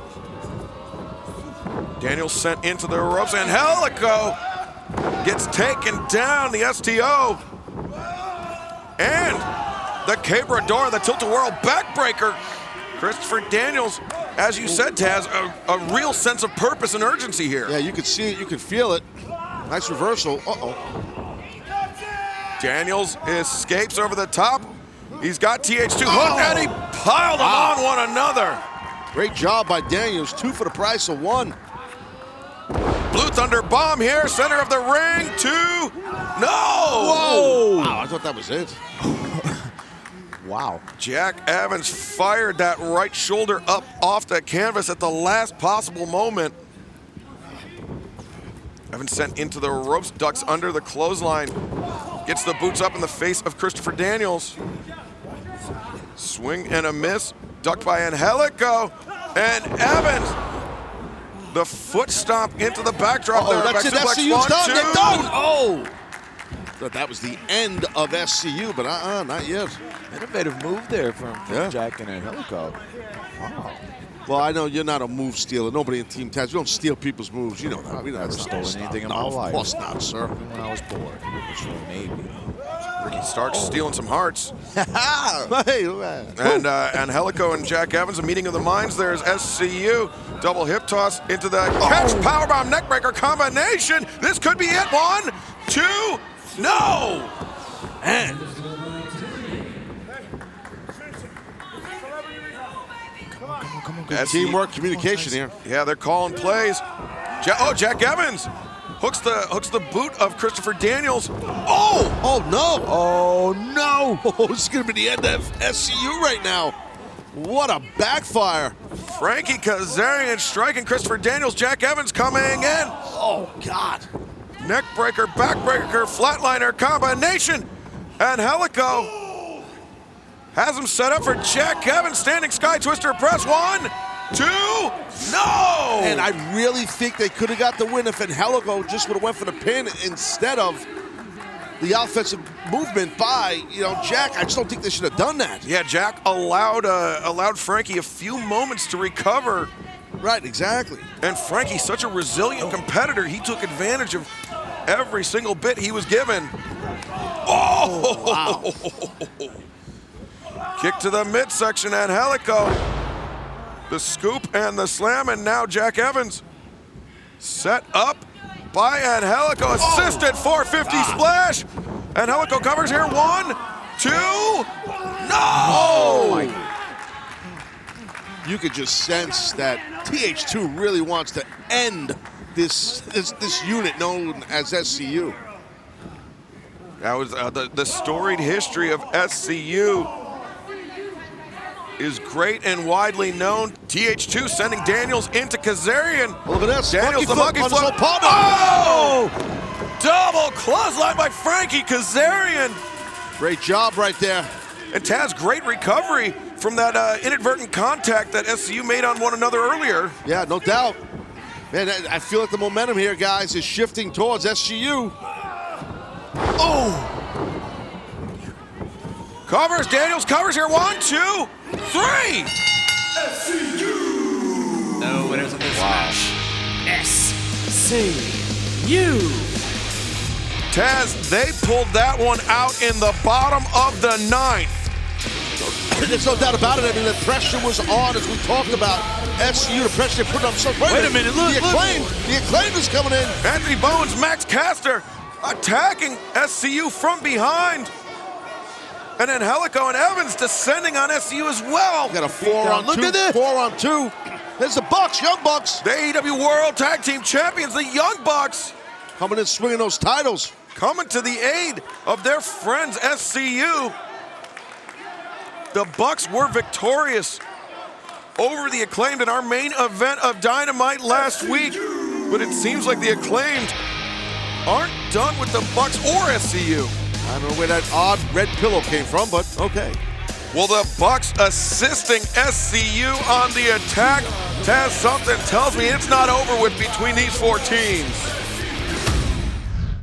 Daniels sent into the ropes. Angelico gets taken down, the STO. And the Quebrador, the tilt-a-whirl backbreaker. Christopher Daniels, as you said, Taz, a real sense of purpose and urgency here. Yeah, you could see it, you could feel it. Nice reversal. Daniels escapes over the top. He's got TH2 hooked, and he piled them on one another. Great job by Daniels, 2 for the price of 1. Blue Thunder bomb here, center of the ring, 2. No! Whoa! Wow, I thought that was it. Wow. Jack Evans fired that right shoulder up off the canvas at the last possible moment. Evans sent into the ropes, ducks under the clothesline. Gets the boots up in the face of Christopher Daniels. Swing and a miss, ducked by Angelico. And Evans, the foot stomp into the backdrop there. That's it, SCU's done, they're done. Thought that was the end of SCU, but not yet. Innovative move there from Jack and Angelico. Wow. Well, I know you're not a move stealer. Nobody in Team Taz, we don't steal people's moves. You know that. I've never stolen anything in my life. Of course not, sir. Even when I was bored, which maybe. Ricky Starks stealing some hearts. Hey, and Angelico and Jack Evans, a meeting of the minds. There's SCU. Double hip toss into the catch powerbomb neckbreaker combination. This could be it. 1, 2, no! And Come on. Teamwork, communication here. Yeah, they're calling plays. Jack Evans hooks the boot of Christopher Daniels. Oh no! This is gonna be the end of SCU right now. What a backfire! Frankie Kazarian striking Christopher Daniels. Jack Evans coming in. Oh God! Neckbreaker, backbreaker, flatliner combination. Angelico has him set up for Jack Evans. Standing sky twister press. 1, 2, no! And I really think they could have got the win if Angelico just would have went for the pin instead of the offensive movement by Jack. I just don't think they should have done that. Yeah, Jack allowed Frankie a few moments to recover. Right, exactly. And Frankie's such a resilient competitor. He took advantage of every single bit he was given. Oh! Wow. Kick to the midsection, Angelico. The scoop and the slam, and now Jack Evans set up by Angelico. Assisted 450 splash. Angelico covers here. 1, 2, no! You could just sense that TH2 really wants to end this unit known as SCU. That was the storied history of SCU is great and widely known. TH2 sending Daniels into Kazarian. Look at this. Daniels, the monkey flip. Oh! Double clothesline by Frankie Kazarian. Great job right there. And Taz, great recovery from that inadvertent contact that SCU made on one another earlier. Yeah, no doubt. Man, I feel like the momentum here, guys, is shifting towards SCU. Oh! Covers, Daniels covers here. 1, 2, 3! SCU. Taz, they pulled that one out in the bottom of the 9th. There's no doubt about it. I mean, the pressure was on, as we talked about. SCU, the pressure they put on themselves. Wait a minute, look, the acclaimed is coming in. Anthony Bowens, Max Caster attacking SCU from behind. And then Helico and Evans descending on SCU as well. Got a 4-on-2. Look at this. 4-on-2. There's the Bucks, Young Bucks. The AEW World Tag Team Champions, the Young Bucks. Coming in swinging those titles. Coming to the aid of their friends SCU. The Bucks were victorious over the Acclaimed in our main event of Dynamite last week. But it seems like the Acclaimed aren't done with the Bucks or SCU. I don't know where that odd red pillow came from, but okay. Well, the Bucks assisting SCU on the attack. Taz, something tells me it's not over with between these 4 teams.